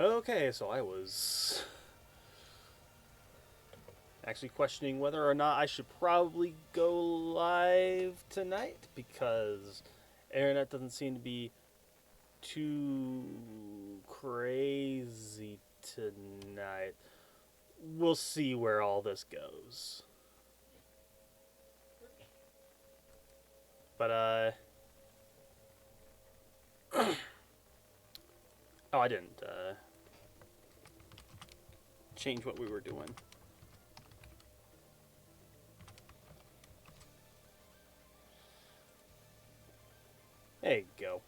Okay, so I was actually questioning whether or not I should probably go live tonight because internet doesn't seem to be too crazy tonight. We'll see where all this goes. But oh, I didn't change what we were doing. There you go.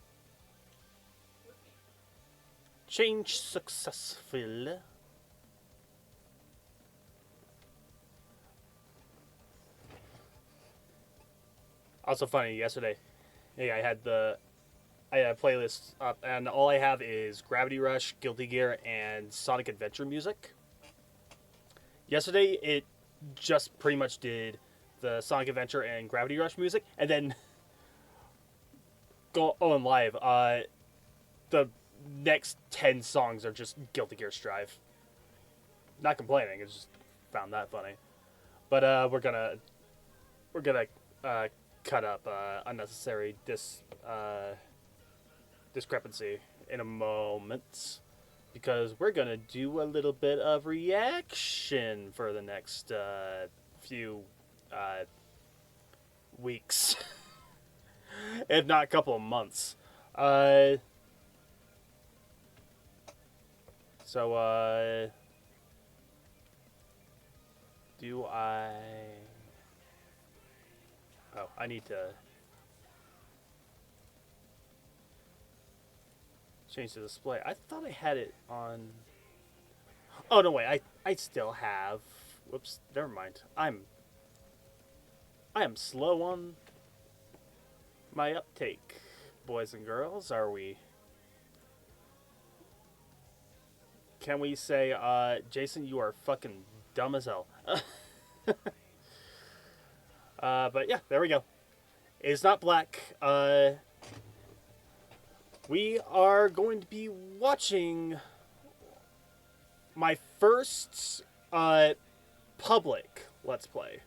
Change successful. Also funny, yesterday, hey, I had a playlist up, and all I have is Gravity Rush, Guilty Gear, and Sonic Adventure music. Yesterday, it just pretty much did the Sonic Adventure and Gravity Rush music, and then on live, the next 10 songs are just Guilty Gear Strive. Not complaining, I just found that funny. But we're gonna uh, cut up unnecessary discrepancy in a moment because we're gonna do a little bit of reaction for the next few weeks, if not a couple of months. Uh, so do I? Oh, I need to change the display. I thought I had it on. Oh no, wait. I still have. Whoops. Never mind. I am slow on my uptake, boys and girls. Are we? Can we say, Jason, you are fucking dumb as hell. But yeah, there we go. It's not black. We are going to be watching my first public Let's Play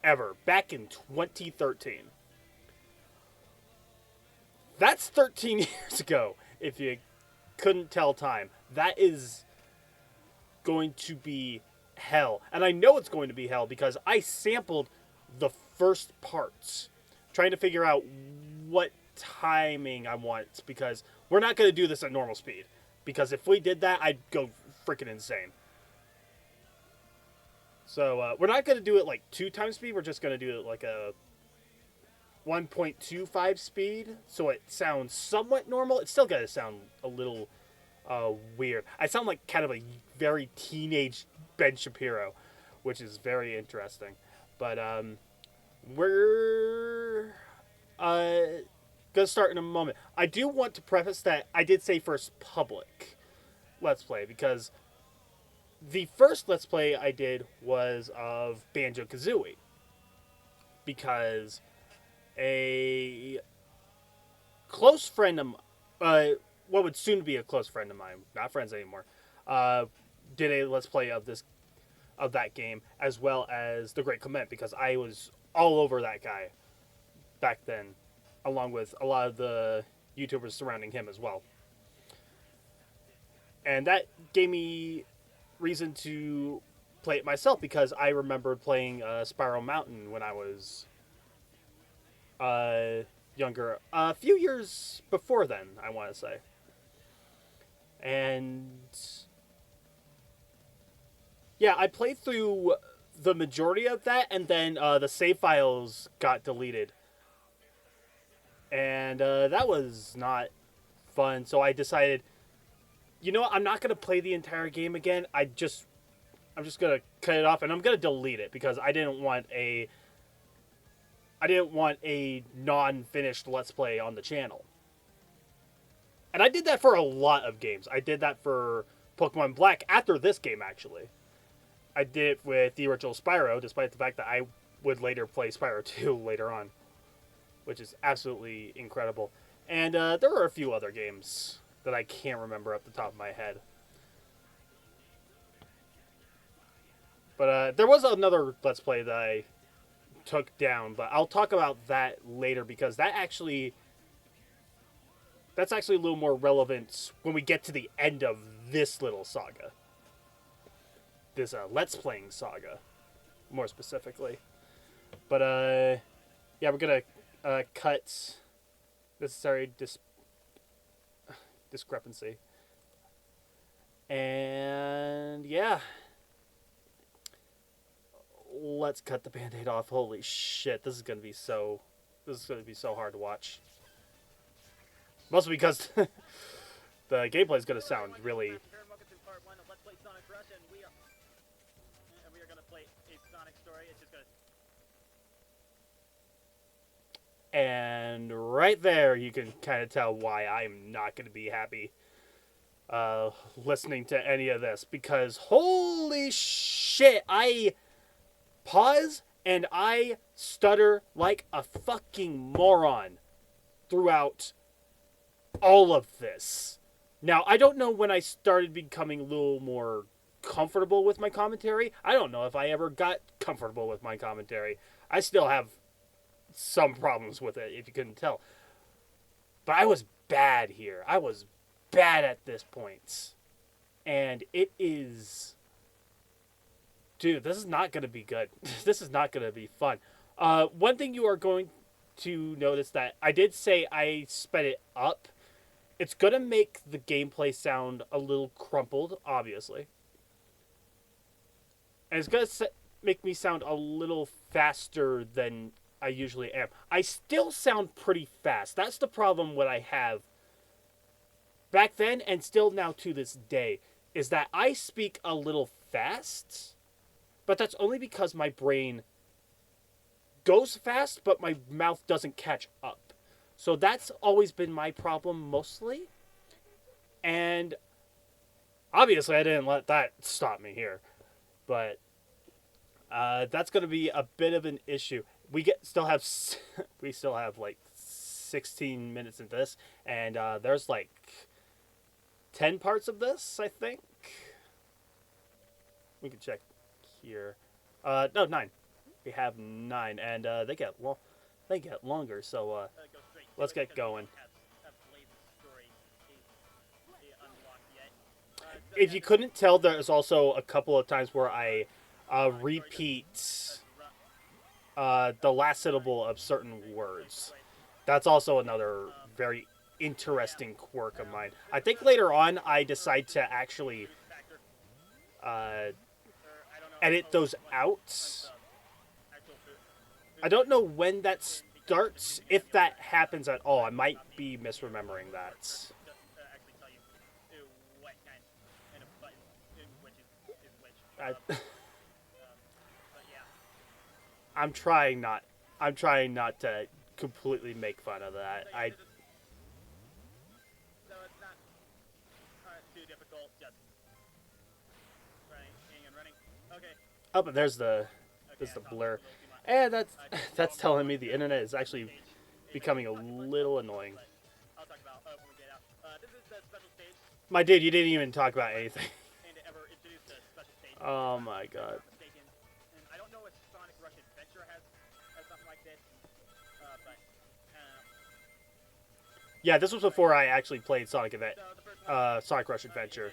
ever, back in 2013. That's 13 years ago, if you couldn't tell time. That is going to be hell. And I know it's going to be hell because I sampled the first parts, trying to figure out what timing I want, because we're not going to do this at normal speed. Because if we did that, I'd go freaking insane. So we're not going to do it like 2 times speed. We're just going to do it like a 1.25 speed, so it sounds somewhat normal. It's still going to sound a little weird. I sound like kind of a very teenage Ben Shapiro, which is very interesting. But we're gonna start in a moment. I do want to preface that I did say first public Let's Play because the first Let's Play I did was of Banjo-Kazooie, because a close friend of what would soon be a close friend of mine, not friends anymore, did a Let's Play of that game, as well as the Great Clement, because I was all over that guy back then, along with a lot of the YouTubers surrounding him as well. And that gave me reason to play it myself, because I remember playing Spiral Mountain when I was younger, a few years before then, I want to say. And yeah, I played through the majority of that, and then the save files got deleted. And that was not fun, so I decided, you know what, I'm not going to play the entire game again. I'm just going to cut it off, and I'm going to delete it, because I didn't want a non-finished Let's Play on the channel. And I did that for a lot of games. I did that for Pokemon Black after this game, actually. I did it with the original Spyro, despite the fact that I would later play Spyro 2 later on, which is absolutely incredible. And there were a few other games that I can't remember off the top of my head. But there was another Let's Play that I took down, but I'll talk about that later because that's actually a little more relevant when we get to the end of this little saga. This Let's Playing saga, more specifically. But yeah, we're gonna cut necessary discrepancy. And yeah, let's cut the band-aid off. Holy shit, this is gonna be so hard to watch. Mostly because the gameplay is gonna sound really. And right there, you can kind of tell why I'm not going to be happy listening to any of this. Because holy shit, I pause and I stutter like a fucking moron throughout all of this. Now, I don't know when I started becoming a little more comfortable with my commentary. I don't know if I ever got comfortable with my commentary. I still have some problems with it, if you couldn't tell. But I was bad here. I was bad at this point. And it is... Dude, this is not going to be good. This is not going to be fun. One thing you are going to notice that I did say I sped it up. It's going to make the gameplay sound a little crumpled, obviously. And it's going to make me sound a little faster than I usually am. I still sound pretty fast. That's the problem what I have back then and still now to this day, is that I speak a little fast, but that's only because my brain goes fast, but my mouth doesn't catch up. So that's always been my problem mostly. And obviously I didn't let that stop me here. But that's going to be a bit of an issue. We still have like 16 minutes into this, and there's like 10 parts of this, I think. We can check here. No, 9. We have 9, and they get longer. So let's get going. If you couldn't tell, there's also a couple of times where I repeat the last syllable of certain words. That's also another very interesting quirk of mine. I think later on I decide to actually edit those out. I don't know when that starts, if that happens at all. I might be misremembering that. I'm trying not to completely make fun of that. Oh, but there's the blur. And that's telling me the internet is actually becoming a little annoying. My dude, you didn't even talk about anything. Oh my god. Yeah, this was before I actually played Sonic Rush Adventure.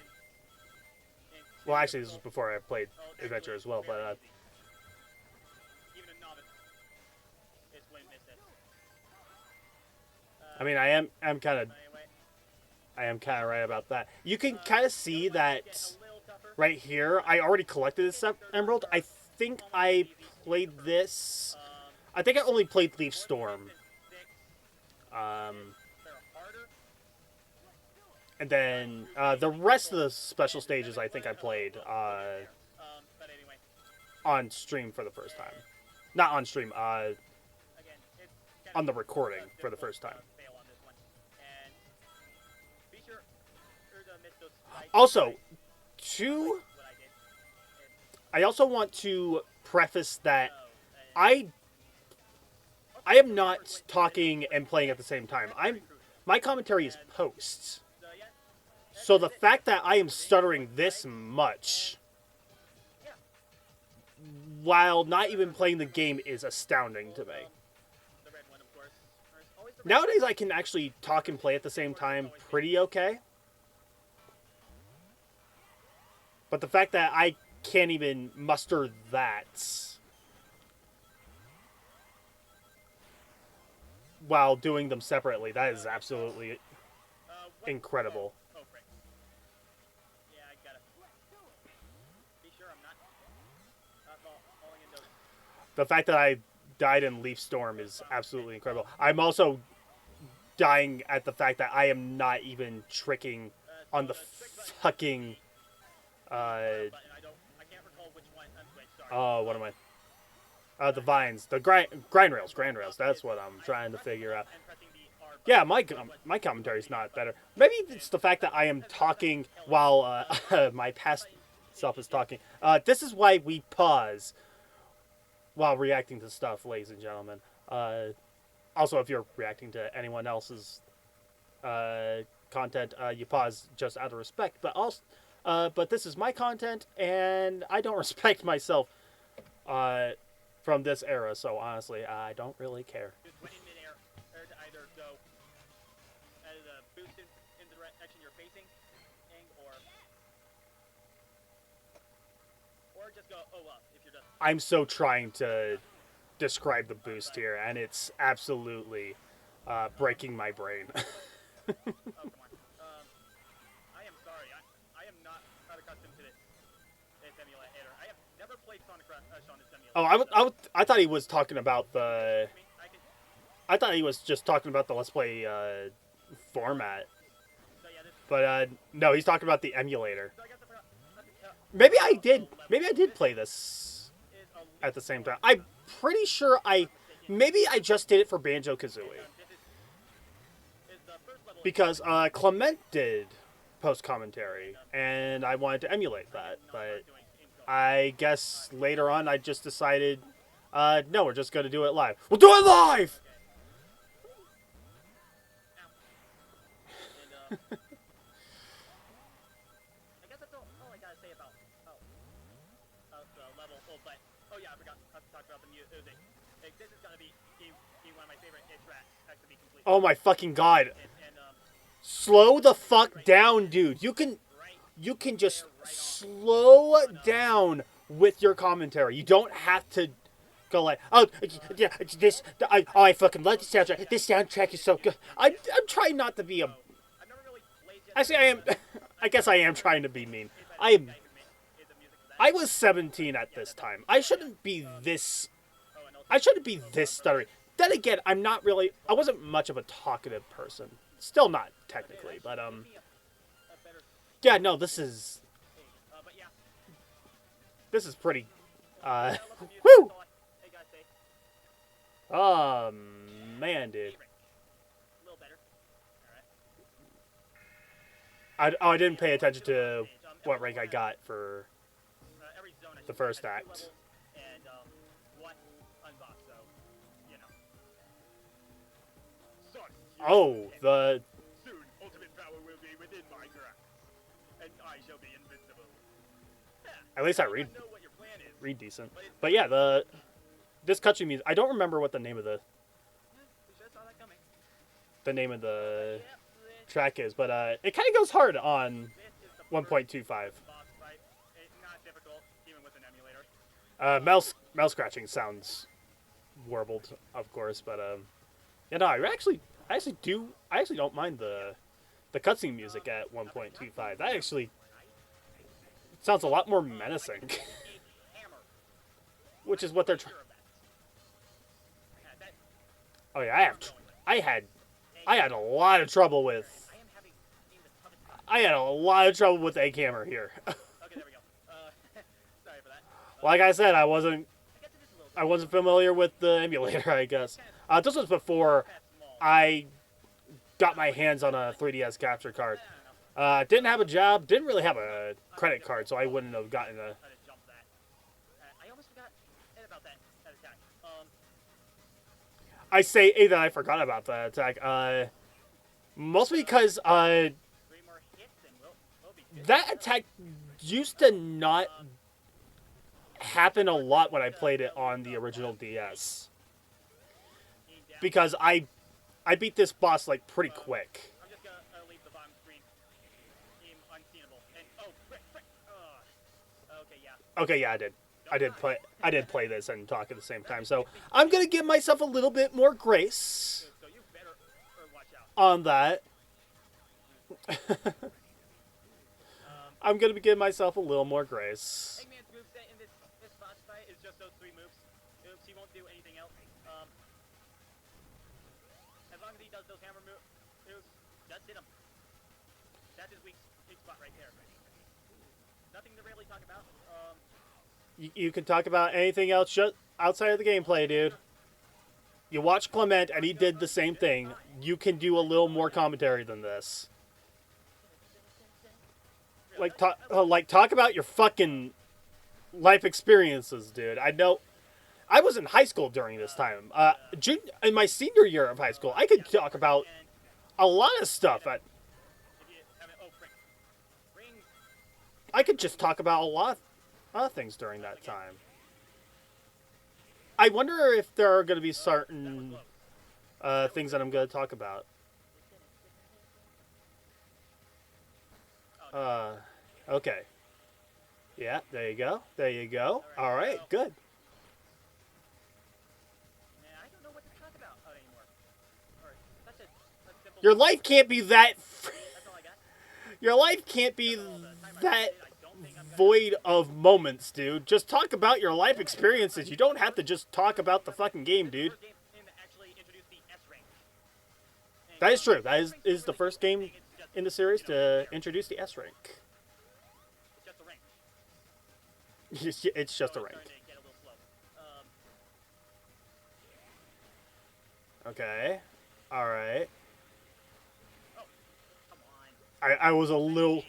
Well, actually, this was before I played Adventure as well, but I mean, I am kind of right about that. You can kind of see that right here. I already collected this emerald. I think I played this. I think I only played Leaf Storm. And then the rest of the special stages I think I played on stream for the first time. Not on stream, on the recording for the first time. Also, I also want to preface that I am not talking and playing at the same time. My commentary is post. So the fact that I am stuttering this much while not even playing the game, is astounding to me. Nowadays, I can actually talk and play at the same time pretty okay. But the fact that I can't even muster that while doing them separately, that is absolutely incredible. The fact that I died in Leaf Storm is absolutely incredible. I'm also dying at the fact that I am not even tricking on the fucking what am I? The vines, the grind rails. That's what I'm trying to figure out. Yeah, my commentary is not better. Maybe it's the fact that I am talking while my past self is talking. This is why we pause while reacting to stuff, ladies and gentlemen. Also, if you're reacting to anyone else's content, you pause just out of respect. But this is my content, and I don't respect myself from this era. So honestly, I don't really care. I'm so trying to describe the boost here, and it's absolutely breaking my brain. Oh, I thought he was talking about the. I thought he was just talking about the Let's Play format, but no, he's talking about the emulator. Maybe I did play this at the same time. I'm pretty sure maybe I just did it for Banjo-Kazooie. Because Clement did post-commentary, and I wanted to emulate that. But I guess later on I just decided, no, we're just going to do it live. We'll do it live! Oh my fucking god. Slow the fuck down, dude. You can just slow down with your commentary. You don't have to go like, oh yeah, I fucking love the soundtrack. This soundtrack is so good. I'm trying not to be a. Actually, I am. I guess I am trying to be mean. I was 17 at this time. I shouldn't be this stuttery. Then again, I'm not really. I wasn't much of a talkative person. Still not technically, but yeah, no, this is pretty. Woo! Oh man, dude. I didn't pay attention to what rank I got for the first act. Oh, the. Soon, ultimate power will be within my grasp, and I shall be invincible. At least I read decent. But yeah, this cutscene music. I don't remember what the name of the track is, but it kind of goes hard on 1.25. Mouse scratching sounds warbled, of course, but yeah, no, I actually don't mind the cutscene music at 1.25. That actually sounds a lot more menacing, which is what they're trying. Oh yeah, I had a lot of trouble with. I had a lot of trouble with a hammer here. Like I said, I wasn't familiar with the emulator, I guess. This was before I got my hands on a 3DS capture card. Didn't have a job, didn't really have a credit card, so I wouldn't have gotten a. I say that I forgot about that attack. Mostly because that attack used to not happened a lot when I played it on the original DS. Because I beat this boss like pretty quick. I'm just gonna leave the bottom screen. Aim unseenable. And oh, frick, frick. Okay, yeah. Okay, yeah, I did play this and talk at the same time. So I'm gonna give myself a little bit more grace So you better watch out. on that. Um, I'm gonna be giving myself a little more grace. Eggman's moveset in this boss fight is just those 3 moves. Oops, he won't do anything else. As long as he does those hammer moves, just hit him. That's his weak spot right there. Nothing to really talk about. You can talk about anything else just outside of the gameplay, dude. You watch Clement, and he did the same thing. You can do a little more commentary than this. Like talk about your fucking life experiences, dude. I know. I was in high school during this time. In my senior year of high school, I could talk about a lot of stuff. I could just talk about a lot of things during that time. I wonder if there are going to be certain things that I'm going to talk about. Okay. Yeah, there you go. There you go. All right, good. I don't know what to talk about anymore. Such a simple. Your life can't be that. That's all I got. Your life can't be that void of moments, dude. Just talk about your life experiences. You don't have to just talk about the fucking game, dude. That is true. That is the first game in the series to introduce the S rank. It's just a rank. Okay. All right. I was a little.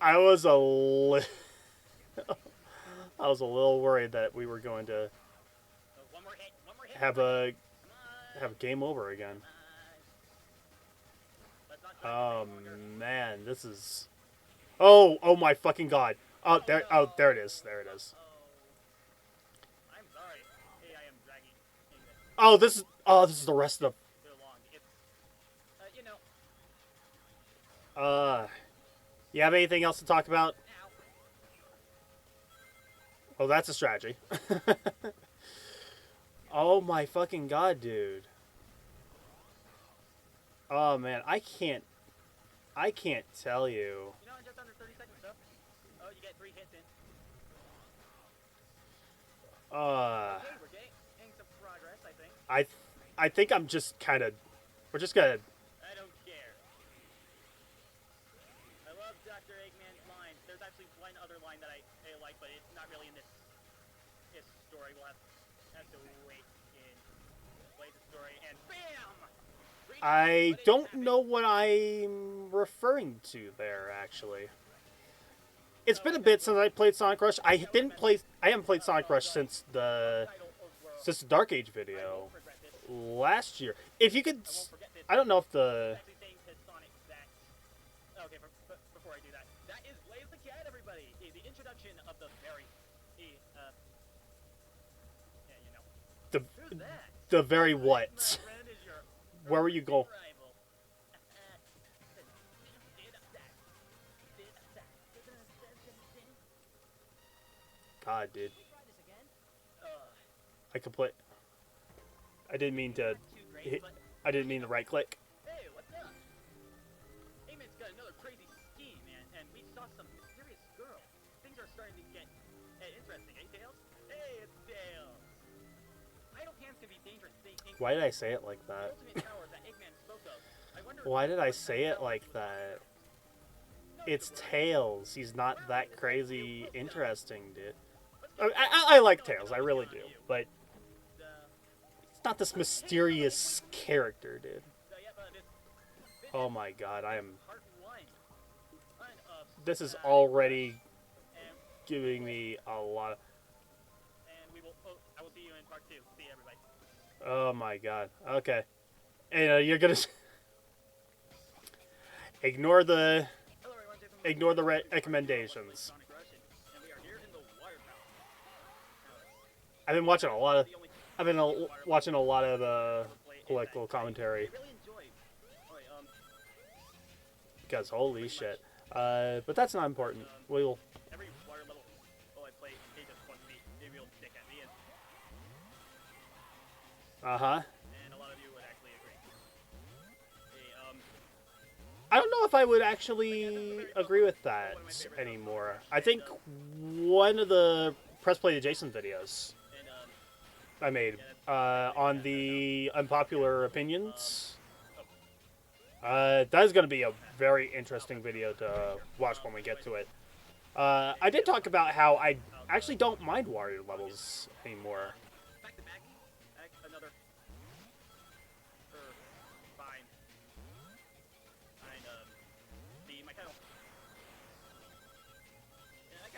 I was a little worried that we were going to have a game over again. Oh man, this is. Oh my fucking god! Oh there it is. There it is. I'm sorry. Hey, I am dragging. This is the rest of the. You have anything else to talk about? Oh, that's a strategy. Oh my fucking god, dude. Oh man, I can't tell you. You know, in just under 30 seconds, so. Oh, you get 3 hits in. Okay, we're getting some progress, I think. I think I'm just kind of. We're just gonna. I don't care. I love Dr. Eggman's line. There's actually one other line that I like, but it's not really in this story. We'll have to wait and play the story, and BAM! I don't know what I'm referring to there, actually. It's been a bit since I played Sonic Rush. I haven't played Sonic Rush since the Dark Age video last year. If you could, I don't know if the. Okay, before I do that, that is Blaze the Cat, everybody. The introduction of the very, the very what? Where were you going? God, dude. I didn't mean to. I didn't mean to right click. Hey, what's up? Eggman's got another crazy scheme, man, and we saw some mysterious girl. Things are starting to get interesting, eh, Tails? Hey, it's Tails. Idle hands can be dangerous. Why did I say it like that? Why did I say it like that? It's Tails. He's not that crazy interesting, dude. I like Tails, I really do, but it's not this mysterious character, dude. Oh my god, this is already giving me a lot of. I will see you in part 2. See you, everybody. Oh my god. Okay. And you're gonna ignore the recommendations. I've been watching a lot of. The only I've been watching a lot of ever play is political that I commentary really enjoy. Oh, wait, because holy shit. But that's not important. We'll. every water level I play, they just want me, they real dick at me, Uh-huh. and a lot of you would actually agree. Hey, I don't know if I would actually agree with that anymore. I think one of the press play to Jason videos and I made on the unpopular opinions. That is going to be a very interesting video to watch when we get to it. I did talk about how I actually don't mind warrior levels anymore. back to back, another, fine, theme. I kind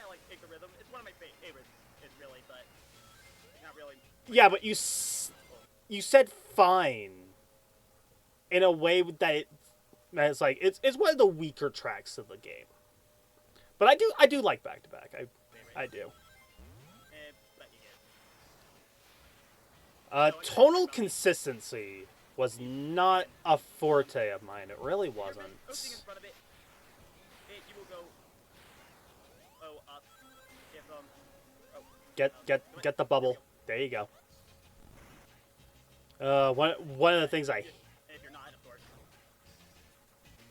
of like Take the Rhythm. It's one of my favorites. It's really, but not really. Yeah, but you said fine in a way that it's like it's one of the weaker tracks of the game. But I do like back to back. I do. But you get. Tonal consistency was not a forte of mine. It really wasn't. Coasting in front of it, you will go. Up. If Get the bubble. There you go. One of the things if you're not, of course,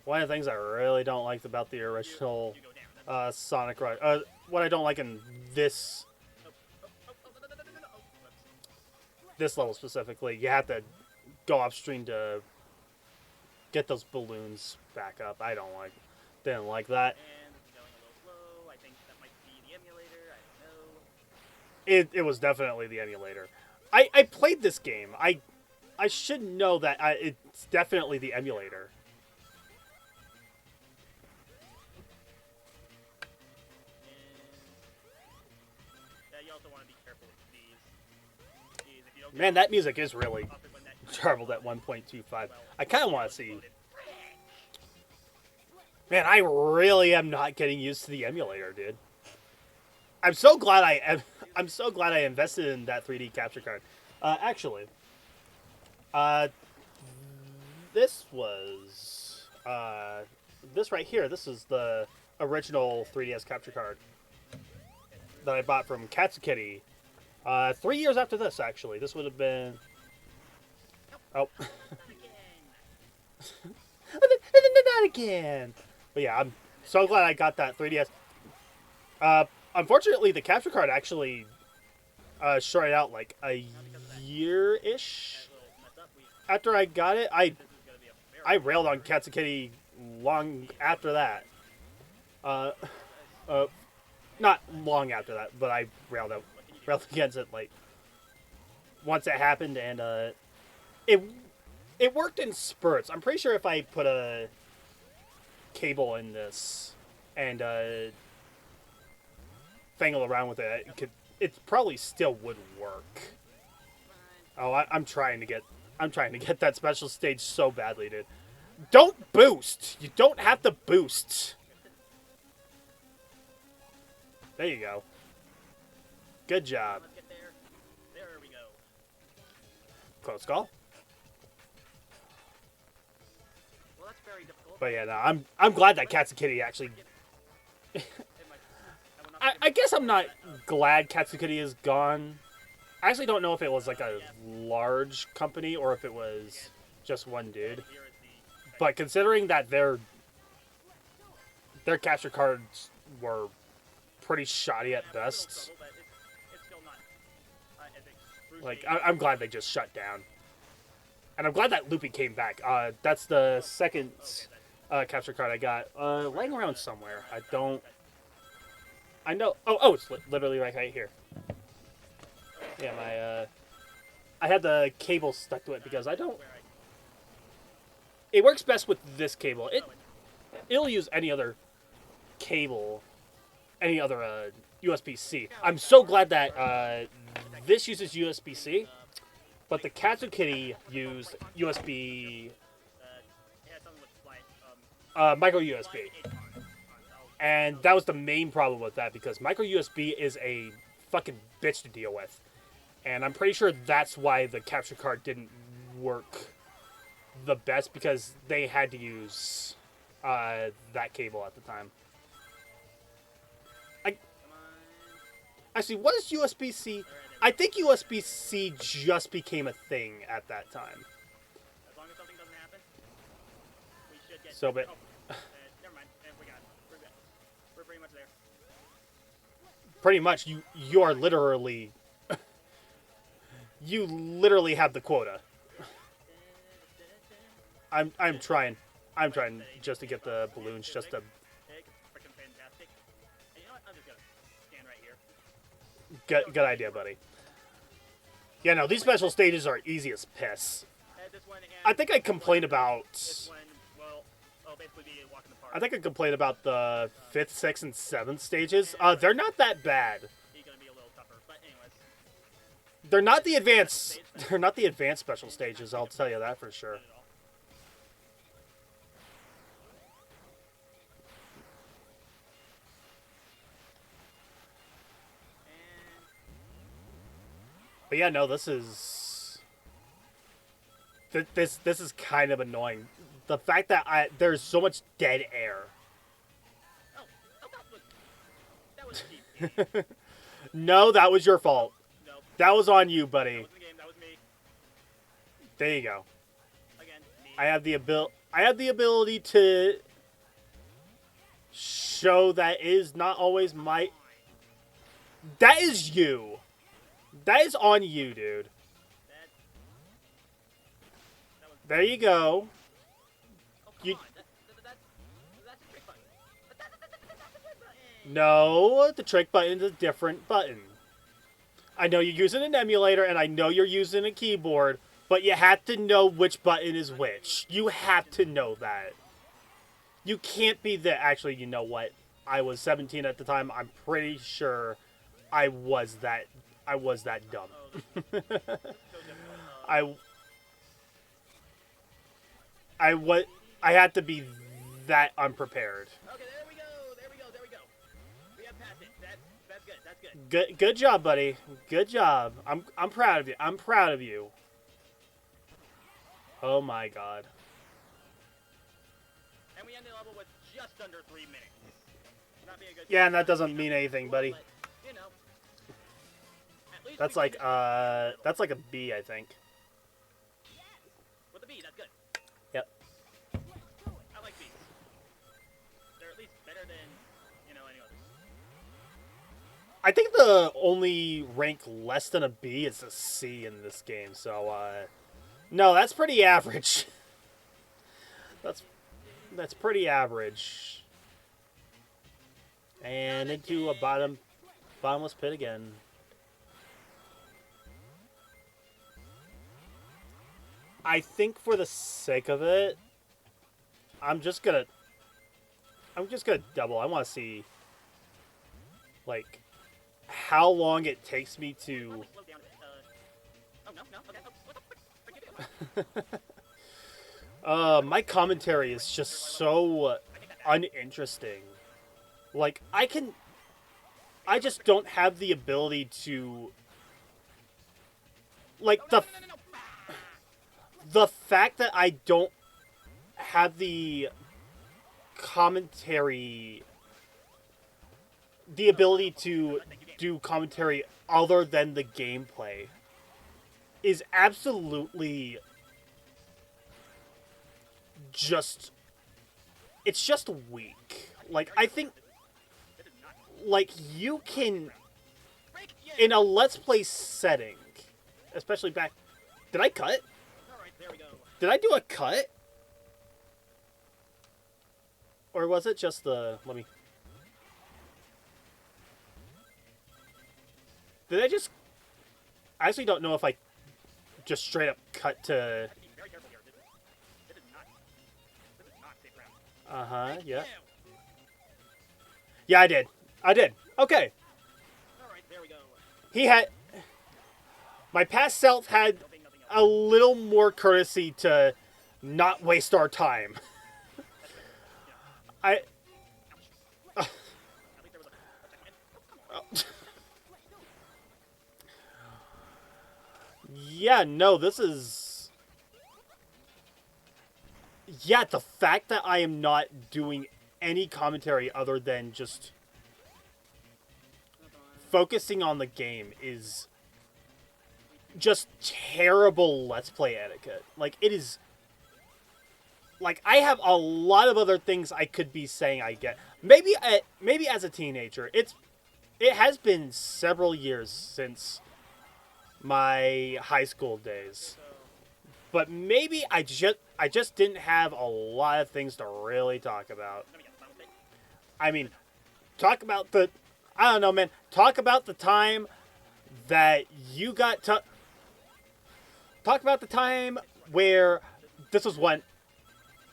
one of the things I really don't like about the original you go down. Sonic Rush. What I don't like in this this level specifically, you have to go upstream to get those balloons back up. Didn't like that. And going a little slow. I think that might be the emulator. I don't know. It was definitely the emulator. I played this game. I should know that it's definitely the emulator. And you also want to be careful with these. If you don't Man, that music is really get when that garbled at 1.25. I kind of want to see. Man, I really am not getting used to the emulator, dude. I'm so glad I'm so glad I invested in that 3D capture card. Actually, this was this right here. This is the original 3DS capture card that I bought from Katsukitty. 3 years after this, actually, this would have been. Oh, not again. But yeah, I'm so glad I got that 3DS. Unfortunately, the capture card actually shorted out like a year-ish after I got it. I railed on Katsukitty long after that. Not long after that, but I railed against it like once it happened, and it worked in spurts. I'm pretty sure if I put a cable in this and fangle around with it, it probably still would work. Oh, I'm trying to get that special stage so badly, dude. Don't boost. You don't have to boost. There you go. Good job. Let's get there. There we go. Close call. Well, that's very difficult. But yeah, no, I'm glad that Katsukitty actually. I guess I'm not glad Katsukitty is gone. I actually don't know if it was like a large company or if it was just one dude. But considering that their capture cards were pretty shoddy at best, like I'm glad they just shut down. And I'm glad that Loopy came back. That's the second capture card I got laying around somewhere. I know. Oh, it's literally right here. Yeah, I had the cable stuck to it because I don't. It works best with this cable. It'll use any other cable, any other USB-C. I'm so glad that this uses USB-C, but the Katsukitty used USB, micro USB. And that was the main problem with that because micro USB is a fucking bitch to deal with. And I'm pretty sure that's why the capture card didn't work the best, because they had to use that cable at the time. I Come on. Actually, what is USB-C? I think USB-C just became a thing at that time. As long as something doesn't happen, we should get. So, but Never mind. We got it. We're good. We're pretty much there. pretty much you are literally you literally have the quota. I'm trying just to get the balloons just to Freaking fantastic. And you know what? I'm just gonna stand right here. good idea, buddy. Yeah, no, these special stages are easy as piss. This one and I think I complained about this one will basically be a walk in the park. I think I complained about the 5th, 6th, and 7th stages. They're not that bad. He's gonna be a little tougher, but anyways. They're not the advanced. They're not the advanced special stages. I'll tell you that for sure. But yeah, no, this is this is kind of annoying. The fact that there's so much dead air. Oh, that was cheap. No, that was your fault. Nope. That was on you, That buddy. wasn't the game. That was me. There you go. Again, me. I have the ability to show that is not always my. That is you. That is on you, dude. That was. There you go. Oh, come You- on. That's a trick button. That's a trick button. No, the trick button's a different button. I know you're using an emulator, and I know you're using a keyboard, but you have to know which button is which. You have to know that. You can't be the... Actually, you know what? I was 17 at the time. I'm pretty sure I was that dumb. So difficult. I had to be that unprepared. Okay, there we go. We have passed it. That's good. Good job, buddy. Good job. I'm proud of you. I'm proud of you. Oh my god. And we end the level with just under 3 minutes. Not being a good. Yeah, and that doesn't mean anything, buddy. But, you know, at least That's we like finished it. that's like a B, I think. With a B, that's good. Yep. I like B's. They're at least better than, any others. I think the only rank less than a B is a C in this game. So no, that's pretty average. That's pretty average. And into a bottomless pit again. I think for the sake of it, I'm just gonna double. I want to see like how long it takes me to. Slow down a bit. Oh, no. Okay. Oh, what the frick did you do? My commentary is just so uninteresting. Like I just don't have the ability to like No. the fact that I don't have the commentary, the ability to do commentary other than the gameplay is absolutely just, it's just weak. Like, I think, This is not. like, you can, Break. Yeah. in a Let's Play setting, especially back, did I cut? Alright, there we go. Did I do a cut? Or was it just the... Let me... Did I just... I actually don't know if I just straight up cut to... Have to be very careful here. This is not safe ground. Uh-huh, yeah. Ew. Yeah, I did. I did. Okay. Alright, there we go. He had... My past self had Nothing else. a little more courtesy to not waste our time. I... At least there was a second. Oh, come on. Yeah, no, this is... Yeah, the fact that I am not doing any commentary other than just focusing on the game is just terrible Let's Play etiquette. Like, it is... Like, I have a lot of other things I could be saying I get. Maybe as a teenager, it has been several years since my high school days. But maybe I just didn't have a lot of things to really talk about. I mean, talk about the I don't know, man. Talk about the time that you got to talk about the time where this was one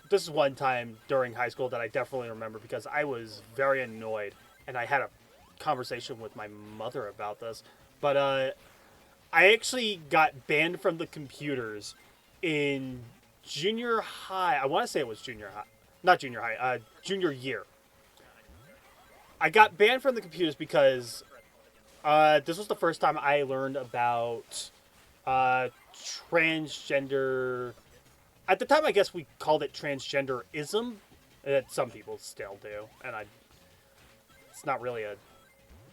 this is one time during high school that I definitely remember because I was very annoyed and I had a conversation with my mother about this. But I actually got banned from the computers in junior high. I want to say it was junior high. Not junior high, junior year. I got banned from the computers because this was the first time I learned about transgender. At the time, I guess we called it transgenderism. That some people still do, and it's not really a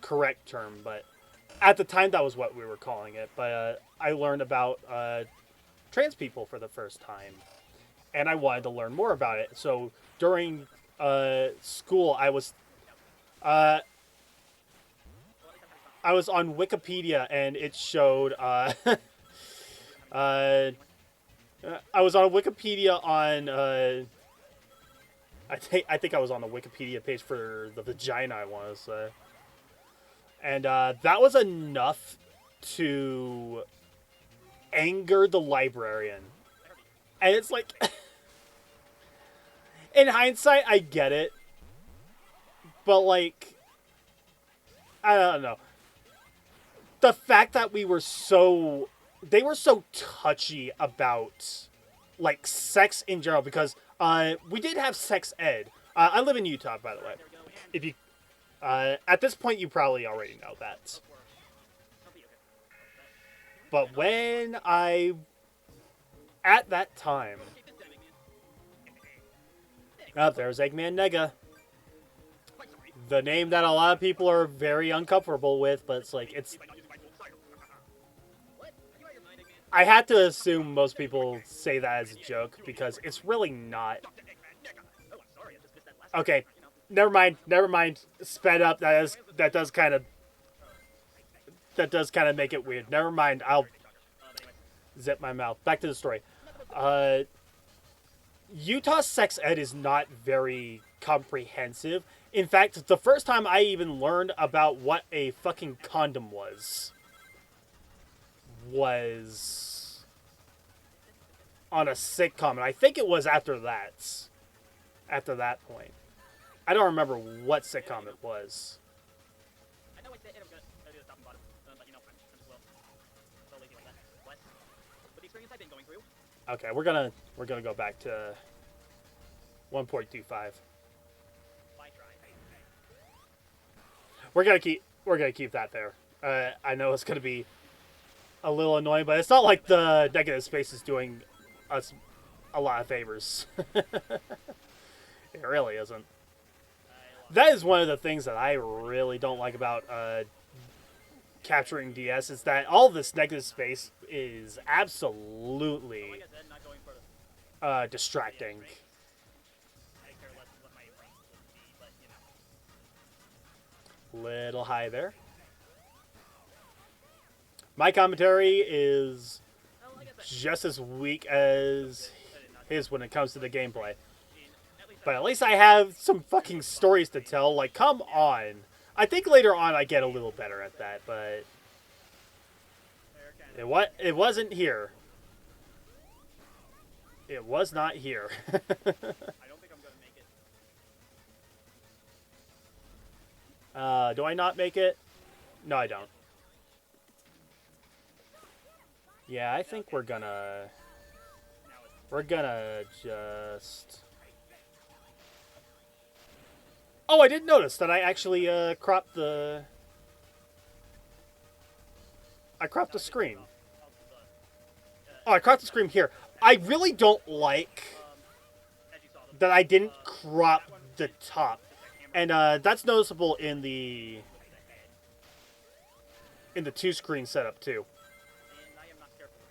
correct term, but at the time that was what we were calling it. But I learned about trans people for the first time, and I wanted to learn more about it. So during school, uh, I was on Wikipedia, and it showed. I was on Wikipedia on. I think I was on the Wikipedia page for the vagina. I want to say, and that was enough to anger the librarian. And it's like, in hindsight, I get it, but like, I don't know. The fact that they were so touchy about like sex in general because we did have sex ed. I live in Utah, by the way. If you at this point you probably already know that. But when I at that time, there's Eggman Nega, the name that a lot of people are very uncomfortable with, but it's I had to assume most people say that as a joke because it's really not. Okay, never mind. Never mind. Sped up. That does kind of make it weird. Never mind. I'll zip my mouth. Back to the story. Utah sex ed is not very comprehensive. In fact, the first time I even learned about what a fucking condom was on a sitcom, and I think it was after that. After that point, I don't remember what sitcom it was. Okay, we're gonna go back to 1.25. We're gonna keep that there. I know it's gonna be a little annoying, but it's not like the negative space is doing us a lot of favors. It really isn't. That is one of the things that I really don't like about capturing DS is that all this negative space is absolutely distracting. Little high there. My commentary is just as weak as his when it comes to the gameplay. But at least I have some fucking stories to tell. Like, come on. I think later on I get a little better at that, but it wasn't here. It was not here. I don't think I'm gonna make it. Do I not make it? No, I don't. Yeah, I think we're gonna just... Oh, I did notice that I actually cropped the... I cropped the screen. Oh, I cropped the screen here. I really don't like as you saw them, that I didn't that crop one the with top. that camera And that's noticeable in the head. the two screen setup too. And I am not careful with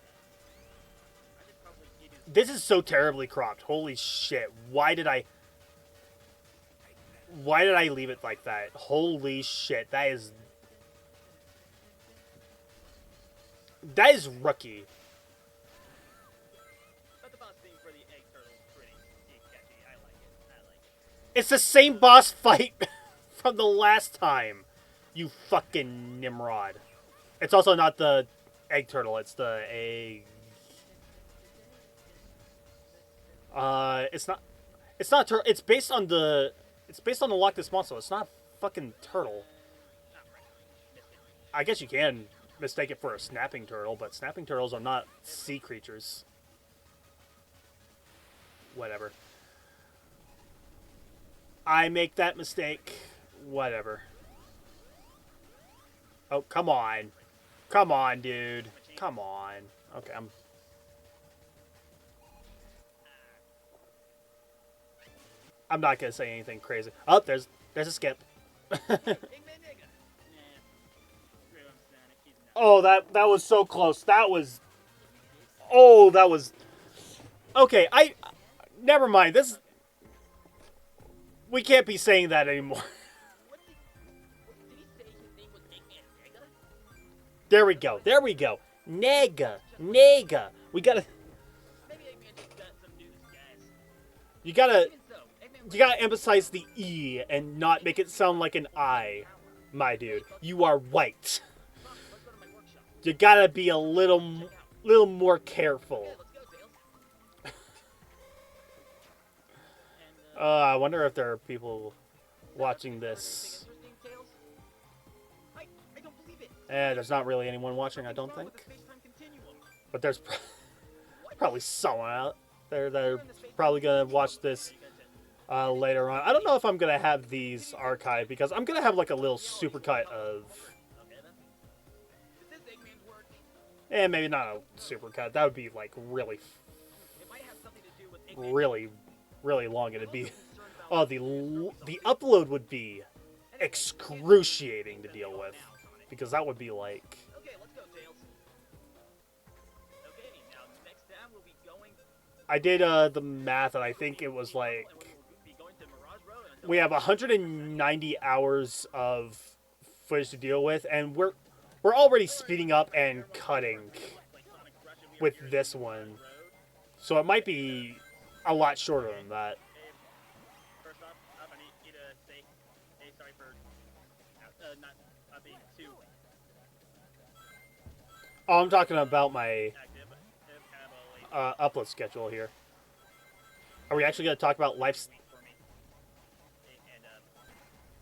that. I should probably give you This is so terribly cropped. Holy shit. Why did I leave it like that? Holy shit. That is rookie. but the boss theme for the egg turtle is pretty catchy. I like it. I like it. It's the same boss fight from the last time. You fucking Nimrod. It's also not the egg turtle, it's the egg. It's not turtle. It's based on the Loch Ness monster. It's not fucking turtle. Not right. Missed it. I guess you can mistake it for a snapping turtle, but snapping turtles are not sea creatures. Whatever. I make that mistake. Whatever. Oh, come on. Come on, dude. Come on. Okay, I'm not gonna say anything crazy. Oh, there's a skip. Eggman nigga. Nah. Screw him, Sonic. He's not. Oh, that was so close. That was. Oh, that was. Okay, never mind. This. We can't be saying that anymore. What did he say his name was Eggman nigga? There we go. There we go. Nega. Nega. We gotta. Maybe Eggman just got some news, guys. You gotta. Even so, Eggman You gotta emphasize the E and not make it sound like an I, my dude. You are white. Come on, let's go to my workshop. You gotta be a little more careful. Okay, let's go, Tails. And, I wonder if there are people watching this. Anything interesting, Tails? I don't believe it. There's not really anyone watching, I don't What's wrong think. with the space-time continuum? But there's What? probably someone out there that We're are in the space-time probably gonna continuum. watch this You guys said- later on. I don't know if I'm gonna have these archived because I'm gonna have like a little supercut of, Okay, then. Is this Eggman's work? maybe not a supercut. That would be like really, It might have something to do with Eggman. really long. It'd be, oh, the upload would be excruciating to deal with because that would be like. Okay, let's go, Tails. Okay, now next time we'll be going. I did the math and I think it was like We'll be going to Mirage Road until we have 190 hours of footage to deal with, and we're already speeding up and cutting like Sonic Rush and we with were here this on one, Road. so it might be a lot shorter than that. First off, I need you to say, hey, sorry for not being too Oh, I'm talking about my active. Kind of upload schedule here. Are we actually going to talk about life? for me. And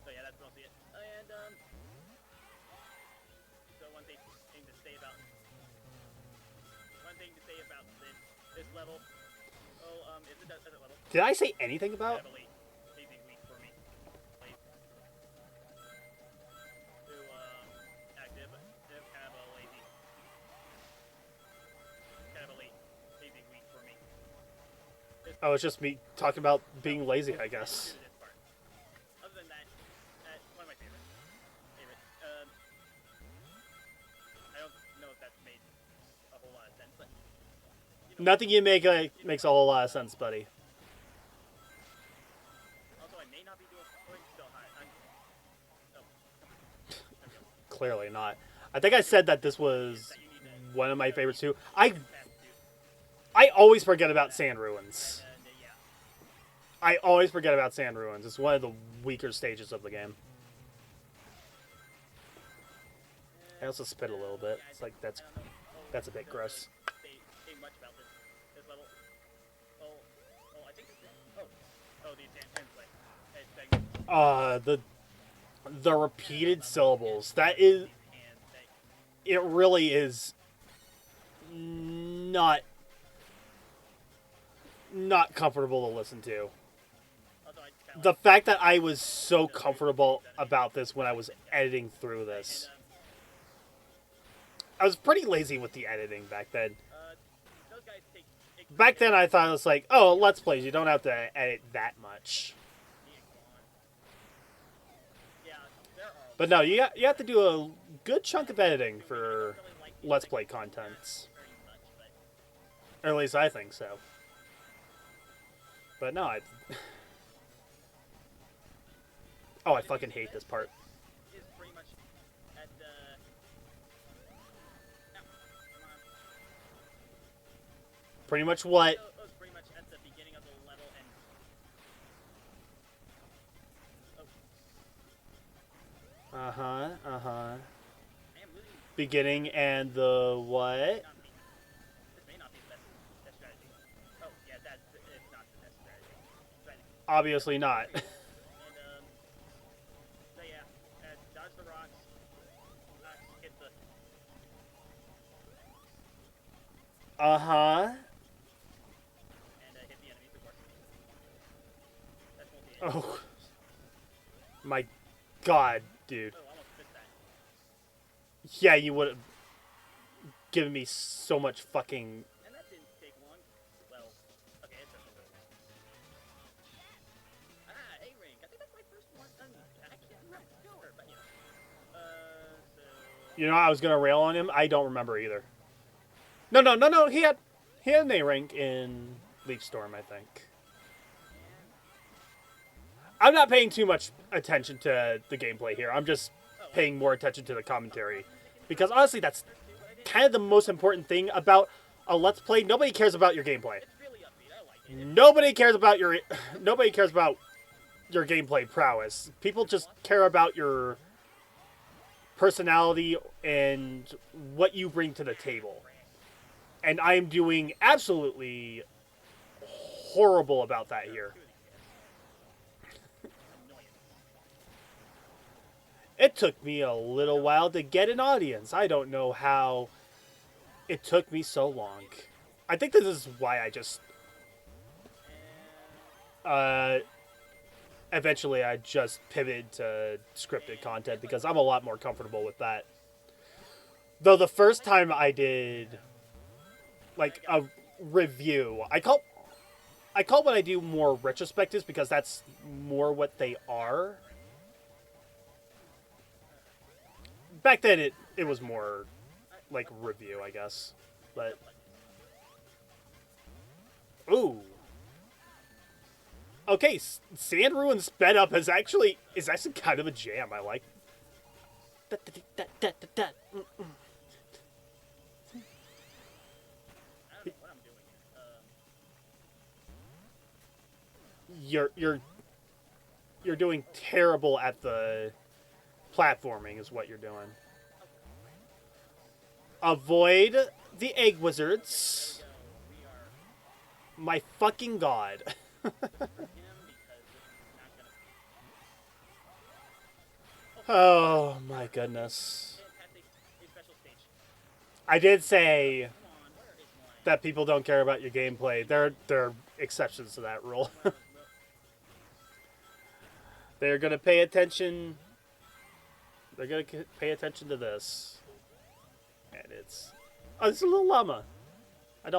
so yeah, that's mostly it. And so one thing to say about this level. Oh, is it desert level? Did I say anything about? Heavily easy week for me. Like, to active, kind of a lazy, easy week for me. Oh, it's just me talking about being lazy, I guess. This part. Other than that, one of my favorites. I don't know if that's made a whole lot of sense, but you know, Nothing you make makes a whole lot of sense, buddy. also I may not be doing still high. Clearly not. I think I said that this was one of my favorites too. I always forget about Sand Ruins. Yeah. I always forget about Sand Ruins. It's one of the weaker stages of the game. I also spit a little bit. It's like that's a bit gross. Say much about this level. I think the segment. The repeated syllables. That is, it really is not comfortable to listen to. The fact that I was so comfortable about this when I was editing through this. I was pretty lazy with the editing back then. Back then, I thought it was like, oh, Let's Plays. You don't have to edit that much. Yeah, there are. But no, you have to do a good chunk of editing for Let's Play contents. Very much, but Or at least I think so. But no, oh, I fucking hate this part. is pretty much at the. No, come on. Pretty much what? It was pretty much at the beginning of the level and. Oh, Uh-huh. I am losing. Beginning and the what? This may not be the best strategy. Oh, yeah, it's not the best strategy. But, Obviously not. and, so yeah, dodge the rocks, hit the. Uh-huh. And hit the enemies, of course. That won't be it. Oh. My god, dude. Oh, I almost missed that. Yeah, you would have given me so much fucking... And that didn't take long. Well, okay, it's okay. A-Ring. I think that's my first one. I can't remember, but yeah. So... You know, I was going to rail on him. I don't remember either. No. He had an A-rank in Leaf Storm, I think. I'm not paying too much attention to the gameplay here. I'm just paying more attention to the commentary. Because honestly, that's kind of the most important thing about a Let's Play. Nobody cares about your gameplay. It's really upbeat. I like it. Nobody cares about your gameplay prowess. People just care about your personality and what you bring to the table. And I am doing absolutely horrible about that here. It took me a little while to get an audience. I don't know how it took me so long. I think this is why I just... eventually I just pivoted to scripted content because I'm a lot more comfortable with that. Though the first time I did like a review, I call what I do more retrospectives because that's more what they are. Back then it was more like review, I guess. But ooh. Okay, Sand Ruin sped up is actually kind of a jam. I like. I don't know what I'm doing. You're doing terrible at the platforming is what you're doing. Avoid the egg wizards. We are My fucking god. him because this is not gonna. Oh my goodness. It has a special stage. I did say Come on, where is one? that people don't care about your gameplay. There are exceptions to that rule. They're gonna pay attention. They're gonna pay attention to this, and it's a little llama. I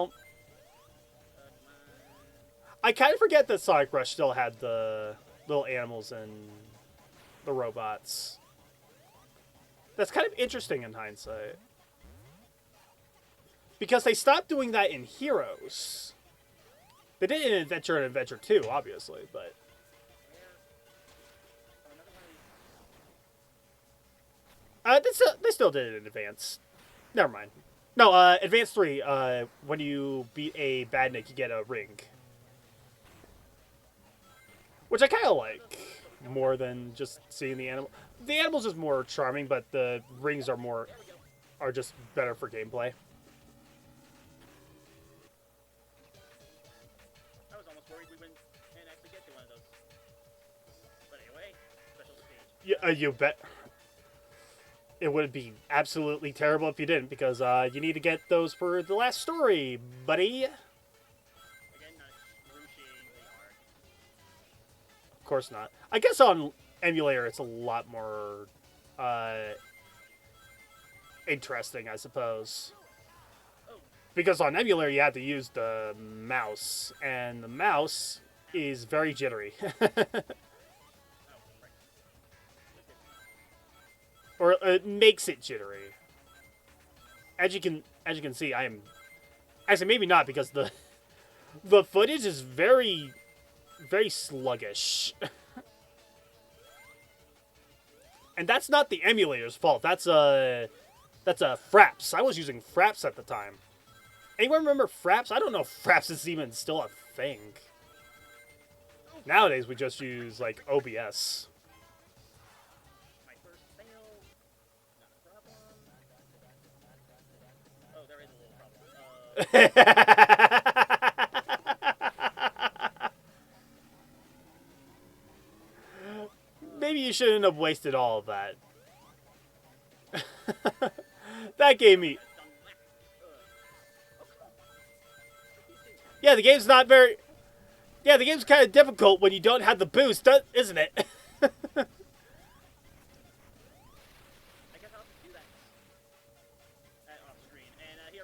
kind of forget that Sonic Rush still had the little animals and the robots. That's kind of interesting in hindsight. Because they stopped doing that in Heroes. They did it in Adventure and Adventure 2, obviously, but... they still did it in Advance. Never mind. No, Advance 3, when you beat a badnik, you get a ring. Which I kind of like, more than just seeing the animal. The animals is more charming, but the rings are just better for gameplay. I was almost worried we wouldn't actually get to one of those. But anyway, special stage. Yeah, you bet. It would be absolutely terrible if you didn't, because you need to get those for the last story, buddy. Again, not excruciatingly hard. Of course not. I guess on emulator it's a lot more interesting, I suppose. Oh, Because on emulator you have to use the mouse, and the mouse is very jittery. Oh, right. Okay. Or it makes it jittery. As you can see, I am actually maybe not because the footage is very sluggish. And that's not the emulator's fault. That's a Fraps. I was using Fraps at the time. Anyone remember Fraps? I don't know if Fraps is even still a thing. Nowadays we just use like OBS. My first fail. Not a problem. Oh, there is a little problem. Maybe you shouldn't have wasted all of that. That gave me. Yeah, the game's not very. Yeah, the game's kind of difficult when you don't have the boost, isn't it? I guess I'll have to do that off screen. And here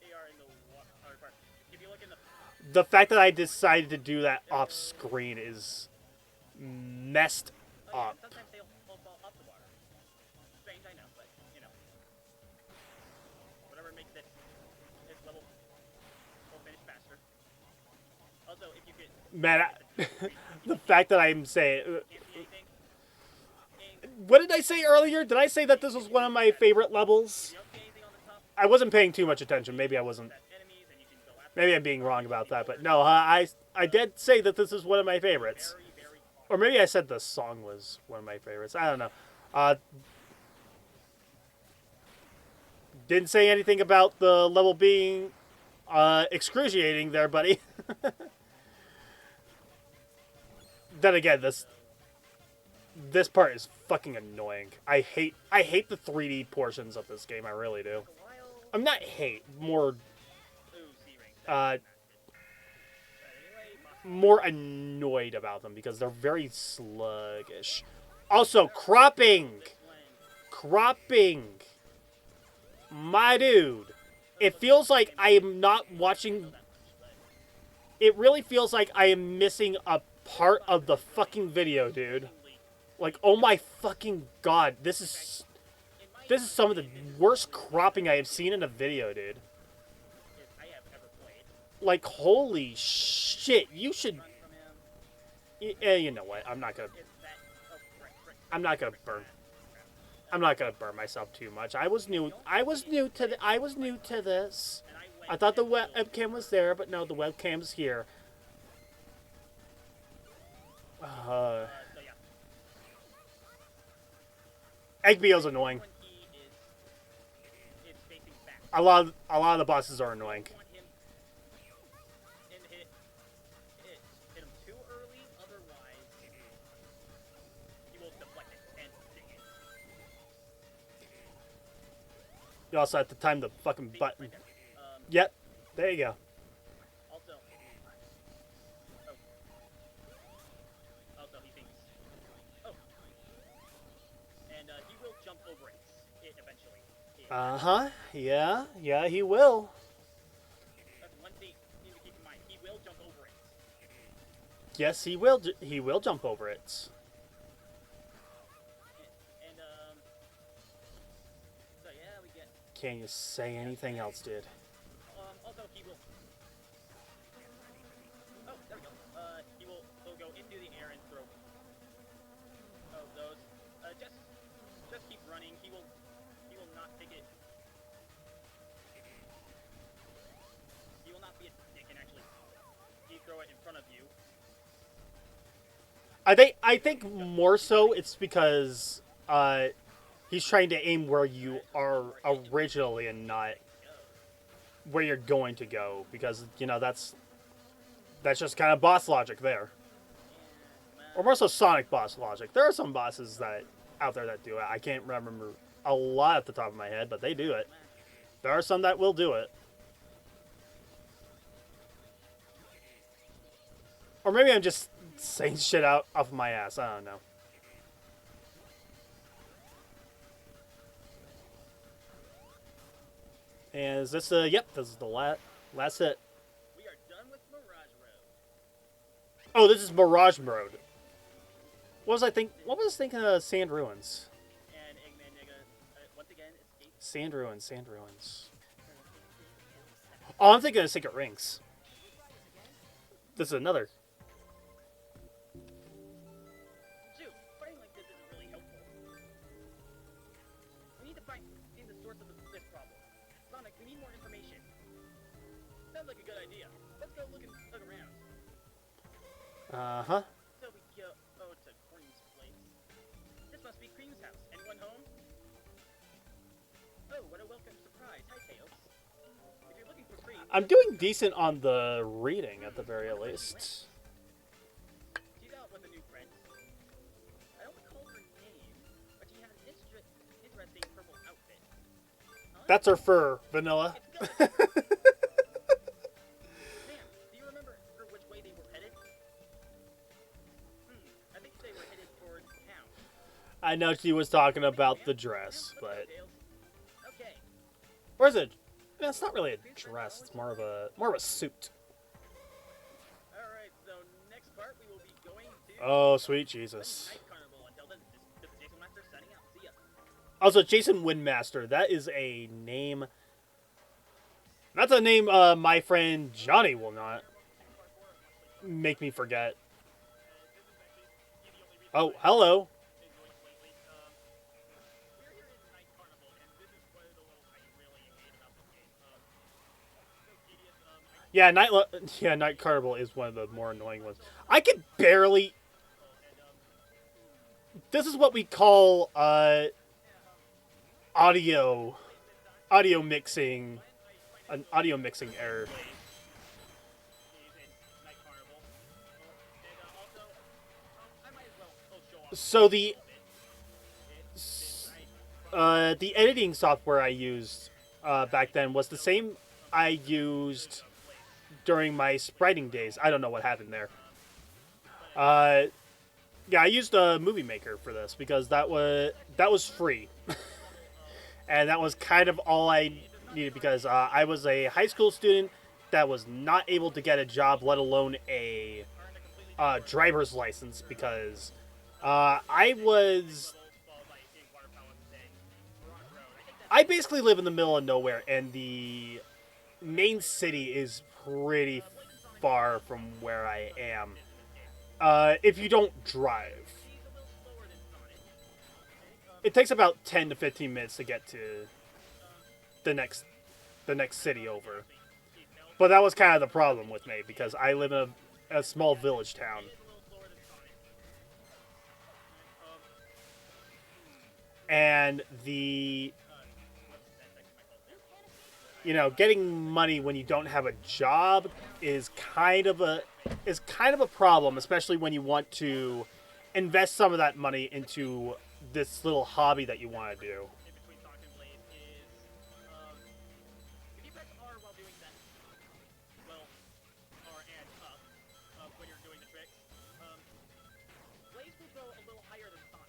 we are in the water part. If you look in the. The fact that I decided to do that off screen is messed Oh, yeah, up. sometimes they'll fall off the water. Strange, I know, but you know. Whatever makes this level will finish faster. Also, if you could. Man, the fact that I'm saying. Can't see anything. What did I say earlier? Did I say that this was one of my favorite levels? You don't see anything on the top. I wasn't paying too much attention. Maybe I wasn't. That's enemies, and you can go after. Maybe I'm being wrong about that. But no, I did say that this is one of my favorites. Very, very cautious. Or maybe I said the song was one of my favorites. I don't know. Didn't say anything about the level being excruciating there, buddy. Then again, this part is fucking annoying. I hate the 3D portions of this game. I really do. A while. I'm not hate, more Ooh, C-rank. uh, But anyway, more annoyed about them because they're very sluggish. Also, cropping. Cropping. My dude. It feels like I am not watching. It really feels like I am missing a part of the fucking video, dude. Like, oh my fucking god. This is some of the worst cropping I have seen in a video, dude. I have ever played. Like, holy shit. You should. From him. You know what? I'm not gonna. It's that. Oh, frick. I'm not gonna burn. I'm not gonna burn myself too much. I was new to this. And I went. I thought the webcam was there, but no, the webcam's here. So yeah. Eggbeel's annoying. When he is facing back. A lot of the bosses are annoying. You want him and hit him too early, otherwise he will deflect it and sting it. You also have to time the fucking button. Right there. Yep, there you go. Also, he thinks. Oh, and he will jump over it eventually. Yeah, he will. That's one thing you need to keep in mind. He will jump over it. Yes, he will. He will jump over it. And so yeah, we get. Can you say anything else, dude? Also, he will. Oh, there we go. He'll go into the air and throw. Oh, those. Just keep running. He will not take it. He will not be a dick and actually. He throw it in front of you. I think more so it's because he's trying to aim where you are originally and not where you're going to go, because you know that's just kind of boss logic there, or more so Sonic boss logic. There are some bosses that out there that do it. I can't remember a lot at the top of my head, but they do it. There are some that will do it. Or maybe I'm just saying shit out off of my ass. I don't know. And is this yep, this is the last hit. We are done with Mirage Road. Oh, this is Mirage Road. What was I thinking of Sand Ruins? And Eggman Nigga, once again, escaped. Sand Ruins, Sand Ruins. Oh, I'm thinking of Secret Rings. This is another. Shoot, fighting like this isn't really helpful. We need to find the source of this problem. Sonic, we need more information. Sounds like a good idea. Let's go look around. Uh-huh. So we go to Cream's place. This must be Cream's house. Anyone home? Oh, what a welcome surprise. Hi, Tails. If you're looking for Cream... I'm doing decent on the reading at the very least. She's out with a new friend. I don't recall her name, but she has an interesting purple outfit. Huh? That's her fur, Vanilla. It's good. Sam, do you remember which way they were headed? I think they were headed towards town. I know she was talking about the dress, but Okay. where's it? It's not really a dress. It's more of a suit. All right. So next part we will be going to Oh, sweet Jesus. Night Carnival. Until then, this is Jason Master signing out. See ya. Also, Jason Windmaster. That is a name. That's a name my friend Johnny will not make me forget. Oh, hello. We're here in Night Carnival, and this is one of the little I really hate about this game. So tedious. Night Carnival is one of the more annoying ones. I can barely. This is what we call audio mixing, an audio mixing error. So the editing software I used back then was the same I used during my spriting days. I don't know what happened there. Yeah, I used a Movie Maker for this because that was free, and that was kind of all I needed because I was a high school student that was not able to get a job, let alone a driver's license because I basically live in the middle of nowhere, and the main city is pretty far from where I am. If you don't drive, it takes about 10 to 15 minutes to get to the next city over. But that was kind of the problem with me because I live in a small village town. And getting money when you don't have a job is kind of a problem, especially when you want to invest some of that money into this little hobby that you want to do. If you press R while doing that, well, R and up when you're doing the tricks, Blaze will go a little higher than Sonic.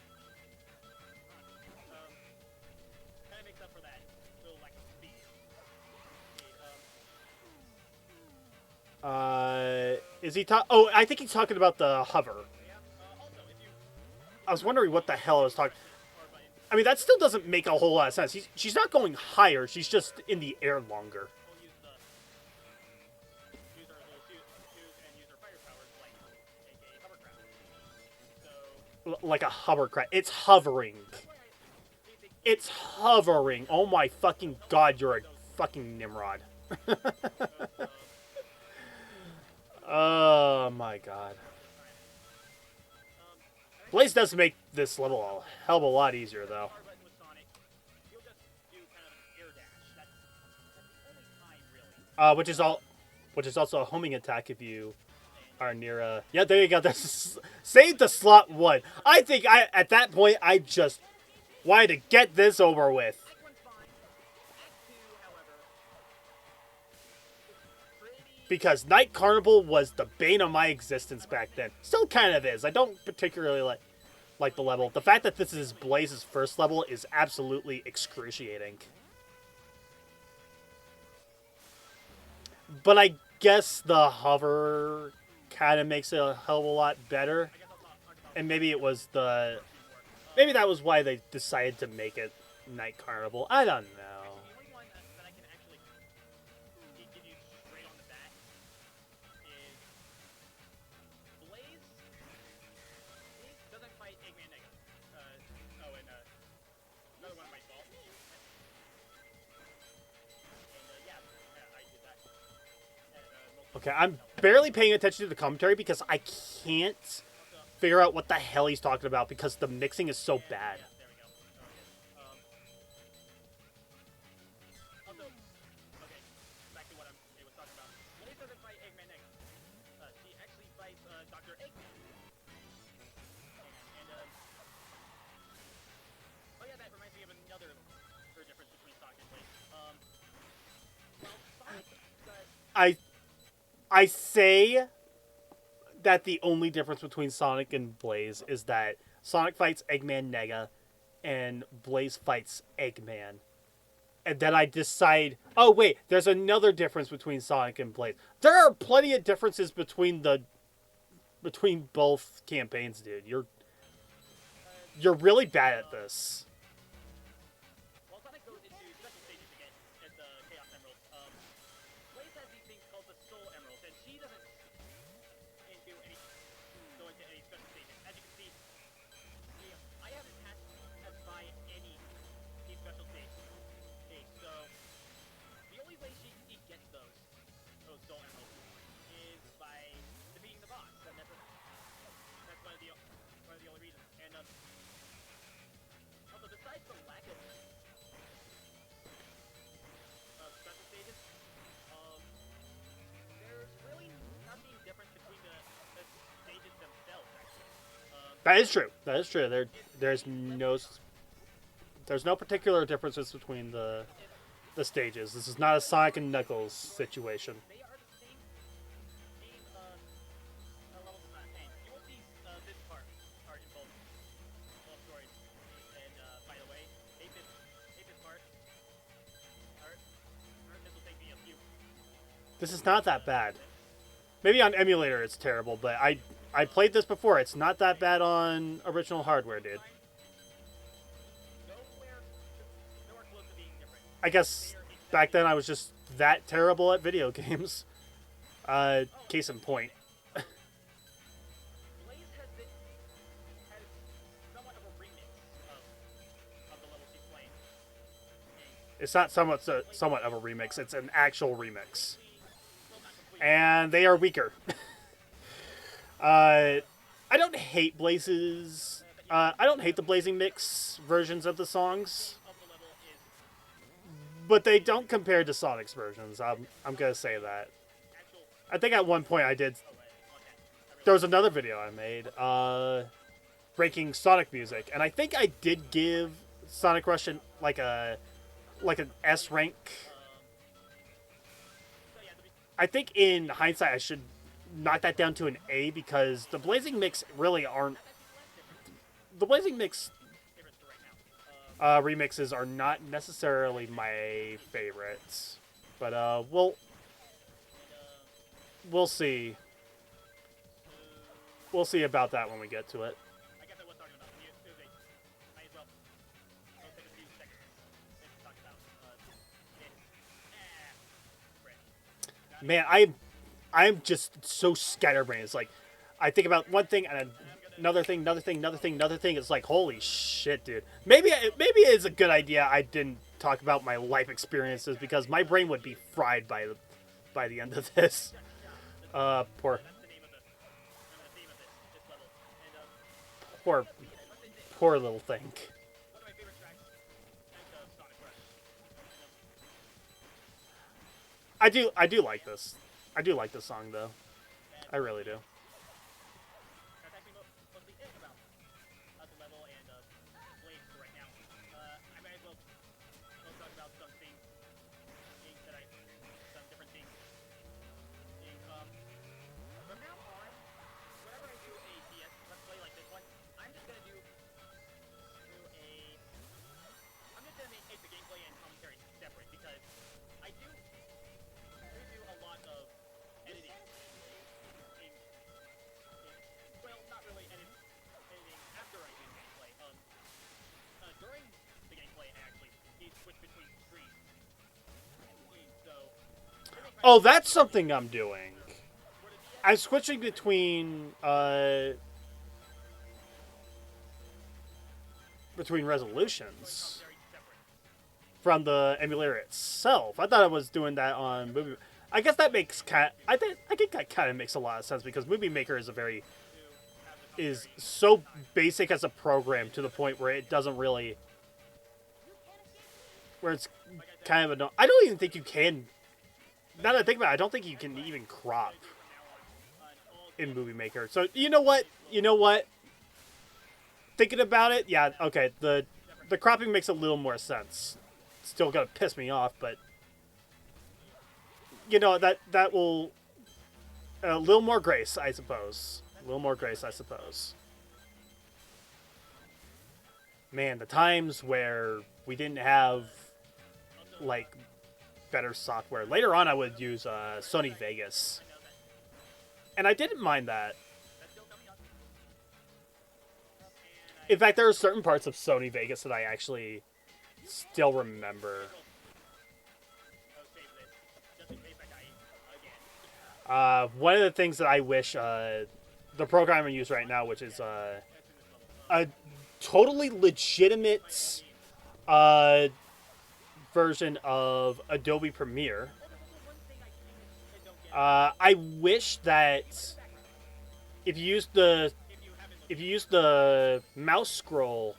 Kind of makes up for that little lack of speed. Is he Oh, I think he's talking about the hover. Also, if you I was wondering what the hell I was talking. I mean, that still doesn't make a whole lot of sense. She's not going higher. She's just in the air longer. use her little shoes and use her fire powers like a hovercraft. So Like a hovercraft. It's hovering. It's hovering. Oh my fucking god, you're a fucking Nimrod. Oh my god. Blaze does make this level a hell of a lot easier, though. R button with Sonic, you'll just do kind of an air dash. That's the only time really. Which is also a homing attack if you are near yeah, there you go. That's save the slot 1. I think at that point I just wanted to get this over with. Act 1's fine. Act 2, however, pretty. Because Night Carnival was the bane of my existence back then. Still kind of is. I don't particularly like the level. The fact that this is Blaze's first level is absolutely excruciating. but I guess the hover kind of makes it a hell of a lot better. I guess I'll talk about And maybe it was the Russian War. maybe that was why they decided to make it Night Carnival. I don't know. The only one that I can actually give you straight on the bat is Blaze. Blaze doesn't fight Eggman Nega. Oh, and another one of my fault. And yeah, I did that. Okay, I'm barely paying attention to the commentary because I can't figure out what the hell he's talking about because the mixing is so bad. There we go. Also, okay, back to what I was talking about. Blaze doesn't fight Eggman Nega. She actually fights Dr. Eggman. And oh yeah, that reminds me of another difference between Sonic and Blaze. Well, Sonic does. I say that the only difference between Sonic and Blaze is that Sonic fights Eggman Nega and Blaze fights Eggman. And then I decide, oh wait, there's another difference between Sonic and Blaze. There are plenty of differences between both campaigns, dude. You're really bad at this. While Sonic goes into special stages to get the Chaos Emeralds, Blaze has these things called the Soul Emeralds, and she doesn't go into any special stages. As you can see, I haven't passed by any special stages. Okay, so the only way she gets those Soul Emeralds is by defeating the boss. And that's one of the only reasons. And also, besides the lack of special stages, there's really nothing different between the stages themselves, actually. That is true. That is true. There's no particular differences between the stages. This is not a Sonic and Knuckles situation. They are the same level design. And you will see this part in both stories. And by the way, hate this part. This will take me a few. This is not that bad. Maybe on emulator it's terrible, but I played this before. It's not that bad on original hardware, dude. Nowhere close to being different. I guess back then I was just that terrible at video games. Case in point. Blaze has somewhat of a remix of the level she's playing. It's not somewhat of a remix. It's an actual remix. And they are weaker. I don't hate Blaze's. I don't hate the Blazing Mix versions of the songs, but they don't compare to Sonic's versions. I'm gonna say that. I think at one point I did. There was another video I made, ranking Sonic music, and I think I did give Sonic Rush like an S rank. I think in hindsight I should knock that down to an A because the Blazing Mix really aren't. The Blazing Mix remixes are not necessarily my favorites, but we'll see. We'll see about that when we get to it. I guess I was talking about music. Might as well take a few seconds to talk about it. Man, I'm just so scatterbrained. It's like I think about one thing and another thing. It's like holy shit, dude. Maybe it's a good idea I didn't talk about my life experiences because my brain would be fried by the end of this. Poor little thing. I do like this. I do like this song though. I really do. That's actually mostly it about the level and Blaze right now. I might as well talk about some things that some different things. From now on, whenever I do a DS Let's Play like this one, I'm just gonna make the gameplay and commentary separate because I do a lot of between screens. So, Oh, that's something I'm doing. I'm switching between resolutions very separate. from the emulator itself. I thought I was doing that on Movie. I guess that makes I think that kind of makes a lot of sense because Movie Maker is a very is so basic as a program to the point where it doesn't really where it's kind of I don't even think you can. Now that I think about it, I don't think you can even crop in Movie Maker. So you know what? You know what? Thinking about it, yeah, okay. The cropping makes a little more sense. Still gonna piss me off, but you know that will a little more grace, I suppose. A little more grace, I suppose. Man, the times where we didn't have like better software. Later on, I would use Sony Vegas, and I didn't mind that. In fact, there are certain parts of Sony Vegas that I actually still remember. One of the things that I wish the program I use right now, which is a totally legitimate uh, version of Adobe Premiere. I wish that if you use the mouse scroll,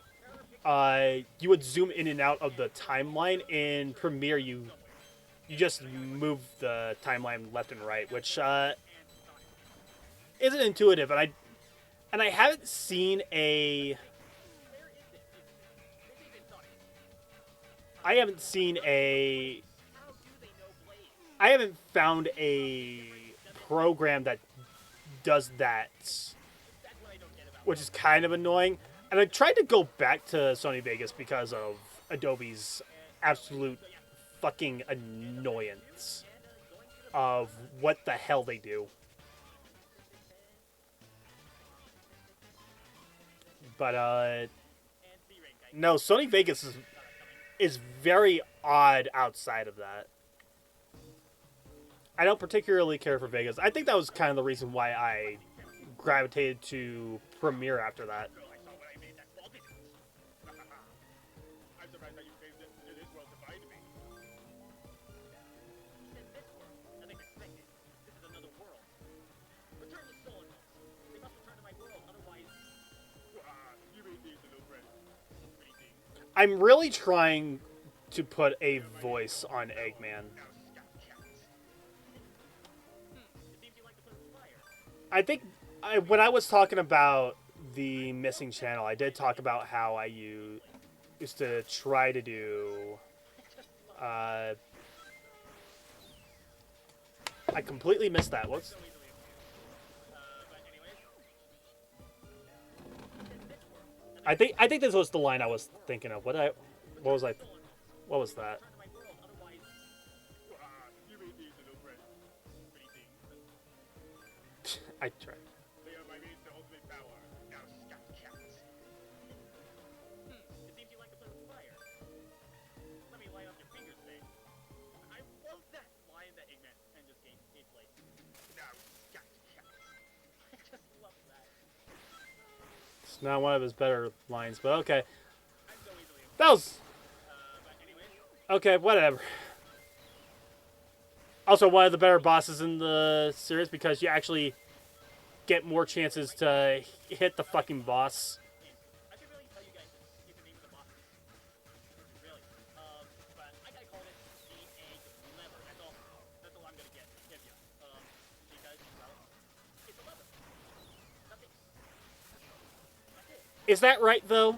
you would zoom in and out of the timeline. In Premiere, you just move the timeline left and right, which isn't intuitive. And I haven't seen a I haven't seen a I haven't found a program that does that, which is kind of annoying. And I tried to go back to Sony Vegas because of Adobe's absolute fucking annoyance of what the hell they do. But no, Sony Vegas is very odd outside of that. I don't particularly care for Vegas. I think that was kind of the reason why I gravitated to Premiere after that. I'm really trying to put a voice on Eggman. I think when I was talking about the missing channel, I did talk about how I used to try to do. I completely missed that. Whoops. I think this was the line I was thinking of. What was that? I tried. It's not one of his better lines, but okay. That was okay. Whatever. Also, one of the better bosses in the series because you actually get more chances to hit the fucking boss. Is that right, though?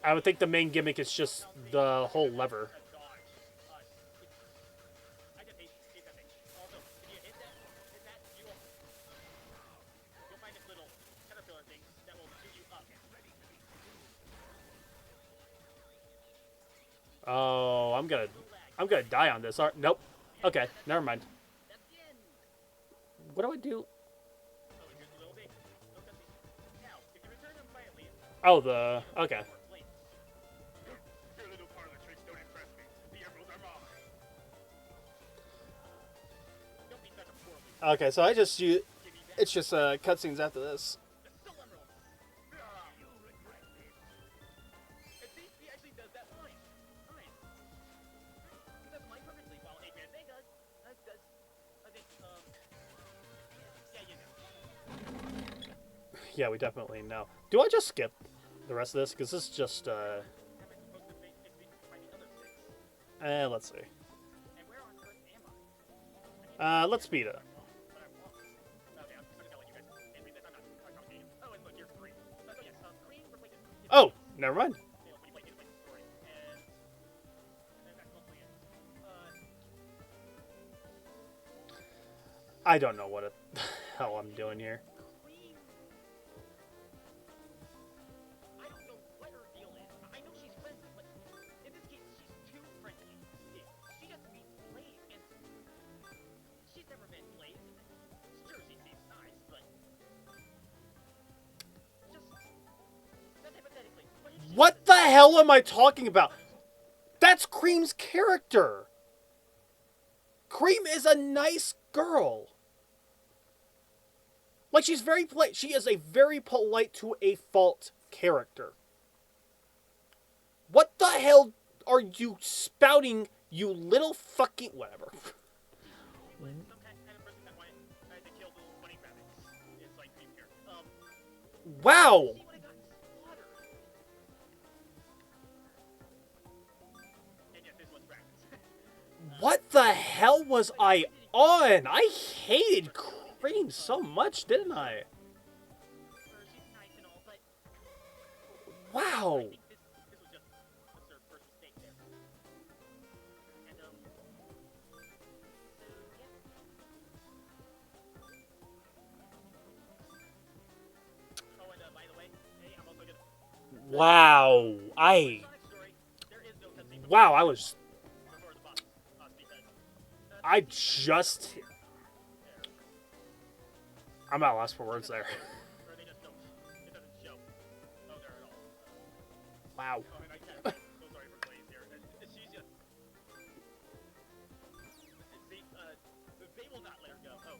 I would think the main gimmick is just the whole lever. Oh, I'm gonna die on this. Nope. Okay, never mind. What do I do? Oh, here's the little baby. No cutscene. Now, if you return them quietly, Oh, the okay. more flames. Your little parlor tricks don't impress me. The emeralds are mine. Don't be such a poorly. Okay, so I just use. Give me that. It's just cutscenes after this. The soul emeralds. You'll regret this. And see, he actually does that line. Fine. He does mine perfectly, while Adrian Bay does. Okay, yeah, you know. Yeah, we definitely know. Do I just skip the rest of this? Because this is just Am I supposed to make it by the other six? let's see. And where on earth am I? Let's speed it up. But I'm lost. Okay, I'm just gonna let you guys answer this. I'm not complicated. Oh, and look, you're Cream. So yes, Cream replaces. Oh, never mind. You know, when you play the story, and that's mostly it. I don't know what the hell I'm doing here. Cream. I don't know what her deal is. I know she's friendly, but in this case, she's too friendly. She just meets Blaze, and she's never met Blaze. Sure, she seems nice, but just hypothetically. What if she What the hell am I talking about? That's Cream's character. Cream is a nice girl. Like, she's very polite. She is a very polite to a fault character. What the hell are you spouting, you little fucking... Whatever. was some kind of person that wanted to kill the bunny rabbits? It's like Cream here. Wow. She would have gotten slaughtered. And yes, this was rabbits. What the hell was I on? I hated Cream so much, didn't I? She's nice and all, but Wow. I think this was just her first mistake there. And so yeah. Oh, and by the way, hey, I'm also gonna. Wow. Sonic story. There is no cutscene Wow, I was... before the boss, because I just... I'm at a loss for words there. or they just don't. It doesn't show. Oh, there at all. Wow. Oh, and I can't. So sorry for Blaze here. She's just. See, they will not let her go. Oh.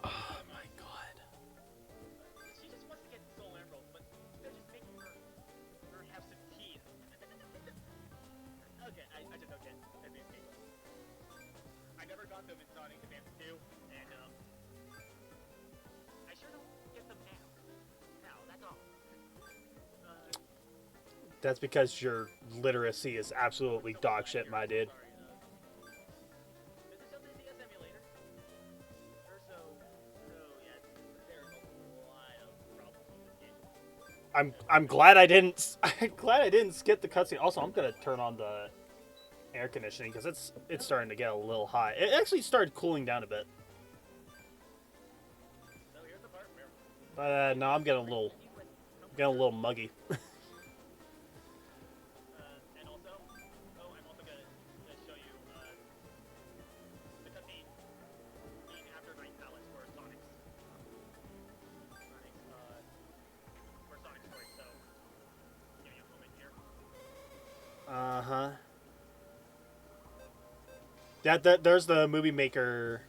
Oh my god. She just wants to get Soul Emerald, but they're just making her have some tea. Okay, I just don't get these games. I never got them in Sonic Advance 2, and I sure don't get them now. Now, that's all. That's because your literacy is absolutely dog shit, my dude. Sorry, is this something DS emulator? Or so yeah, there's a lot of problems with this game. I'm glad I didn't skip the cutscene. Also, I'm gonna turn on the air conditioning because it's starting to get a little hot. It actually started cooling down a bit, So here's the part where but no, I'm getting a little muggy. and also, I'm also gonna show you the cutscene being after Night Palace for Sonic's story. So give me a moment here. Uh-huh. There's the movie maker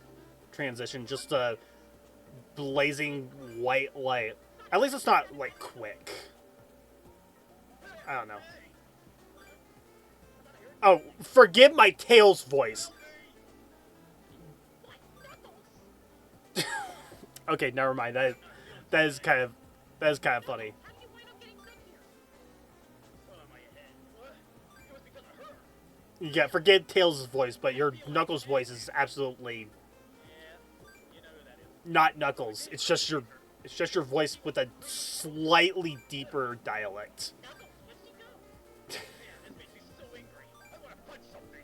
transition, just a blazing white light. At least it's not like quick. I don't know. Oh, forgive my Tails voice. Okay, never mind. That is kind of funny. How did you wind up getting stuck here? Oh, my head. What? It was because of her. Yeah, forget Tails' voice, but your Knuckles' voice is absolutely Yeah, you know who that is. not Knuckles. It's just your voice with a slightly deeper dialect. Knuckles, where'd she go? Man, this makes me so angry. I want to punch something.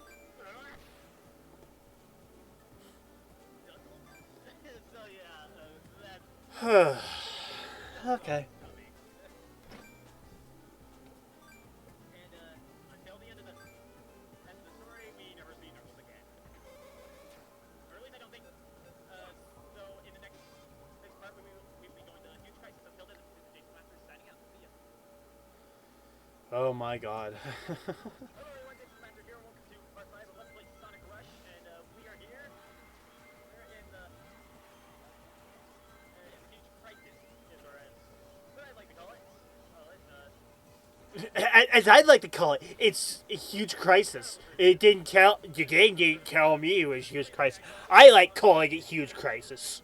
Knuckles? So yeah, that's Okay. coming. And until the end of the story, we never see Knuckles again. Early Oh my god. Hello everyone, this is Master here, welcome to part 5 of Let's Play Sonic Rush, and we are here. We're in the huge crisis, is what I'd like to call it. Oh, As I'd like to call it, it's a huge crisis. It didn't tell the game didn't tell me it was huge crisis. I like calling it huge crisis,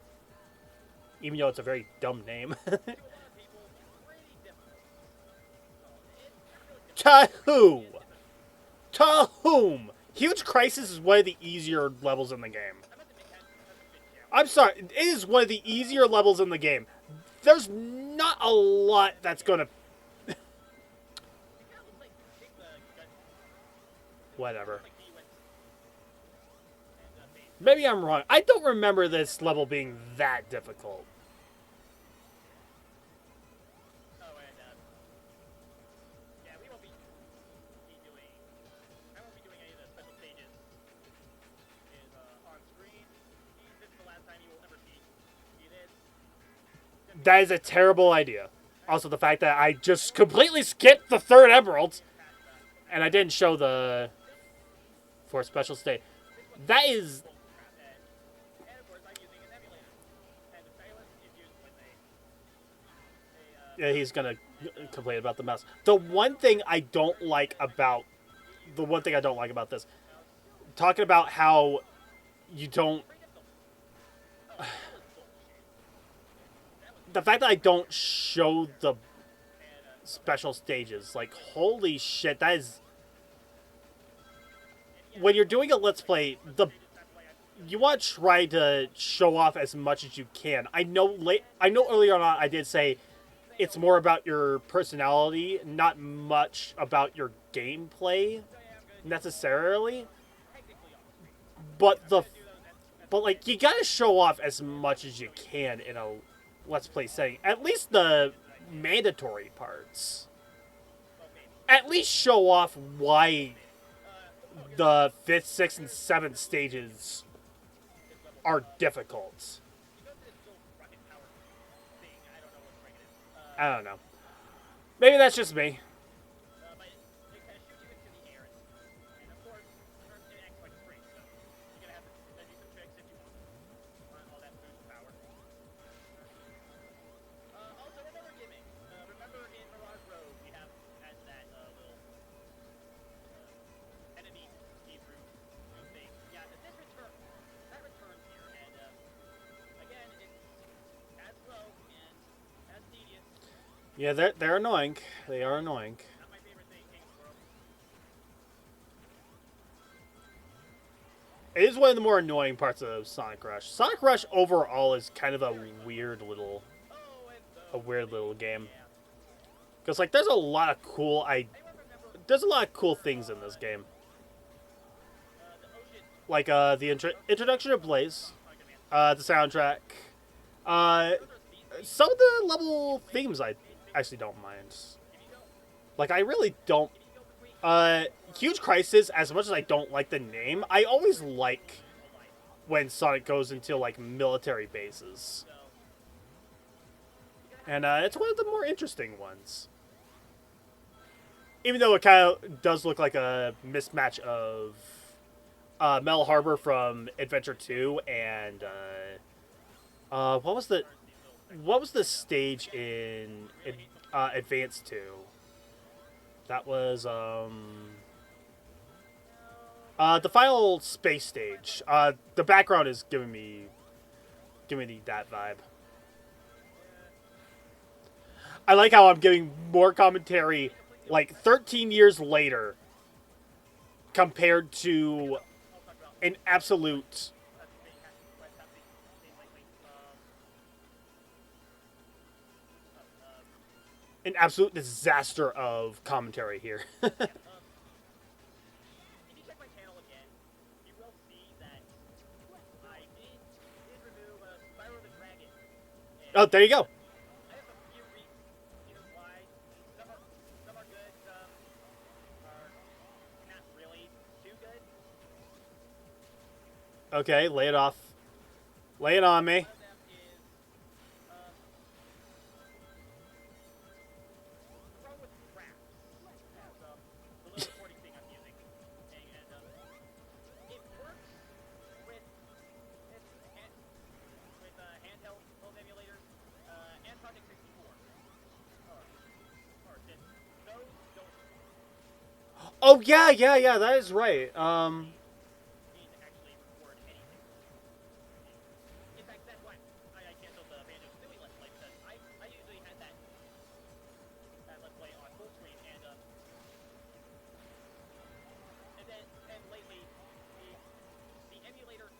even though it's a very dumb name. to a lot of people, pretty difficult. Well, it's not really difficult. To who? It's difficult. To whom? Huge crisis is one of the easier levels in the game. I must admit, it hasn't been challenged. I'm sorry, it is one of the easier levels in the game. There's not a lot that's gonna. It kind of looks like Whatever. like he went and base. Maybe I'm wrong. I don't remember this level being that difficult. Oh, and yeah, we won't be doing. I won't be doing any of the special stages. Is on screen. This is the last time you will ever see this. That is a terrible idea. Also, the fact that I just completely skipped the third emerald, and I didn't show the for special state. That is. And of course, I'm using an emulator. And the stylus is used with Yeah, he's gonna complain about the mouse. The one thing I don't like about this, talking about how you don't. The fact that I don't show the special stages, like, holy shit, that is. When you're doing a Let's Play, you want to try to show off as much as you can. I know earlier on I did say it's more about your personality, not much about your gameplay necessarily. But like, you gotta show off as much as you can in a Let's Play setting. At least the mandatory parts. At least show off why the 5th, 6th, and 7th stages are difficult. I don't know. Maybe that's just me. But it kind of shoots you into the air, and of course, it acts like a spring, so you're gonna have to do some tricks if you want all that boost power. Also, another gimmick. Remember in Mirage Road, we have had that little enemy see-through thing. Yeah, that returns here, and again, it's as slow and as tedious. Yeah, they're annoying. They are annoying. Not my favorite thing in the world. It is one of the more annoying parts of Sonic Rush. Sonic Rush overall is kind of a weird little Oh, and game. yeah. Because, like, there's a lot of cool things in this game. The ocean. Like the introduction of Blaze, the soundtrack, some of the level themes I actually don't mind. Like, I really don't. Huge Crisis, as much as I don't like the name, I always like when Sonic goes into, like, military bases. And it's one of the more interesting ones. Even though it kind of does look like a mismatch of Metal Harbor from Adventure 2 and what was the stage in Advance 2? That was the final space stage. The background is giving me that vibe. I like how I'm giving more commentary like 13 years later compared to an absolute disaster of commentary here. If you check my channel again, you will see that I did remove Spyro the Dragon. Oh, there you go. I have a few reasons why. Some are good, some are not really too good. Okay, lay it off. Lay it on me. One of them is the problem with craps. Oh yeah, yeah, yeah. That is right. Need to actually record anything. In fact, that's why I canceled the Banjo Kazooie Let's Play because I usually had that Let's Play on full screen and then and lately the the emulator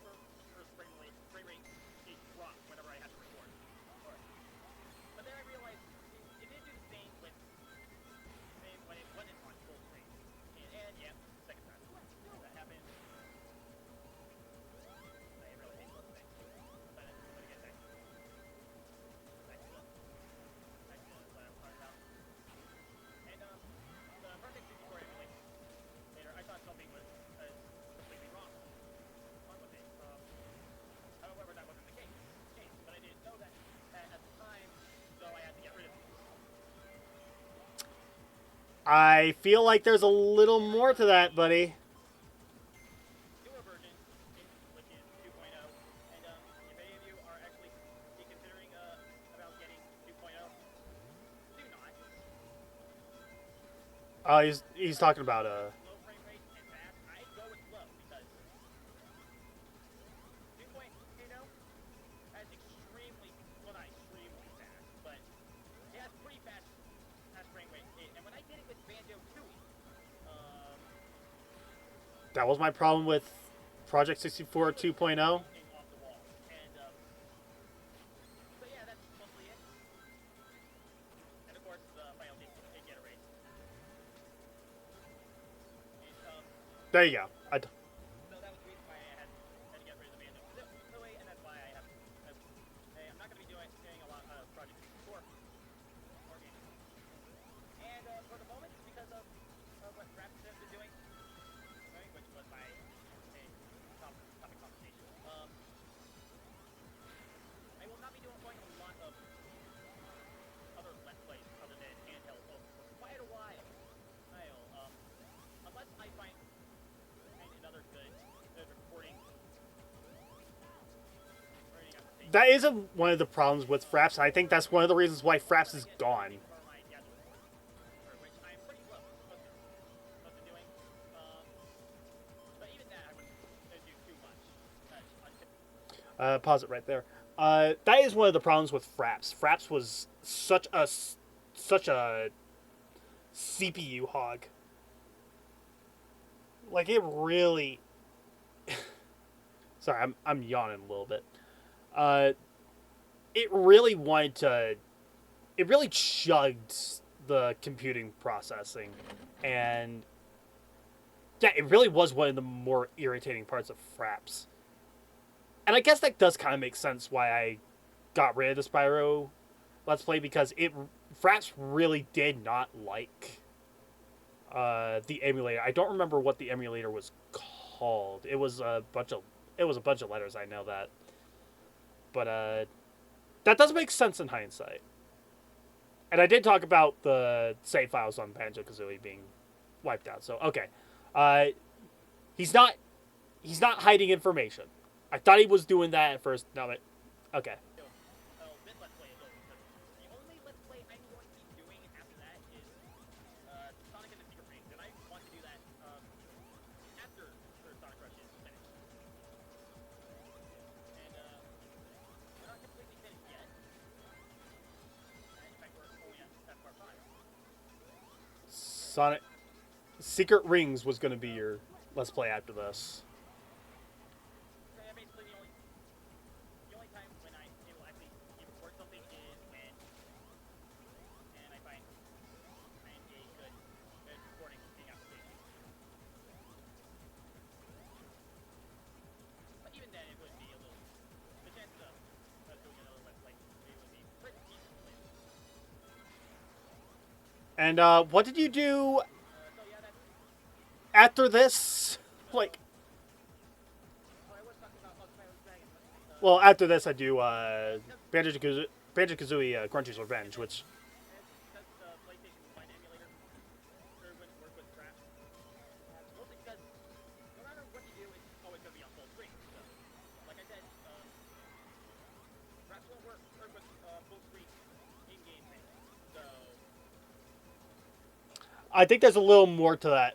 for frame rate it dropped whenever I had to record. Or, but then I realized it did do the same when it wasn't on full screen. And yeah, second time that happened. I really hate those things. But again, back to what I was talking about. And the Project 64 emulator, I thought something was completely wrong with it. However, that wasn't the case. But I didn't know that at the time, so I had to get rid of it. I feel like there's a little And I more to found that, the buddy. newer version, which is 2.0. And if any of you are actually considering about getting 2.0, do not. He's talking about If you want low frame rate and fast, I go with low because 2.0 has extremely, well not extremely fast, but it has pretty fast frame rate. And when I did it with Banjo Tooie, that was my problem with Project 64 it was 2.0. freaking off the wall. And so yeah, that's mostly it. And of course, the file did get erased. And, There you go. so that was the reason why I had to get rid of the Banjo Tooie, and that's why I have. Hey, I'm not going to be doing a lot of Project 64 or games. And for the moment, because of what Fraps has been doing, right, which was my topic conversation, I will not be going a lot of other Let's Plays other than handheld for quite a while. Unless I find another good recording or any application. That is one of the problems with Fraps, and I think that's one of the reasons why Fraps is gone. For my dad to record, which I'm pretty close to doing. But even that, I wouldn't do too much. Pause it right there. That is one of the problems with Fraps. Fraps was such a CPU hog. Like it really. Sorry, I'm yawning a little bit. Uh, it really wanted to. It really chugged the computing processing, and yeah, it really was one of the more irritating parts of Fraps. And I guess that does kind of make sense why I got rid of the Spyro Let's Play because it Fraps really did not like the emulator. I don't remember what the emulator was called. It was a bunch of letters. I know that, but that does make sense in hindsight. And I did talk about the save files on Banjo Kazooie being wiped out. So okay, uh, he's not hiding information. I thought he was doing that at first. No, but okay. This Let's Play is over. The only Let's Play I'm going to be doing after that is Sonic and the Secret Rings, and I want to do that after Sonic Rush is finished. And we're not completely finished yet. In fact, we're only at part 5. Sonic Secret Rings was going to be your Let's Play after this. So yeah, basically the only time when I will actually record something is when and I find a good recording application. But even then, it would be a little. The chances of doing another Let's Play it would be pretty slim. And what did you do So yeah, that's. after this? Like, I was talking about Spyro's Dragon. well, after this, I do Banjo Kazooie Crunchy's Revenge, which Because the PlayStation 1 emulator sure wouldn't work with Fraps. Mostly because no matter what you do, it's always going to be on full screen. So, like I said, Fraps won't work with full screen in-game things. So, I think there's a little more to that,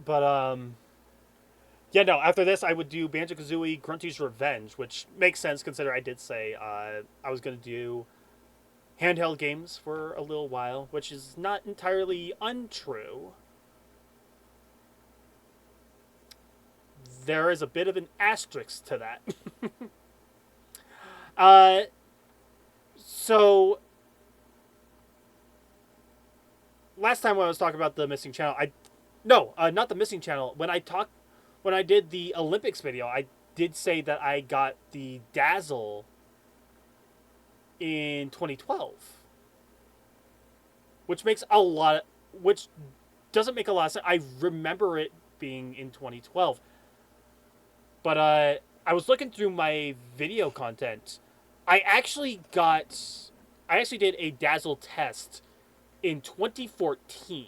but yeah, no. After this, I would do Banjo Kazooie Grunty's Revenge, which makes sense considering I did say I was gonna do handheld games for a little while, which is not entirely untrue. There is a bit of an asterisk to that. uh, so last time when I was talking about the missing channel, not the missing channel. When I did the Olympics video, I did say that I got the Dazzle in 2012, which makes a lot, which doesn't make a lot of sense. I remember it being in 2012, but I was looking through my video content. I actually got, I actually did a Dazzle test in 2014,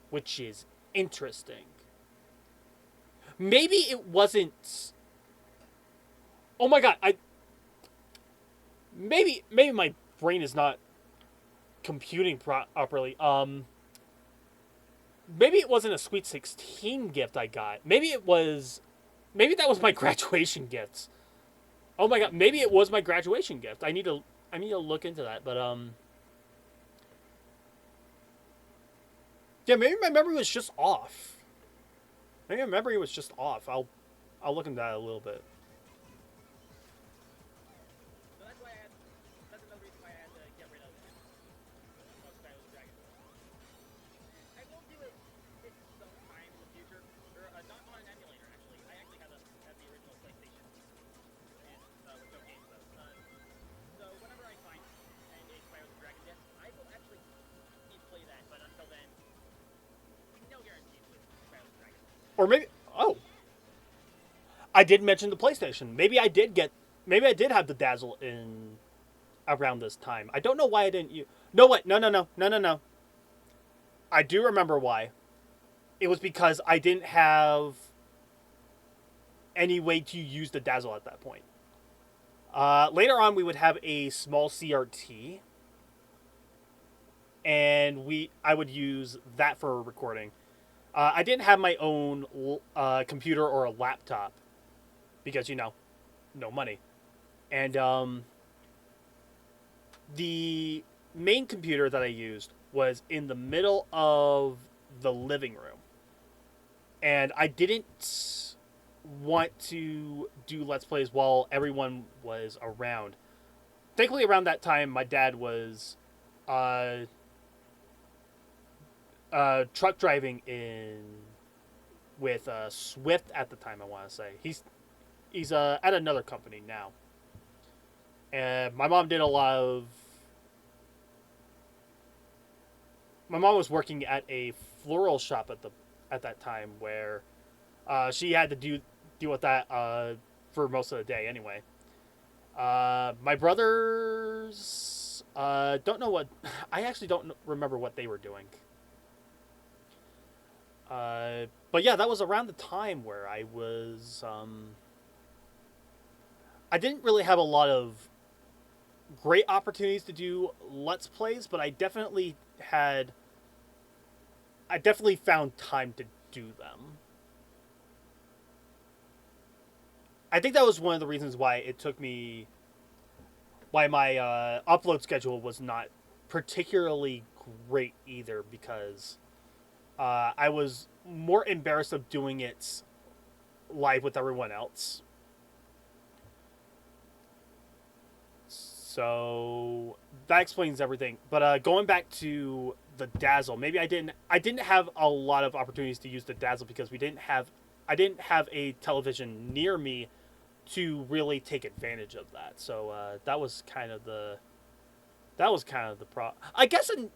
which is interesting. Maybe it wasn't. Oh my god! Maybe my brain is not computing properly. Maybe it wasn't a Sweet 16 gift I got. Maybe it was. Maybe that was my graduation gift. Oh my god! Maybe it was my graduation gift. I need to look into that. But yeah, maybe my memory was just off. Maybe my memory was just off. I'll look into that a little bit. So that's why I had. That's another reason why I had to get rid of Skylar the Dragon. I will do it at some time in the future, or not on an emulator. Actually, I actually have the original PlayStation, and with no games though. So whenever I find a Skylar the Dragon disc, I will actually play that. But until then, no guarantees with Skylar the Dragon. Or maybe. Oh, I did mention the PlayStation. Maybe I did have the Dazzle in around this time. I don't know why I didn't use. No, wait, no. I do remember why. It was because I didn't have any way to use the Dazzle at that point. Later on, we would have a small CRT, and I would use that for recording. I didn't have my own computer or a laptop because no money, and the main computer that I used was in the middle of the living room, and I didn't want to do Let's Plays while everyone was around. Thankfully, around that time, my dad was truck driving in with Swift at the time. I want to say he's at another company now, and my mom did a lot of. My mom was working at a floral shop at that time where she had to deal with that for most of the day anyway. My brothers don't know what. I actually don't remember what they were doing. But yeah, that was around the time where I was. I didn't really have a lot of great opportunities to do Let's Plays, but I definitely had. I definitely found time to do them. I think that was one of the reasons why it took me. Why my upload schedule was not particularly great either, because I was more embarrassed of doing it live with everyone else. So that explains everything. But going back to the Dazzle, maybe I didn't have a lot of opportunities to use the Dazzle because I didn't have a television near me to really take advantage of that. So that was kind of the problem. I guess in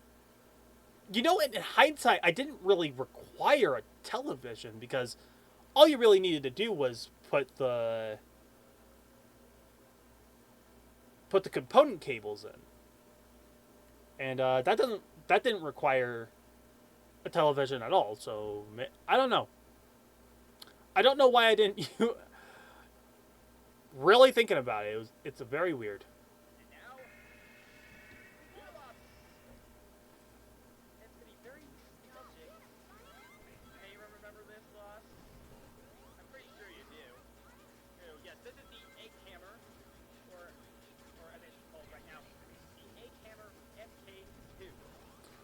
hindsight, I didn't really require a television because all you really needed to do was put the component cables in, and that didn't require a television at all. So I don't know. I don't know why I didn't. Really thinking about it, it's a very weird. And now,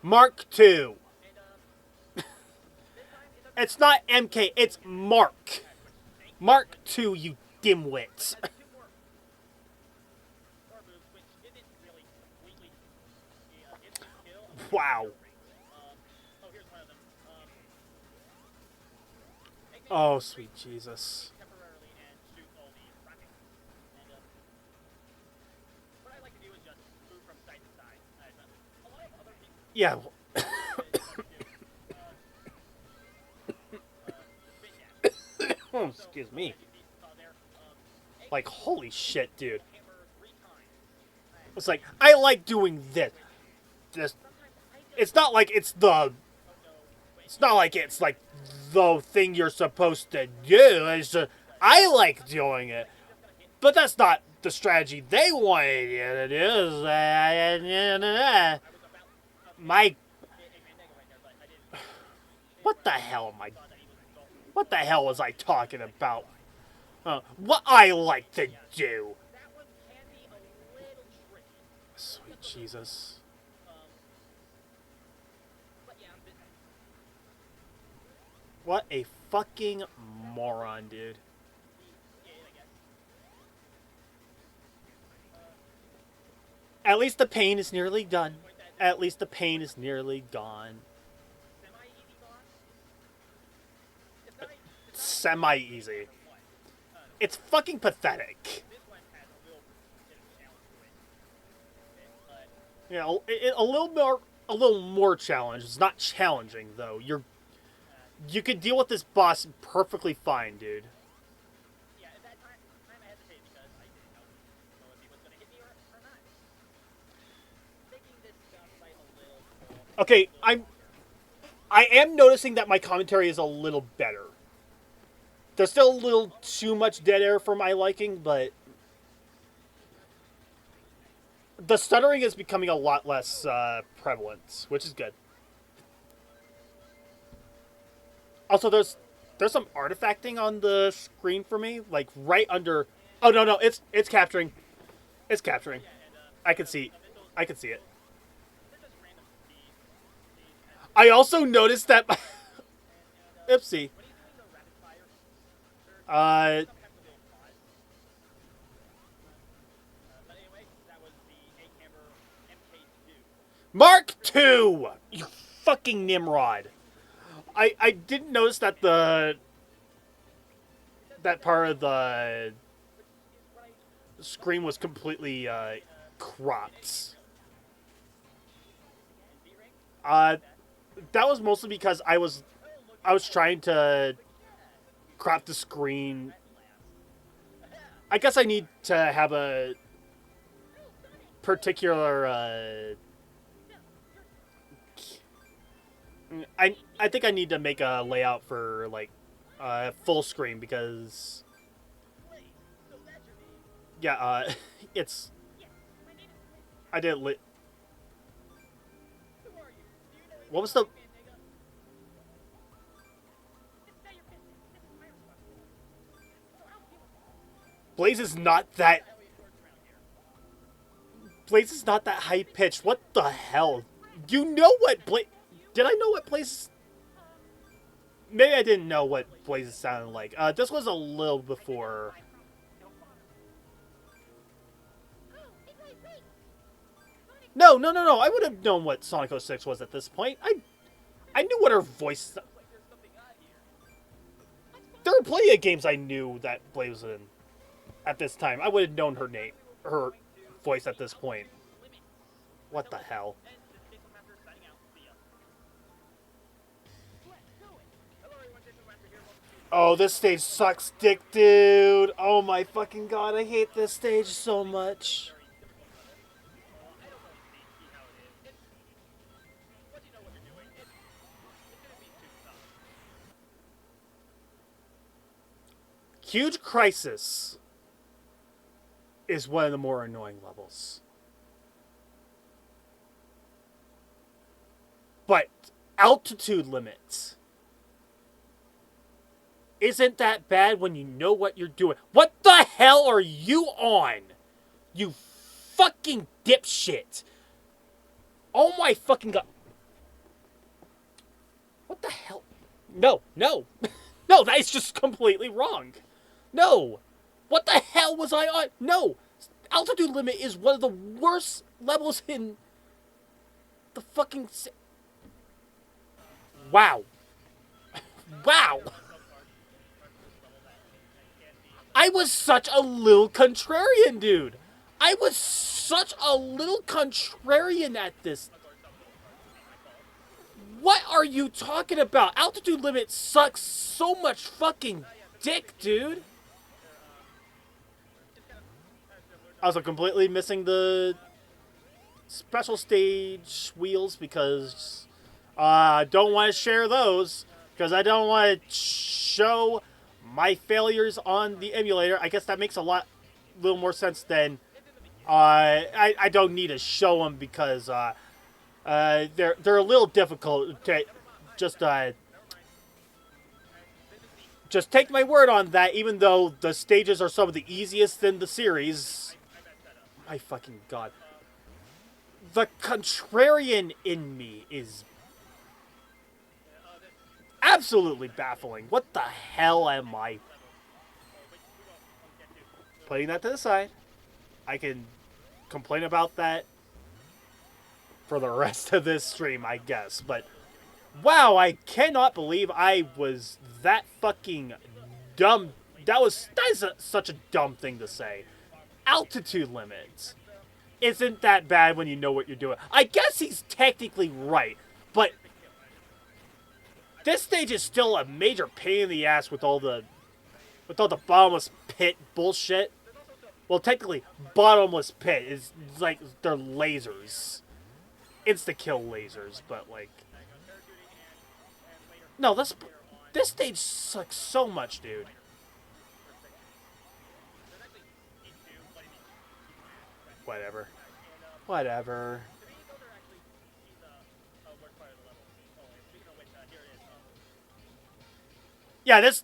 Mark II. And this time it doesn't. It's not MK, it's Mark. Thank you. Mark II, you dimwits. Has two more moves, which isn't really completely instant kill. Wow. Oh, here's one of them. Make me Oh, sweet Jesus. temporarily and shoot all the rockets. And what I like to do is just move from side to side. A lot of other people Yeah. do. Spin dash. Oh, excuse me. As you saw there, Like, holy shit, dude. hammer 3 times. It's like, I like doing this. Just, Sometimes I just it's not like it's the, don't know. Wait, it's not like it's like the thing you're supposed to do. It's just, I like doing it. But that's not the strategy they wanted you to do. My, what the hell am I, what the hell was I talking about? What I like to do. that one can be a little tricky. Sweet Jesus. But yeah, I'm busy. What a fucking moron, dude. Yeah, I guess. At least the pain is nearly done. At least the pain is nearly gone. Semi-easy boss. It's not. It's not Semi-easy. one. It's fucking pathetic. This one has a little bit of challenge to it. But You know, a little more challenge. It's not challenging though. You could deal with this boss perfectly fine, dude. yeah, at that time I hesitated because I didn't know if he was gonna hit me or not. Making this boss fight a little. Okay, I am noticing that my commentary is a little better. There's still a little too much dead air for my liking, but the stuttering is becoming a lot less prevalent, which is good. Also, there's some artifacting on the screen for me, like right under. Oh no, it's capturing. It's capturing. I can see. I can see it. They're just random speeds. I also noticed that. Oopsie. When he's doing the rapid fire, Uh, sometimes a little pause. But anyway, that was the 8-camber MK2. Mark II. You fucking Nimrod. I didn't notice that that part of the screen was completely cropped. That was mostly because I was trying to crop the screen. I guess I need to have a particular. I think I need to make a layout for like full screen because yeah, it's. I did lit. What was the? Blaze is not that. Blaze is not that high pitched. What the hell? You know what Blaze? Did I know what Blaze? Maybe I didn't know what Blaze sounded like. This was a little before. No. I would have known what Sonic 06 was at this point. I knew what her voice. There were plenty of games I knew that Blaze was in at this time. I would have known her name, her voice at this point. What the hell? Oh, this stage sucks dick, dude. Oh my fucking god, I hate this stage so much. Huge Crisis is one of the more annoying levels. But altitude limits isn't that bad when you know what you're doing. What the hell are you on? You fucking dipshit. Oh my fucking god. No, no. No, that is just completely wrong. No. What the hell was I on? No. Altitude limit is one of the worst levels in the fucking. Wow. Wow. I was such a little contrarian, dude. I was such a little contrarian at this. What are you talking about? Altitude limit sucks so much fucking dick, dude. Also, completely missing the special stage wheels because I don't want to share those because I don't want to show my failures on the emulator. I guess that makes little more sense than I don't need to show them because they're a little difficult to just just take my word on that. Even though the stages are some of the easiest in the series, my fucking god, the contrarian in me is absolutely baffling. What the hell am I? Putting that to the side, I can complain about that for the rest of this stream, I guess. But wow, I cannot believe I was that fucking dumb. That is such a dumb thing to say. Altitude limits isn't that bad when you know what you're doing. I guess he's technically right, but this stage is still a major pain in the ass with all the bottomless pit bullshit. Well, technically, bottomless pit is like they're lasers, insta kill lasers, but like no, this stage sucks so much, dude. Whatever. Whatever. Yeah, this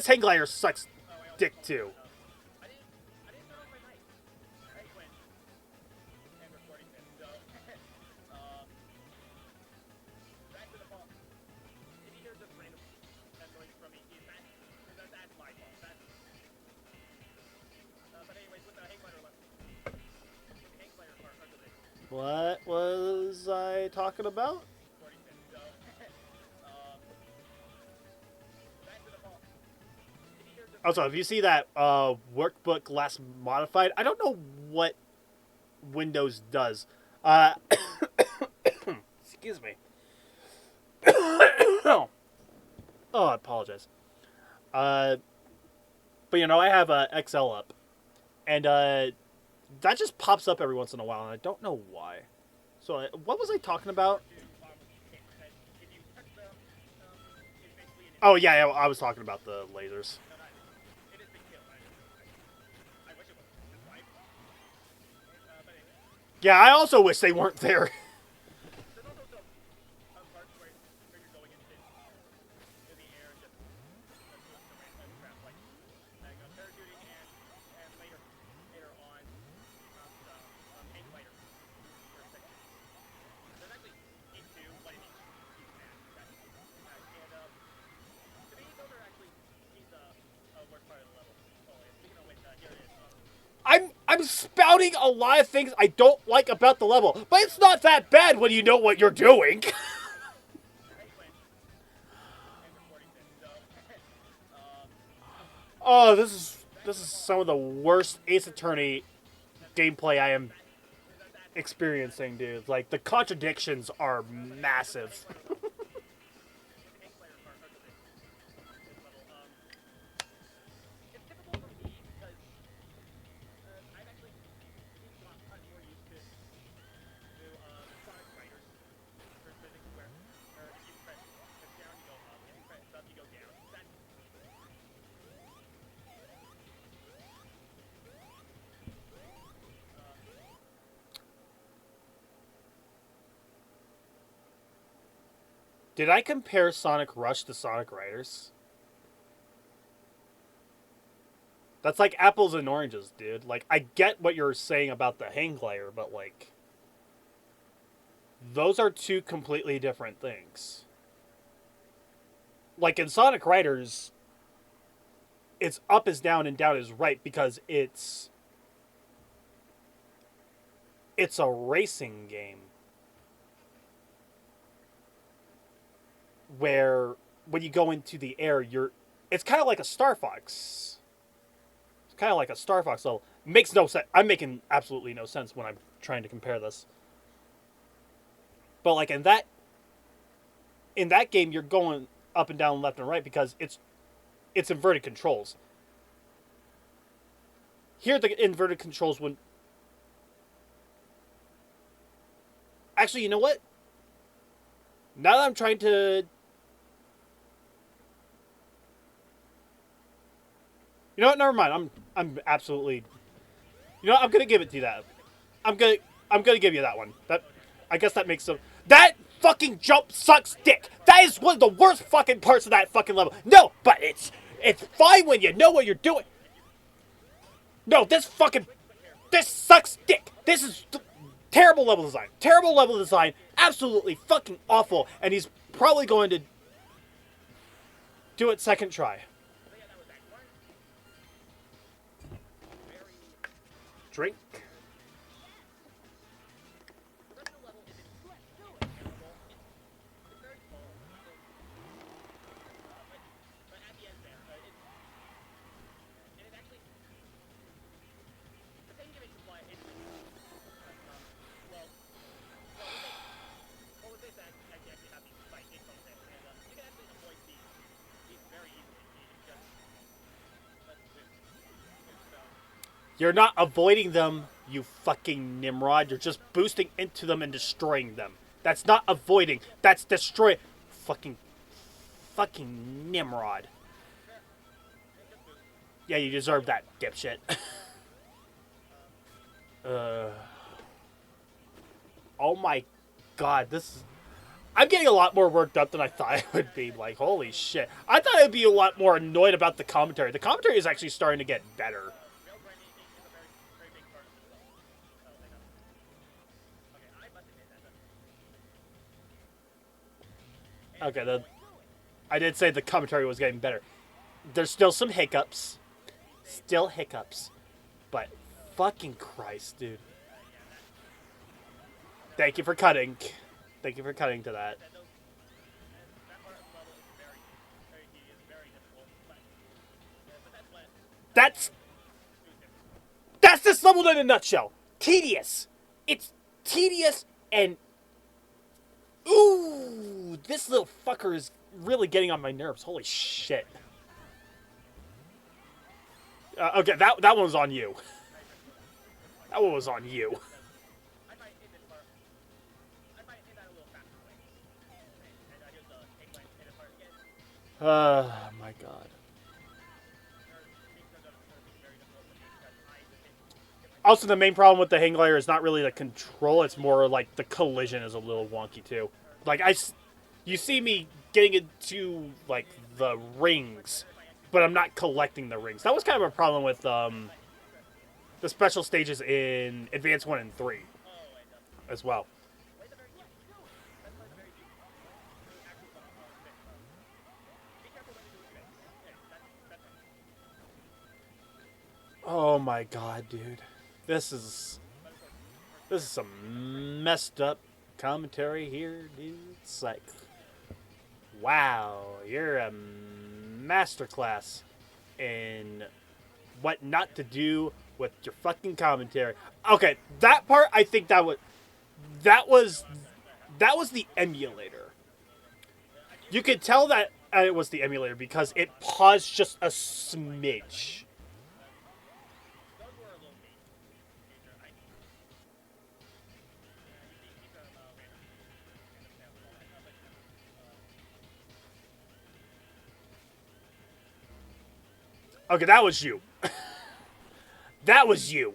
hang glider sucks dick too. What was I talking about? Also, if you see that workbook last modified, I don't know what Windows does. Excuse me. Oh, I apologize. But you know, I have Excel up, and that just pops up every once in a while, and I don't know why. So, what was I talking about? Oh yeah, I was talking about the lasers. Yeah, I also wish they weren't there. I'm spouting a lot of things I don't like about the level, but it's not that bad when you know what you're doing. Oh, this is some of the worst Ace Attorney gameplay I am experiencing, dude. Like the contradictions are massive. Did I compare Sonic Rush to Sonic Riders? That's like apples and oranges, dude. Like, I get what you're saying about the hang glider, but like, those are two completely different things. like in Sonic Riders, it's up is down and down is right because it's a racing game where when you go into the air, it's kind of like a Star Fox. It's kind of like a Star Fox level. Makes no sense. I'm making absolutely no sense when I'm trying to compare this. But like in that game, you're going up and down, left and right because it's inverted controls. Here, the inverted controls when actually, you know what? Now that I'm trying to, you know what? Never mind. I'm absolutely, you know what? I'm gonna give it to you that. I'm gonna I'm gonna give you that one. That I guess that makes some. That fucking jump sucks dick. That is one of the worst fucking parts of that fucking level. No, but it's fine when you know what you're doing. No, this sucks dick. This is terrible level design. Terrible level design. Absolutely fucking awful. And he's probably going to do it second try. Drink. You're not avoiding them, you fucking Nimrod. You're just boosting into them and destroying them. That's not avoiding. That's destroy. Fucking Nimrod. Yeah, you deserve that, dipshit. uh. Oh my god, this is. I'm getting a lot more worked up than I thought I would be. Like, holy shit. I thought I'd be a lot more annoyed about the commentary. The commentary is actually starting to get better. Okay, I did say the commentary was getting better. There's still some hiccups. Still hiccups. But fucking Christ, dude. Thank you for cutting. Thank you for cutting to that. That's that's this level in a nutshell. Tedious. It's tedious and ooh, this little fucker is really getting on my nerves. Holy shit. Okay, that one was on you. That one was on you. My god. Also, the main problem with the hang glider is not really the control; it's more like the collision is a little wonky too. Like you see me getting into like the rings, but I'm not collecting the rings. That was kind of a problem with the special stages in Advance 1 and 3 as well. Oh my god, dude. This is some messed up commentary here, dude. It's like, wow, you're a masterclass in what not to do with your fucking commentary. Okay, that part I think that was that was the emulator. You could tell that it was the emulator because it paused just a smidge. Okay, that was you. That was you.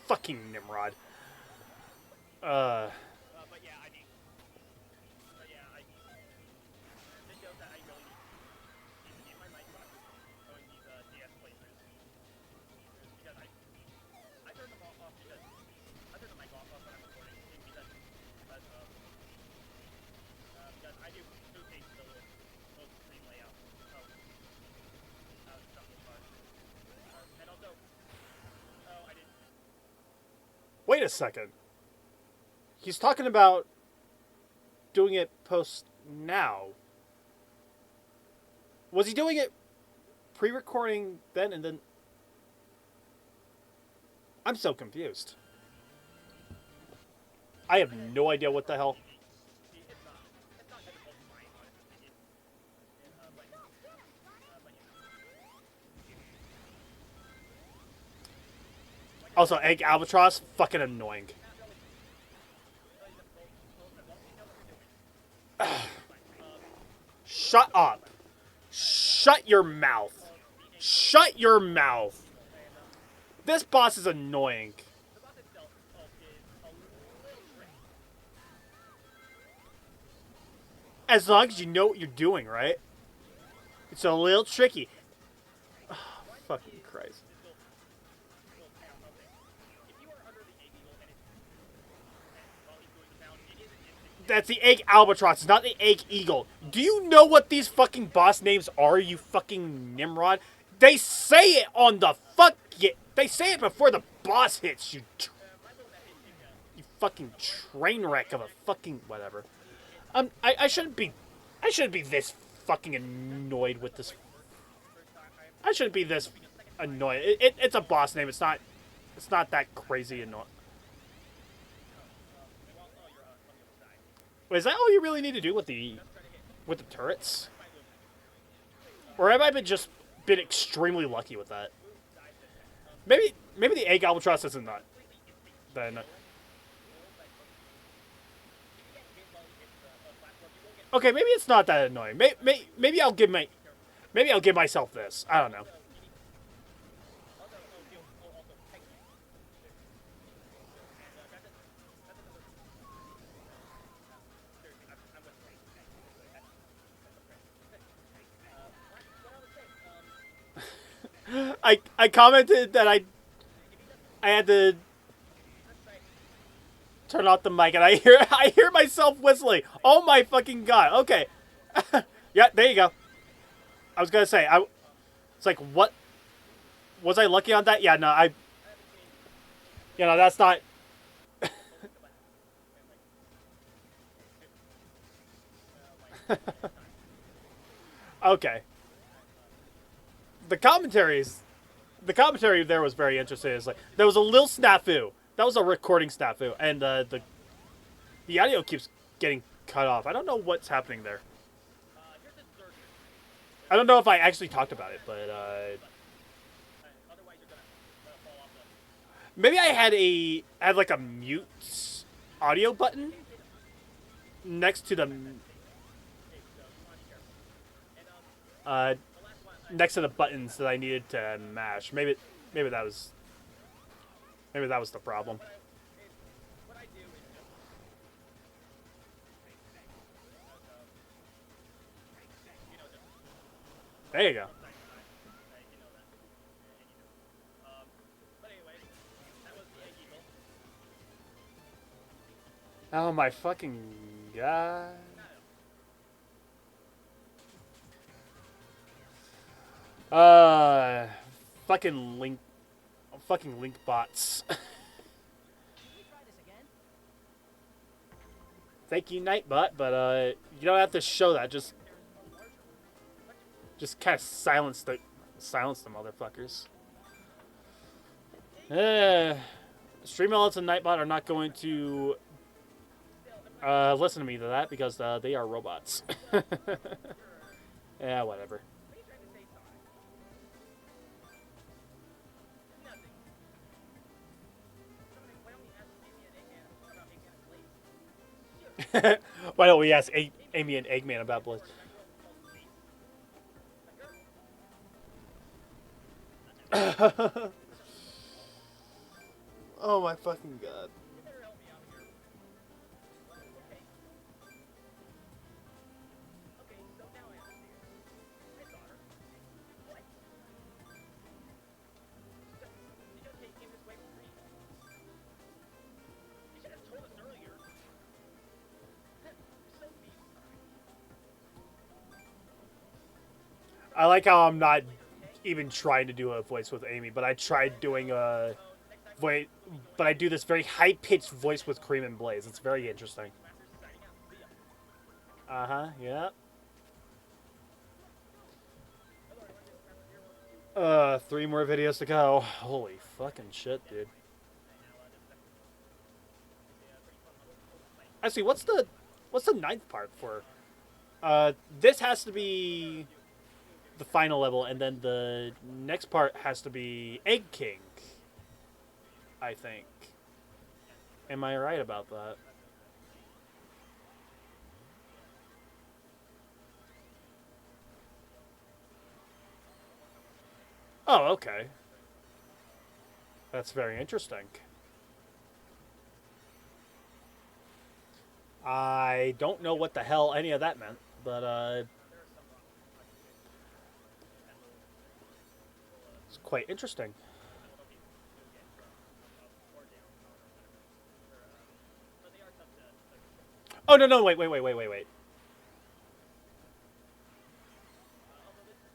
Fucking Nimrod. Uh. wait a second. He's talking about doing it post now. Was he doing it pre-recording then and then? I'm so confused. I have no idea what the hell. Also, Egg Albatross, fucking annoying. Shut up. Shut your mouth. Shut your mouth. This boss is annoying. As long as you know what you're doing, right? It's a little tricky. Oh, fucking Christ. That's the Egg Albatross, it's not the Egg Eagle. Do you know what these fucking boss names are, you fucking Nimrod? They say it on the they say it before the boss hits, you fucking train wreck of a fucking whatever. I shouldn't be this fucking annoyed with this. I shouldn't be this annoyed. It's a boss name. It's not that crazy annoying. Is that all you really need to do with the turrets? Or have I been extremely lucky with that? Maybe the Egg Albatross isn't that then. Okay, maybe it's not that annoying. Maybe I'll give myself this. I don't know. I commented that I had to turn off the mic and I hear myself whistling. Oh my fucking god. Okay. Yeah, there you go. I was gonna say it's like, what was I lucky on that? Yeah, no, that's not. Okay. The commentary there was very interesting. It's like there was a little snafu. That was a recording snafu, and the audio keeps getting cut off. I don't know what's happening there. I don't know if I actually talked about it, but maybe I had like a mute audio button next to the buttons that I needed to mash. Maybe that was the problem. There you go. Oh my fucking god. Fucking link bots. Thank you, Nightbot, but you don't have to show that. Just kind of silence the motherfuckers. Streamlabs and Nightbot are not going to listen to me to that because they are robots. Yeah, whatever. Why don't we ask Amy and Eggman about Blitz? Oh my fucking god. I like how I'm not even trying to do a voice with Amy, but I tried doing a Wait, but I do this very high pitched voice with Cream and Blaze. It's very interesting. Uh huh. Yeah. 3 more videos to go. Holy fucking shit, dude. Actually, what's the ninth part for? This has to be the final level, and then the next part has to be Egg King. I think. Am I right about that? Oh, okay. That's very interesting. I don't know what the hell any of that meant, but it's quite interesting. Oh no no wait.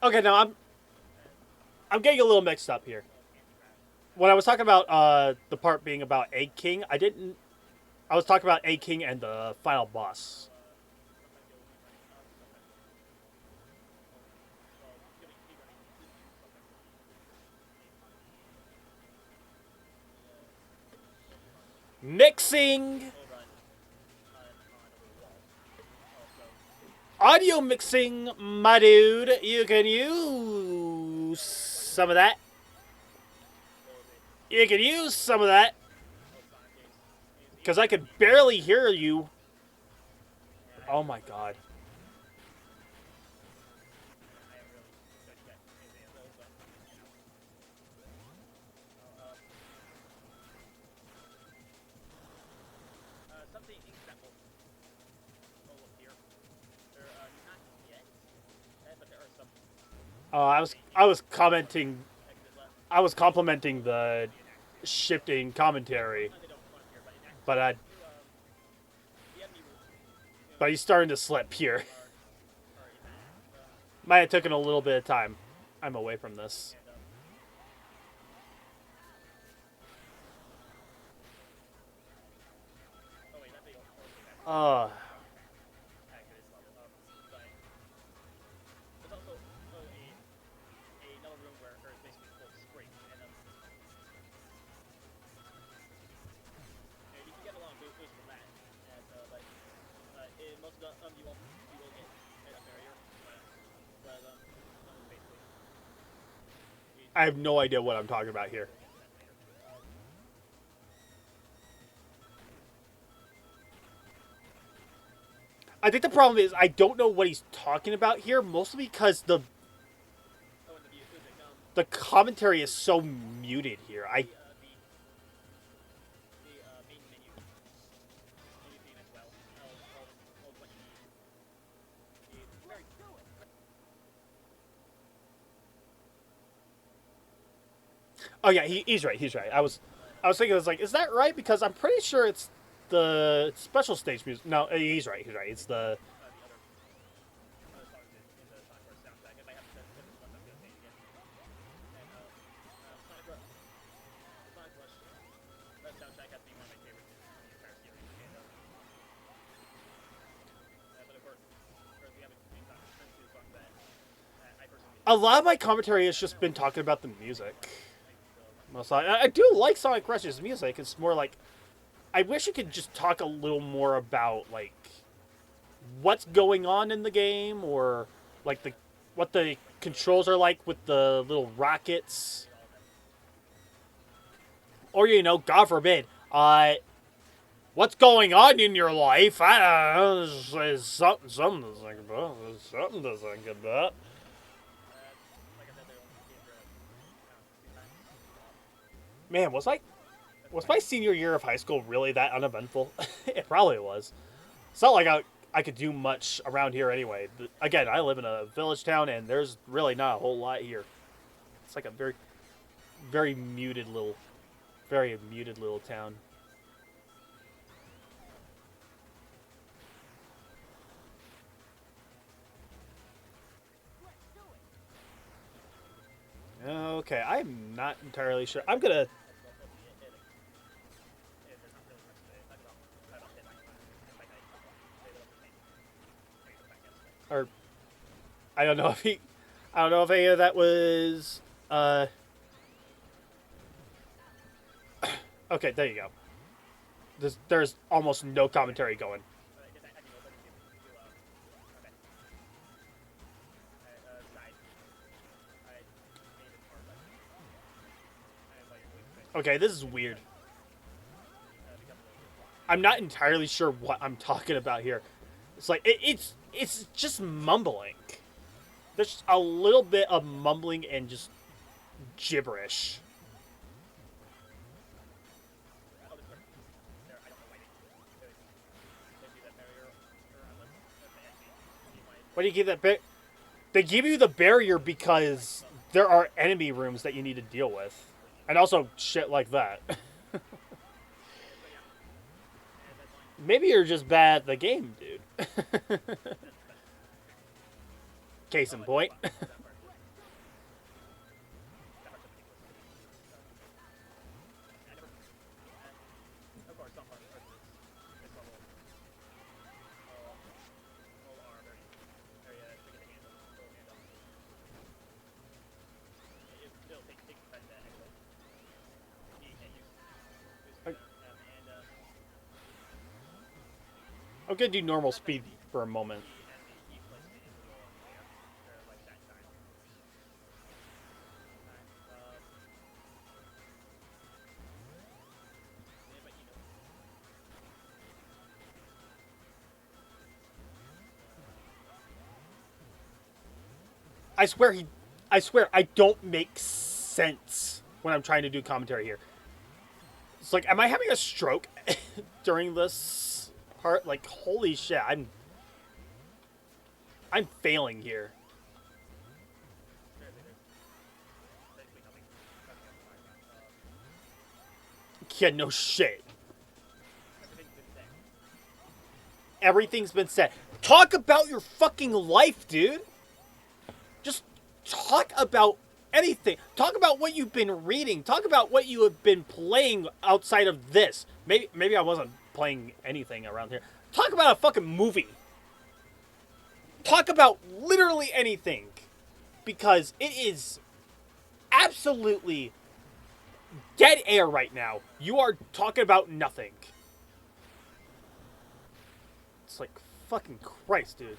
Okay, no, I'm getting a little mixed up here. When I was talking about the part being about Egg King, I didn't. I was talking about Egg King and the final boss. Mixing, audio mixing, my dude. You can use some of that. You can use some of that. Because I could barely hear you. Oh my god. I was commenting. I was complimenting the shifting commentary, but he's starting to slip here. Might have taken a little bit of time. I'm away from this. Uh, I have no idea what I'm talking about here. I think the problem is I don't know what he's talking about here, mostly because the commentary is so muted here. I Oh yeah, he's right. He's right. I was thinking, I was like, is that right? Because I'm pretty sure it's the special stage music. No, he's right. He's right. It's the a lot of my commentary has just been talking about the music. Most I do like Sonic Rush's music. It's more like I wish you could just talk a little more about like what's going on in the game or like the what the controls are like with the little rockets, or God forbid, what's going on in your life? I don't know. It's something to think about. It's something to think about. Man, was my senior year of high school really that uneventful? It probably was. It's not like I could do much around here anyway. Again, I live in a village town, and there's really not a whole lot here. It's like a very very muted little town. Okay, I'm not entirely sure. I'm gonna Or I don't know if he, I don't know if any of that was. Okay, there you go. There's almost no commentary going. Okay, this is weird. I'm not entirely sure what I'm talking about here. It's like it's just mumbling. There's a little bit of mumbling and just gibberish. Why do you give that bit? They give you the barrier because there are enemy rooms that you need to deal with, and also shit like that. Maybe you're just bad at the game, dude. Case in point. I'm gonna do normal speed for a moment. I swear I don't make sense when I'm trying to do commentary here. It's like, am I having a stroke during this part? Like, holy shit, I'm failing here. Yeah, no shit. Everything's been said. Talk about your fucking life, dude. Just talk about anything. Talk about what you've been reading. Talk about what you have been playing outside of this. Maybe I wasn't playing anything around here. Talk about a fucking movie. Talk about literally anything. Because it is absolutely dead air right now. You are talking about nothing. It's like, fucking Christ, dude.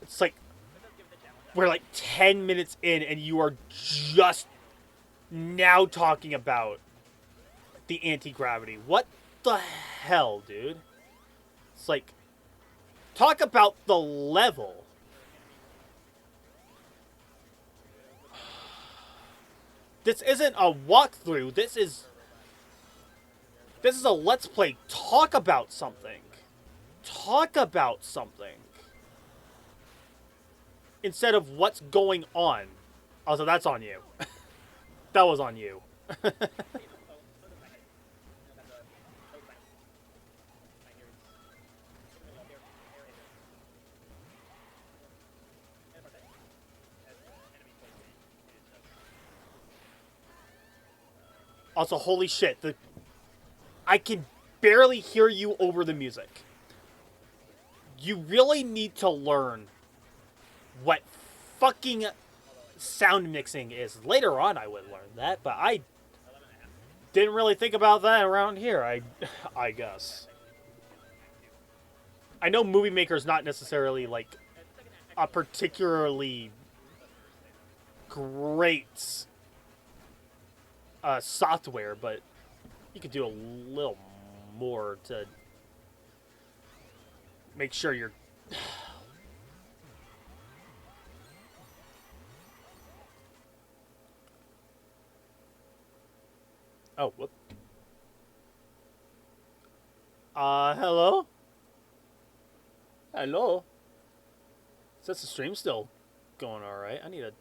It's like, we're like 10 minutes in and you are just now talking about the anti-gravity. What the hell, dude? It's like, talk about the level. This isn't a walkthrough. This is a let's play. Talk about something. Talk about something. Instead of what's going on. Also, that's on you. That was on you. Also, holy shit, I can barely hear you over the music. You really need to learn what fucking sound mixing is. Later on I would learn that, but I didn't really think about that around here, I guess. I know Movie Maker is not necessarily like a particularly great software, but you could do a little more to make sure you're. Oh, whoop. Hello? Hello? Says the stream's still going alright. I need a.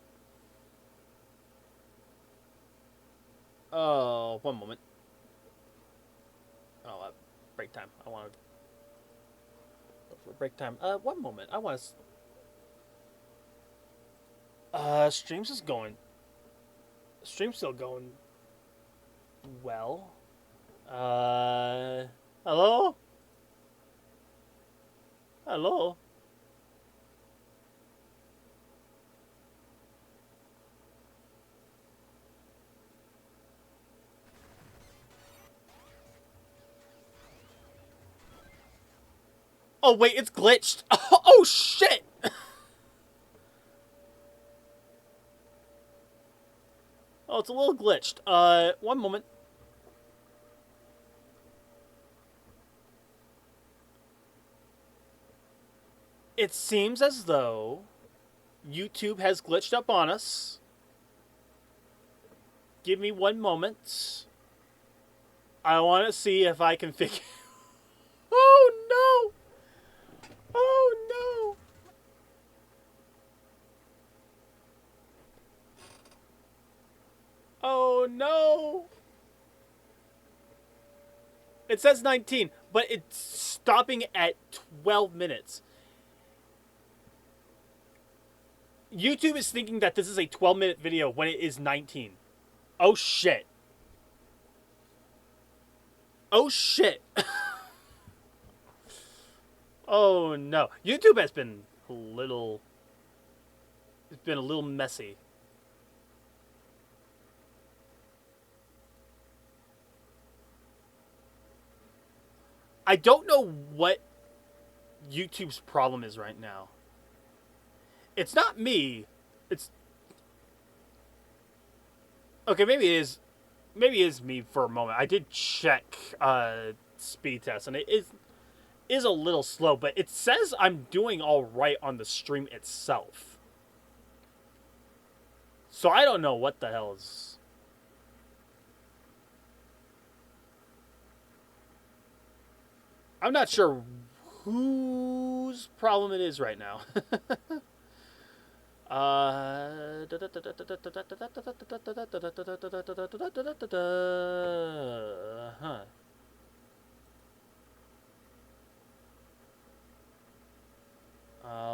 Oh, one moment. Oh, break time. I wanted. For break time. One moment. I want to. Stream's is going. Stream's still going. Well, hello? Hello? Oh, wait, it's glitched. Oh, shit! Oh, it's a little glitched. One moment. It seems as though YouTube has glitched up on us. Give me one moment. I want to see if I can figure... Oh, no! Oh, no! Oh, no! It says 19, but it's stopping at 12 minutes. YouTube is thinking that this is a 12-minute video when it is 19. Oh, shit. Oh, shit. Oh, no. YouTube has been a little... It's been a little messy. I don't know what YouTube's problem is right now. It's not me. It's... Okay, maybe it is... Maybe it is me for a moment. I did check speed test, and it is a little slow, but it says I'm doing all right on the stream itself. So I don't know what the hell is... I'm not sure whose problem it is right now. Huh.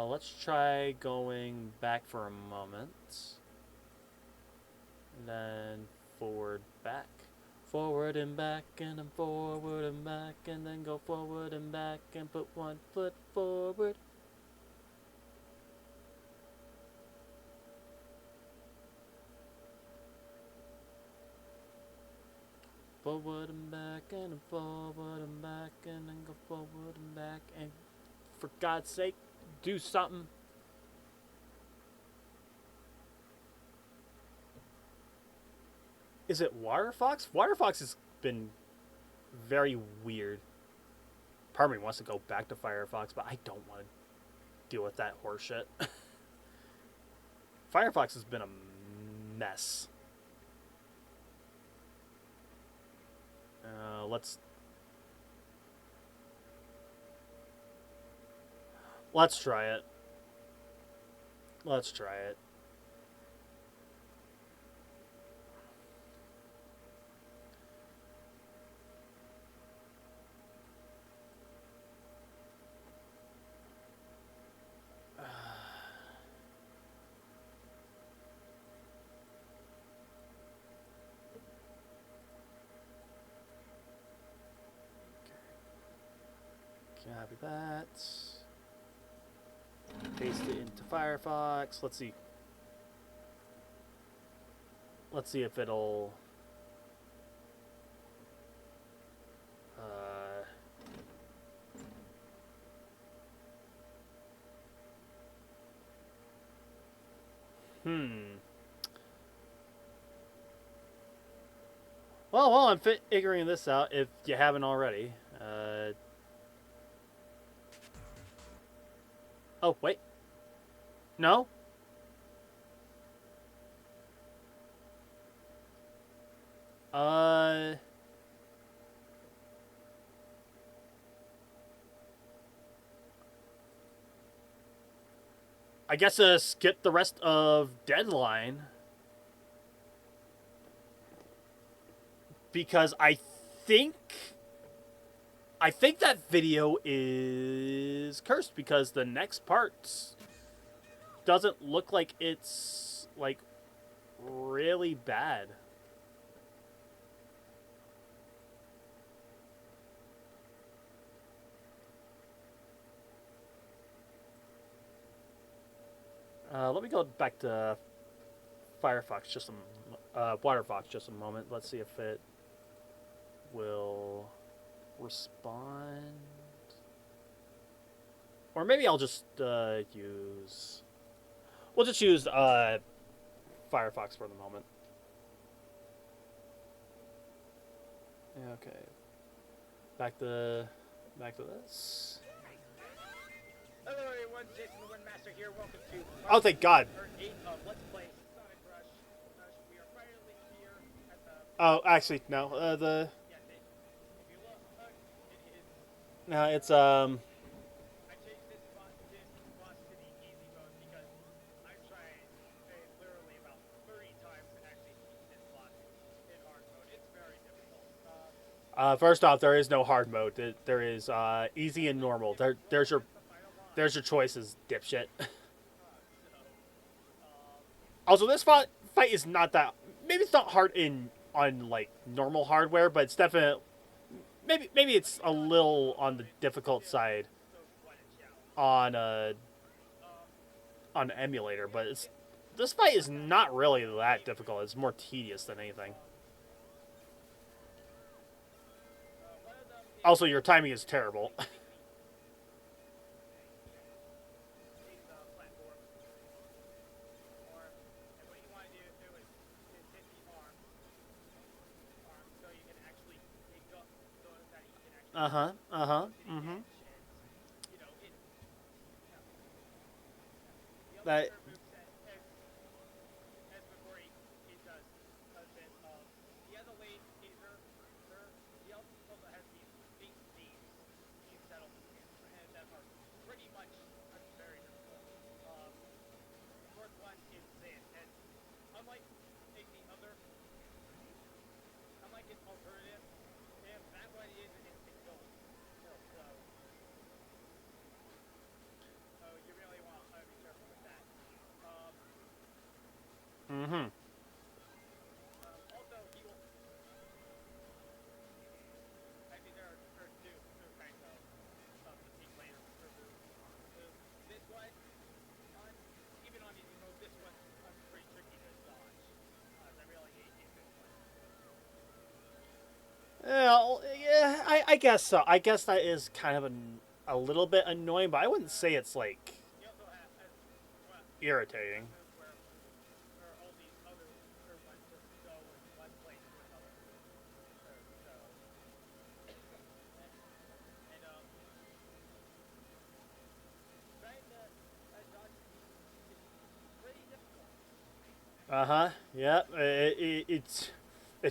Let's try going back for a moment. And then forward, back. Forward and back, and then forward and back, and then go forward and back, and put one foot forward. Forward and back, and then forward and back, and then go forward and back, and for God's sake, do something. Is it Wirefox? Wirefox has been very weird. Part of me wants to go back to Firefox, but I don't want to deal with that horseshit. Firefox has been a mess. Let's try it. Let's try it. Copy that. Paste it into Firefox. Let's see. Let's see if it'll... Well, while I'm figuring this out, if you haven't already... Oh, wait. No? I guess skip the rest of Deadline. Because I think that video is cursed because the next part doesn't look like it's like really bad. Let me go back to Firefox just Waterfox just a moment. Let's see if it will respond. Or maybe I'll just use. We'll just use Firefox for the moment. Okay. Back to back to this. Hello everyone, Jason the Windmaster here. Welcome to Oh, thank God. part 8 of Let's Play Sonic Rush. We are finally here at the... Oh, actually, no. Yes, if you look, it is... No, it's I changed this boss to the easy mode because I've tried literally about 30 times to actually beat this boss in hard mode. It's very difficult. First off, there is no hard mode. There is easy and normal. There's your choices, dipshit. Also, this fight is not that. Maybe it's not hard in on like normal hardware, but it's definitely maybe it's a little on the difficult side on on emulator. But it's this fight is not really that difficult. It's more tedious than anything. Also, your timing is terrible. Uh huh. Uh huh. Mm-hmm. That. Pretty much very difficult. Fourth one is this, and unlike the other, unlike its alternative, if that one is an instant kill. So you really want to be careful with that. Mm-hmm. Also, he will. Actually, there are two kinds of fatigue later for this one. On, even on easy mode, this one's pretty tricky to dodge. I really hate this one. Yeah, I guess so. I guess that is kind of a little bit annoying, but I wouldn't say it's like He also has, well, irritating. where all these other ones just go in one place to another. So, and trying to dodge is pretty difficult. Uh huh. Yeah. It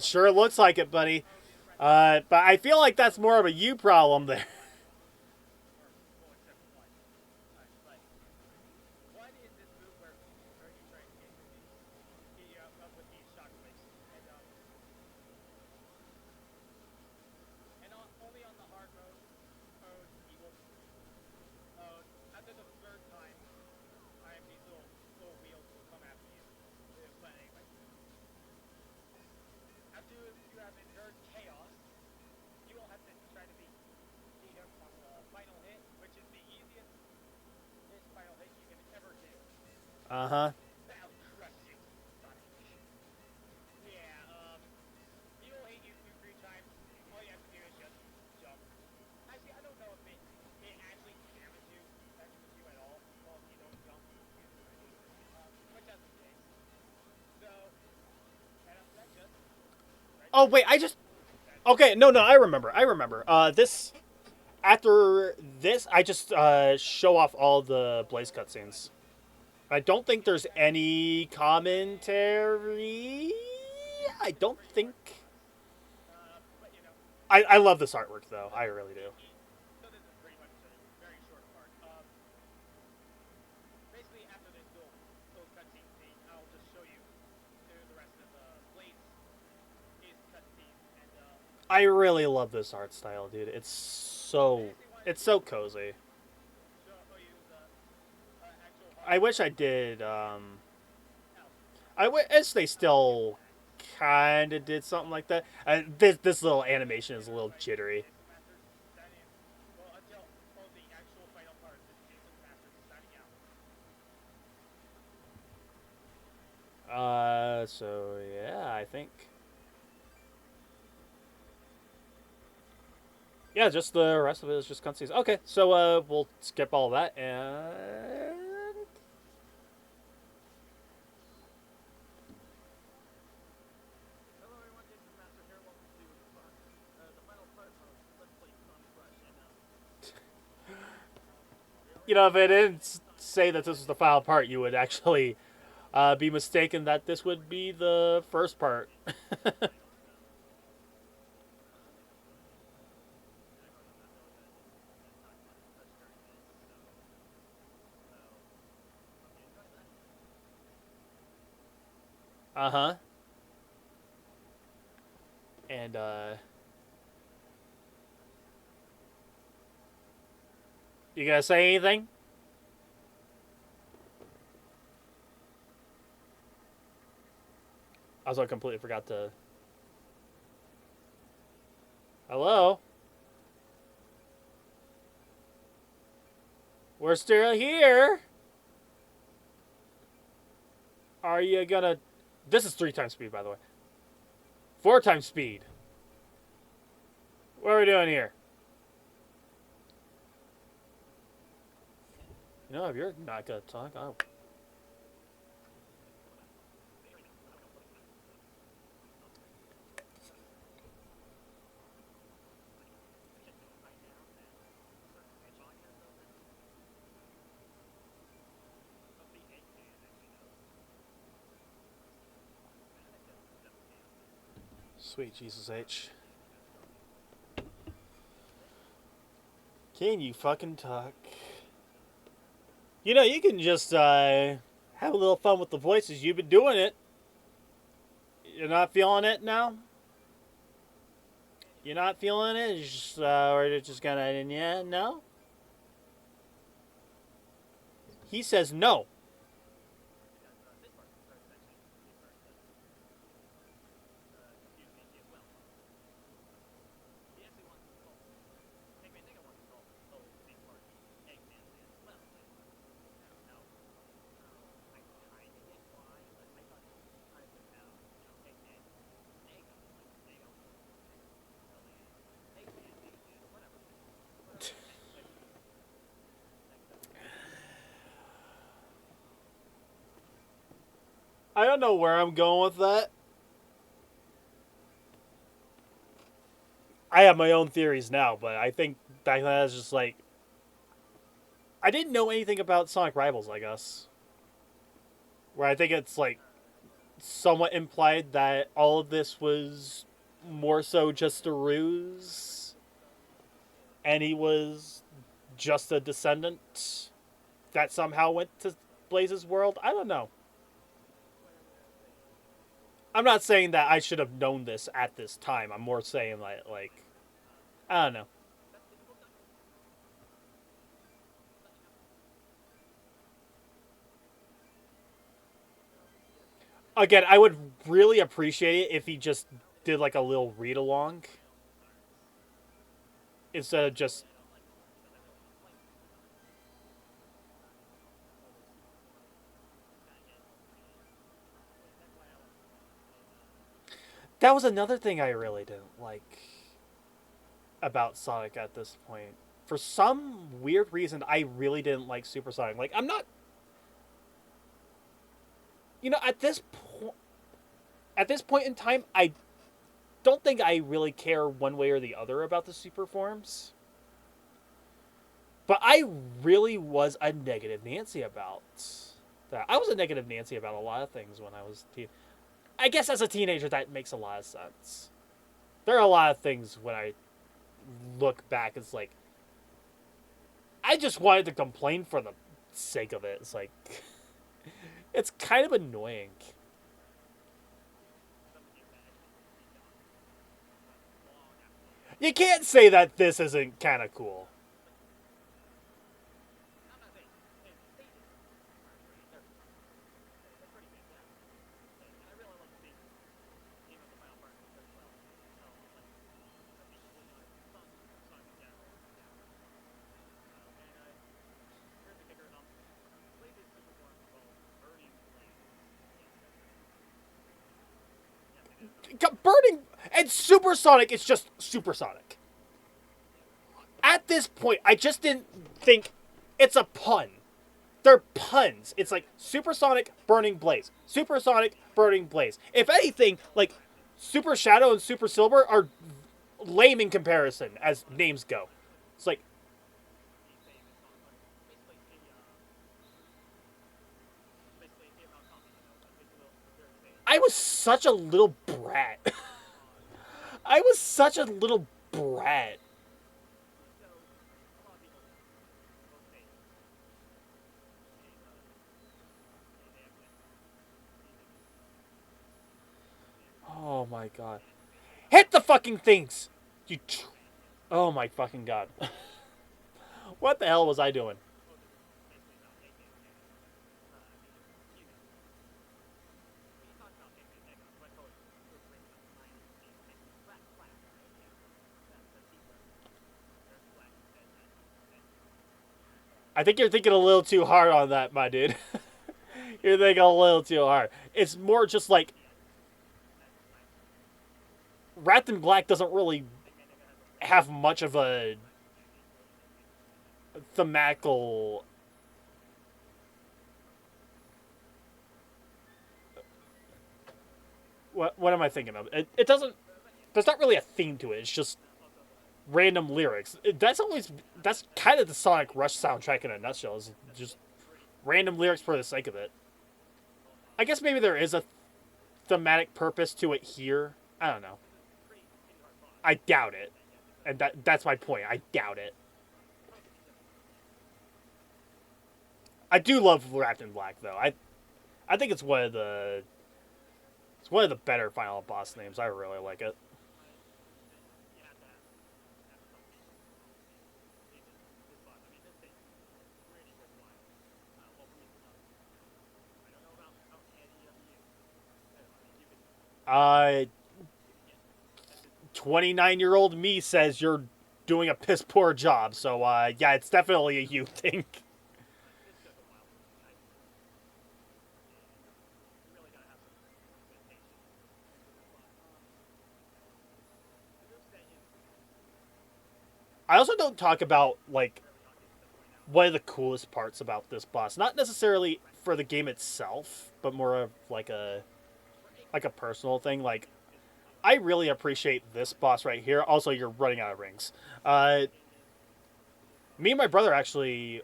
sure looks like it, buddy. But I feel like that's more of a you problem there. Well, except for one. But one is this move where he tries to get up with these shockwaves. And only on the hard mode, he will. After the third time, these little wheels will come after you. But anyway, after you have endured chaos, you will have to try to beat him on the final hit, which is the easiest final hit you can ever do. Uh huh. That'll crush you, Sonic. Yeah, he will hit you 2-3 times. All you have to do is just jump. Actually, I don't know if it actually damages you at all. Well, if you don't jump, which that's the case. So, and that's just. Right Oh there. wait, I just. Okay, no, I remember. This after this, I just show off all the Blaze cutscenes. I don't think there's any commentary. I don't think. But you know, I love this artwork though. I really do. so this is pretty much a very short part. Basically, after this little cutscene scene, I'll just show you the rest of the Blaze is cutscene, and I really love this art style, dude. It's so cozy. show you the actual I wish I did. I wish they still kind of did something like that. This little animation is a little jittery. Masters signing in. Well, until all the actual final part, this Jason Masters is signing out. So yeah, I think. Yeah, just the rest of it is just cutscenes. Okay, so we'll skip all that and Hello everyone, Jason the Master here. Welcome to the final part of Let's Play Sonic Rush. And we you already know if it finished didn't Sonic say that this was the final part, you would actually be mistaken that this would be the first part. Final, so and I really did not know that we were going to talk about Rush during this. So hope you enjoy that. Uh huh. And you gonna say anything? I also completely forgot to. Hello, we're still here. Are you gonna? This is 3 times speed, by the way. 4 times speed. What are we doing here? You know, if you're not gonna talk, I'll. Sweet Jesus H. Can you fucking talk? You know, you can just have a little fun with the voices. You've been doing it. You're not feeling it now? You're not feeling it? It's just, we're just gonna, yeah, no? He says no. I don't know where I'm going with that. I have my own theories now, but I think back then I was just like, I didn't know anything about Sonic Rivals, I guess. Where I think it's like somewhat implied that all of this was more so just a ruse, and he was just a descendant that somehow went to Blaze's world. I don't know. I'm not saying that I should have known this at this time. I'm more saying like I don't know. Again, I would really appreciate it if he just did like a little read along instead of just. That was another thing I really didn't like about Sonic at this point. For some weird reason, I really didn't like Super Sonic. Like, I'm not, at this point in time, I don't think I really care one way or the other about the super forms. But I really was a negative Nancy about that. I was a negative Nancy about a lot of things when I was a teen. I guess as a teenager, that makes a lot of sense. There are a lot of things when I look back, it's like, I just wanted to complain for the sake of it. It's like, it's kind of annoying. You can't say that this isn't kind of cool. Burning and supersonic is just supersonic. At this point, I just didn't think it's a pun. They're puns. It's like supersonic burning blaze, supersonic burning blaze. If anything, like Super Shadow and Super Silver are lame in comparison as names go. It's like I was such a little brat. I was such a little brat. Oh my god. Hit the fucking things! You. Oh my fucking god. What the hell was I doing? I think you're thinking a little too hard on that, my dude. You're thinking a little too hard. It's more just like Wrath in Black doesn't really have much of a thematical. What am I thinking of? It doesn't. There's not really a theme to it. It's just random lyrics. That's kind of the Sonic Rush soundtrack in a nutshell. Is just random lyrics for the sake of it. I guess maybe there is a thematic purpose to it here. I don't know. I doubt it, and that's my point. I doubt it. I do love Wrapped in Black though. I think it's one of the better final boss names. I really like it. Uh, 29-year-old me says you're doing a piss poor job. So yeah, it's definitely a you thing. I also don't talk about like one of the coolest parts about this boss. Not necessarily for the game itself, but more of like a personal thing. Like I really appreciate this boss right here. Also, you're running out of rings. Me and my brother actually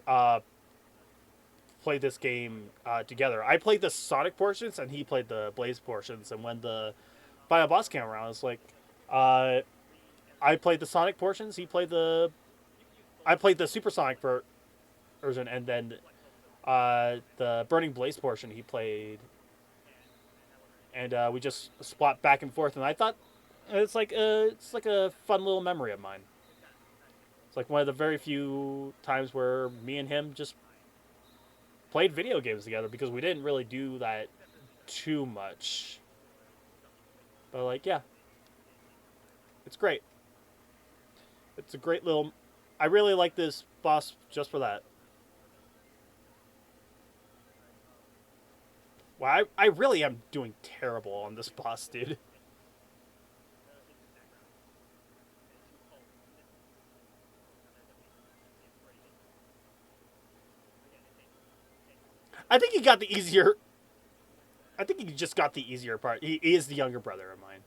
played this game together. I played the Sonic portions, and he played the Blaze portions. And when the final boss came around, it's like uh, I played the Sonic portions. He played the I played the Supersonic version, and then the Burning Blaze portion he played, and we just swapped back and forth. And I thought it's like a fun little memory of mine. It's like one of the very few times where me and him just played video games together because we didn't really do that too much. But like, yeah, it's great. It's a great little. I really like this boss just for that. Wow, I really am doing terrible on this boss, dude. I think he got the easier. I think he just got the easier part. He is the younger brother of mine.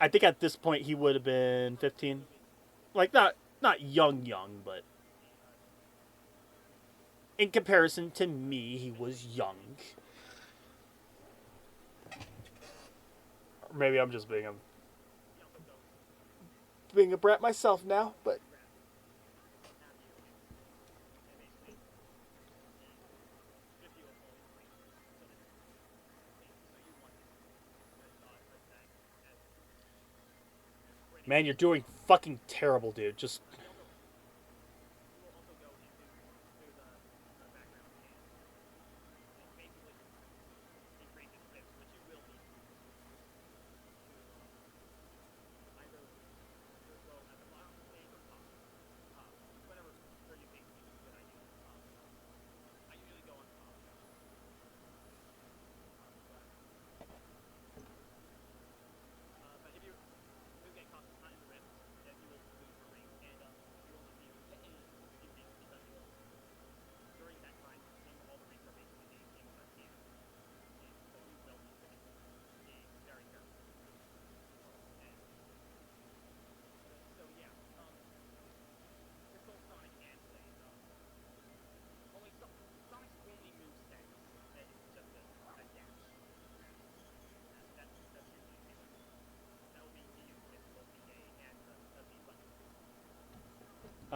I think at this point he would have been 15. Like not young, but in comparison to me, he was young. Maybe I'm just being a brat myself now, but man, you're doing fucking terrible, dude. Just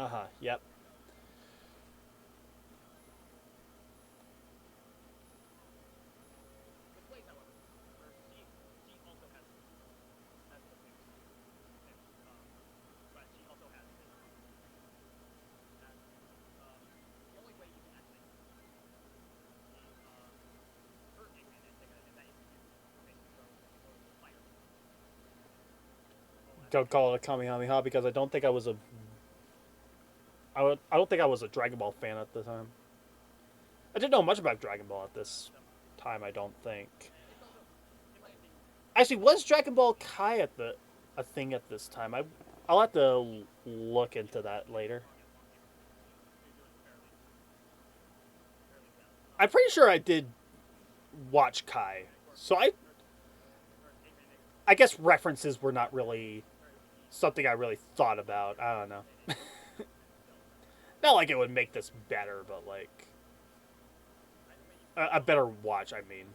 Uh-huh. Yep. With Blaze, however, she also has the wings, but she also has this. Has, the only way you can actually hurt Eggman and that is to basically throw fire. Don't call it a Kamehameha because I don't think I was a I don't think I was a Dragon Ball fan at the time. I didn't know much about Dragon Ball at this time. I don't think. And it's also, in my opinion, Actually, was Dragon Ball Kai at the a thing at this time? I'll have to look into that later. you're doing fairly well. I'm pretty sure I did watch Kai, so I guess references were not really something I really thought about. I don't know. Not like it would make this better, but like a better watch. I mean,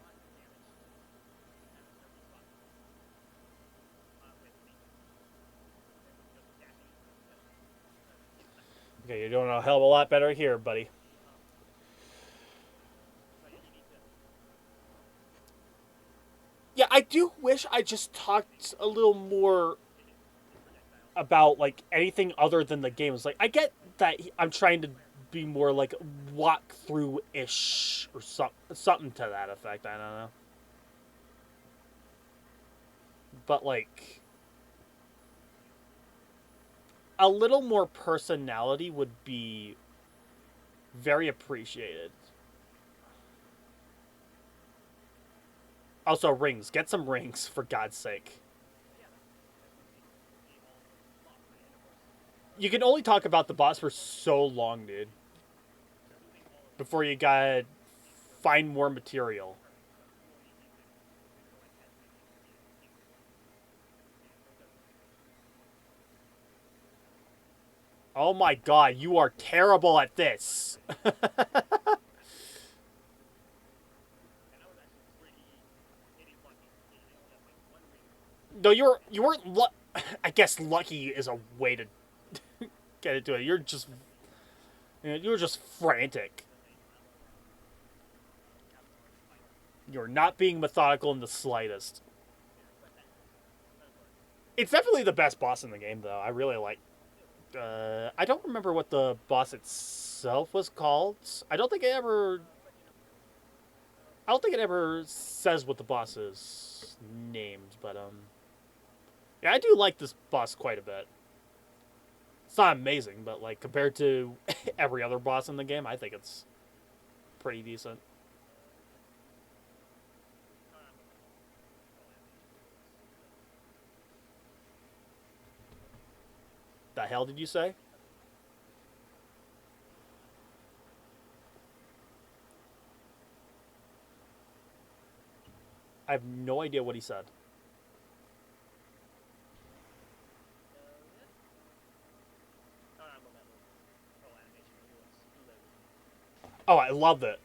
okay, you're doing a hell of a lot better here, buddy. Yeah, I do wish I just talked a little more about like anything other than the games. Like, I get that I'm trying to be more like walkthrough ish or something to that effect. I don't know, but like a little more personality would be very appreciated. Also, rings. Get some rings for God's sake. You can only talk about the boss for so long, dude, before you gotta find more material. Oh my god, you are terrible at this. No, you weren't. I guess lucky is a way to get into it. You were just frantic. You're not being methodical in the slightest. It's definitely the best boss in the game, though. I really like. I don't remember what the boss itself was called. I don't think it ever. I don't think it ever says what the boss is named, but yeah, I do like this boss quite a bit. It's not amazing, but like compared to every other boss in the game, I think it's pretty decent. The hell did you say? I have no idea what he said. Oh, I loved it.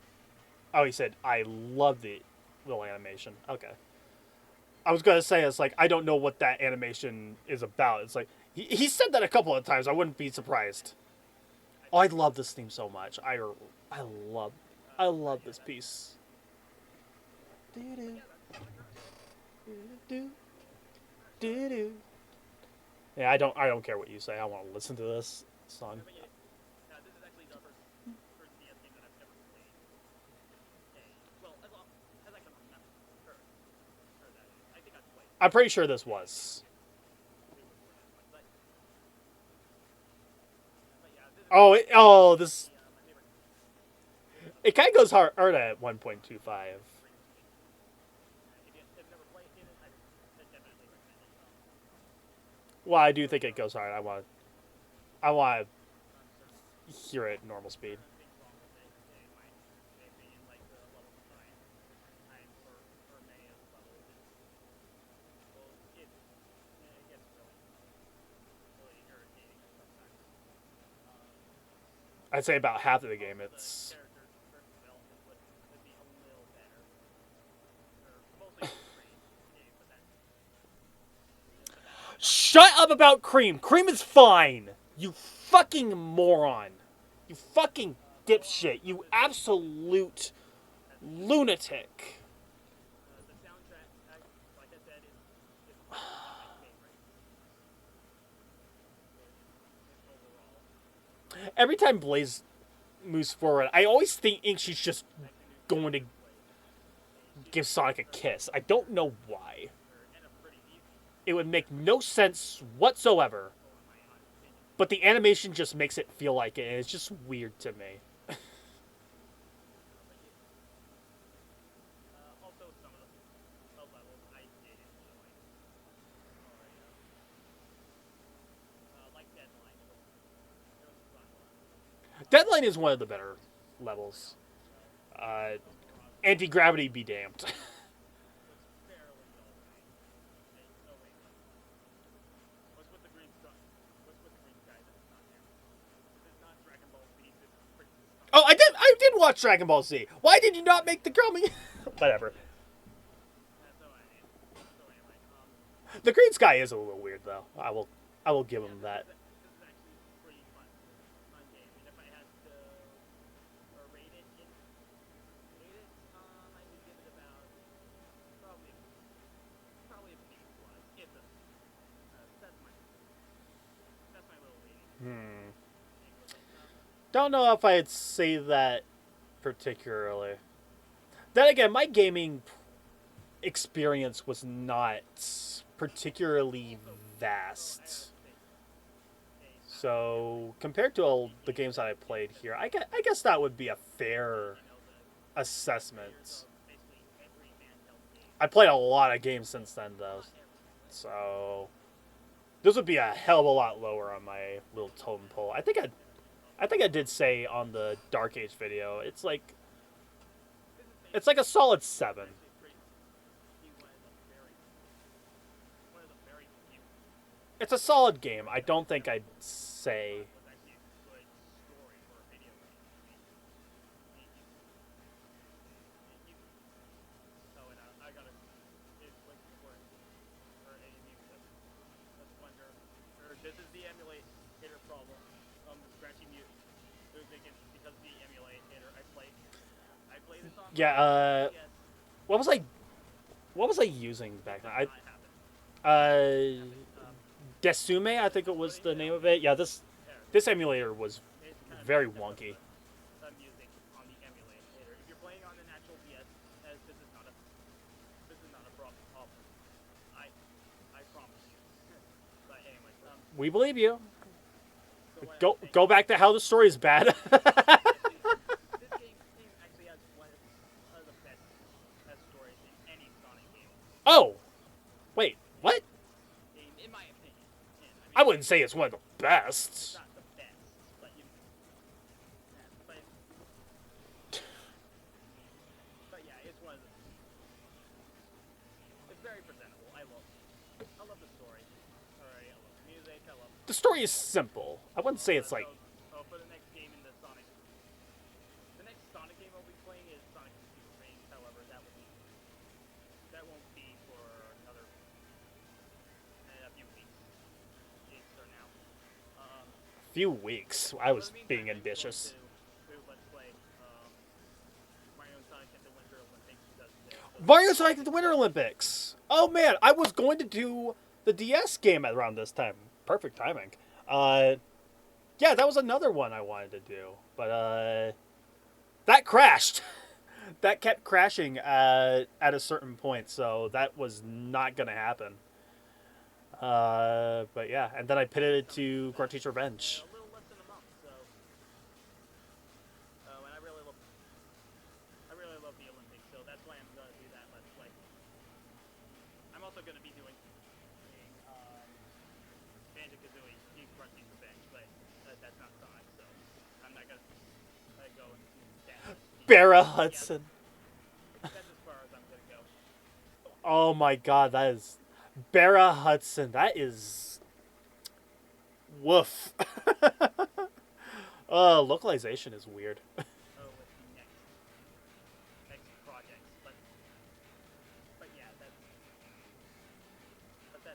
Oh, he said I loved the little animation. Okay. I was gonna say it's like I don't know what that animation is about. It's like he said that a couple of times. I wouldn't be surprised. Oh, I love this theme so much. I love I love this piece. Yeah, I don't care what you say. I want to listen to this song. This is actually the first DS game that I've ever played. Well, as I can remember, that I think I've played. I'm pretty sure this was. This it kind of goes hard at 1.25. Well, I do think it goes hard. I want to hear it at normal speed. I'd say about half of the game it's shut up about Cream. Cream is fine. You fucking moron. You fucking dipshit. You absolute lunatic. The soundtrack, like I said, is one of my favorites. Overall, Every time Blaze moves forward, I always think she's just going to give Sonic a kiss. I don't know why. and a pretty easy, It would make no sense whatsoever. But the animation just makes it feel like it, and it's just weird to me. also some of the levels I did enjoy. Like Deadline, it was a fun one. Deadline is one of the better levels. Anti-gravity be damned. It was fairly alright. Oh wait, what's with the green sun? What's with the green sky that's not there? This is not Dragon Ball Z. This is freaking Sonic. Oh, I did watch Dragon Ball Z. Why did you not make the coming? Whatever. So anyway, The green sky is a little weird though. I will give him that. this is actually a pretty fun game. And if I had to rate it, I would give it about probably a B plus. It's a that's my little rating. Don't know if I'd say that particularly. Then again, my gaming experience was not particularly vast. So compared to all the games that I played here, I guess that would be a fair assessment. I played a lot of games since then, though, so this would be a hell of a lot lower on my little totem pole. I think I did say on the Dark Age video, it's like a solid 7. It's a solid game. I don't think I'd say. This is the emulator problem. The scratchy music because the emulator I play this on. Yeah. Yes, What was I using back then? not happen. Desume, I think it was the name of it. Yeah, this emulator was It's kind of very wonky. music on the emulator. If you're playing on an actual DS, this is not a problem. I promise you. But anyway, We believe you. so what I Go was saying- go back to how the story is bad. This game actually has one of the best stories in any Sonic game. Oh, wait, what? In my opinion. And, I wouldn't say it's one of the It's best. not the best, but yeah, it's one of the. It's very presentable. I love the story. Alright, I love the music. I love. The story is simple. I wouldn't say it's like. So for the next game in the next Sonic game I'll be playing is Sonic Computer Race. However, that won't be for another a few weeks. Dates are now. Few weeks. I was For the meantime, being I'm going ambitious. to let's play Mario and Sonic at the Winter Olympics because Mario Sonic at the Winter Olympics. Oh man, I was going to do the DS game around this time. Perfect timing. Yeah, that was another one I wanted to do, but that crashed. That kept crashing at a certain point, so that was not gonna happen. But yeah, and then I pitted it to Grunty's Revenge. a little less than a month. So, and I really love the Olympics. So that's why I'm going to do that. Let's play. I'm also going to be doing Banjo-Kazooie Grunty's Revenge, but that's not Sonic, so I'm not going to go and do that. Barra Hudson. That's as far as I'm going to go. Oh my god, that is Barra Hudson. That is woof. Localization is weird. With the next projects, but yeah, that's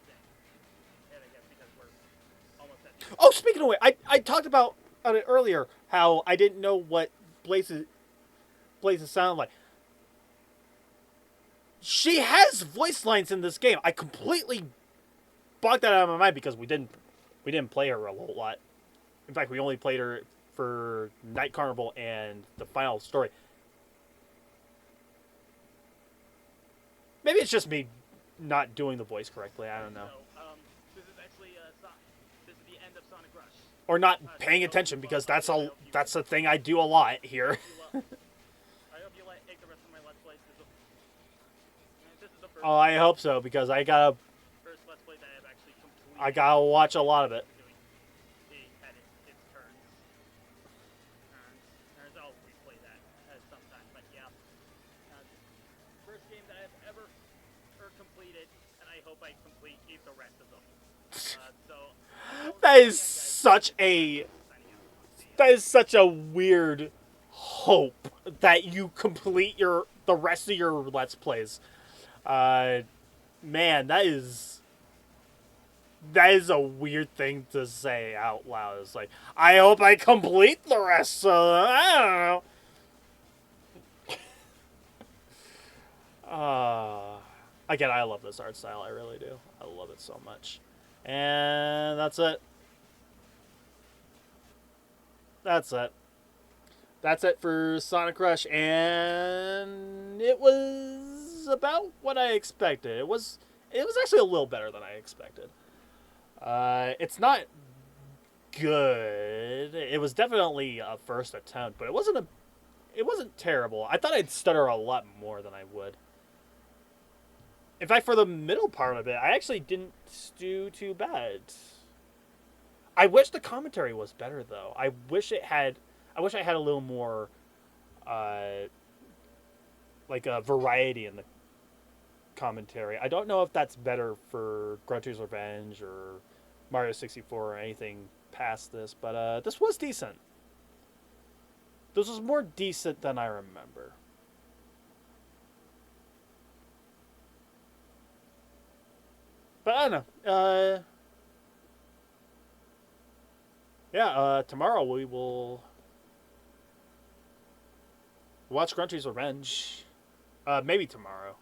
it. And I guess because we're almost at the Oh, speaking of which, I talked about on it earlier how I didn't know what Blazes sound like. She has voice lines in this game. I completely blocked that out of my mind because we didn't play her a whole lot. In fact, we only played her for Night Carnival and the final story. Maybe it's just me not doing the voice correctly. I don't know. So, this is actually this is the end of Sonic Rush. Or not paying attention because that's a thing I do a lot here. I hope you like the rest of my Let's Plays. This is the first. Oh, I hope so because first Let's Play that I've actually completed. I gotta watch a lot of it. It had its turns. I'll replay that sometime. But yeah, first game that I've ever completed, and I hope I complete the rest of them. That is such a weird hope that you complete the rest of your Let's Plays. Man, that is a weird thing to say out loud. It's like, I hope I complete the rest of them. I don't know. Again, I love this art style. I really do. I love it so much. And that's it. That's it for Sonic Rush, and it was about what I expected. It was actually a little better than I expected. It's not good. It was definitely a first attempt, but it wasn't terrible. I thought I'd stutter a lot more than I would. In fact, for the middle part of it, I actually didn't do too bad. I wish the commentary was better, though. I wish I had a little more, like a variety in the commentary. I don't know if that's better for Grunty's Revenge or Mario 64 or anything past this, but this was decent. This was more decent than I remember. But I don't know. Yeah, tomorrow we will watch Grunty's Revenge. Maybe tomorrow.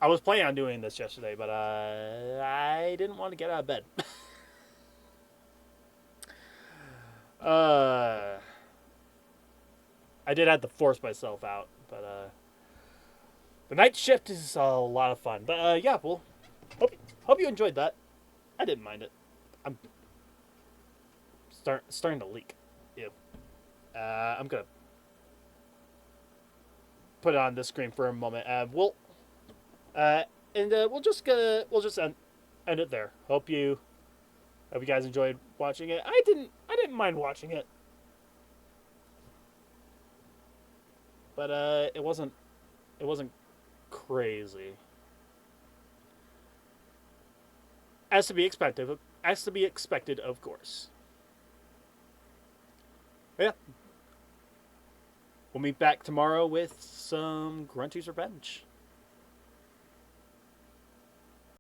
I was planning on doing this yesterday, but I didn't want to get out of bed. I did have to force myself out, but the night shift is a lot of fun. But yeah, well, hope you enjoyed that. I didn't mind it. I'm starting to leak. Ew. I'm gonna put it on this screen for a moment. We'll just end it there. Hope you guys enjoyed watching it. I didn't mind watching it, but it wasn't crazy. As to be expected, of course. Yeah. We'll meet back tomorrow with some Grunty's Revenge.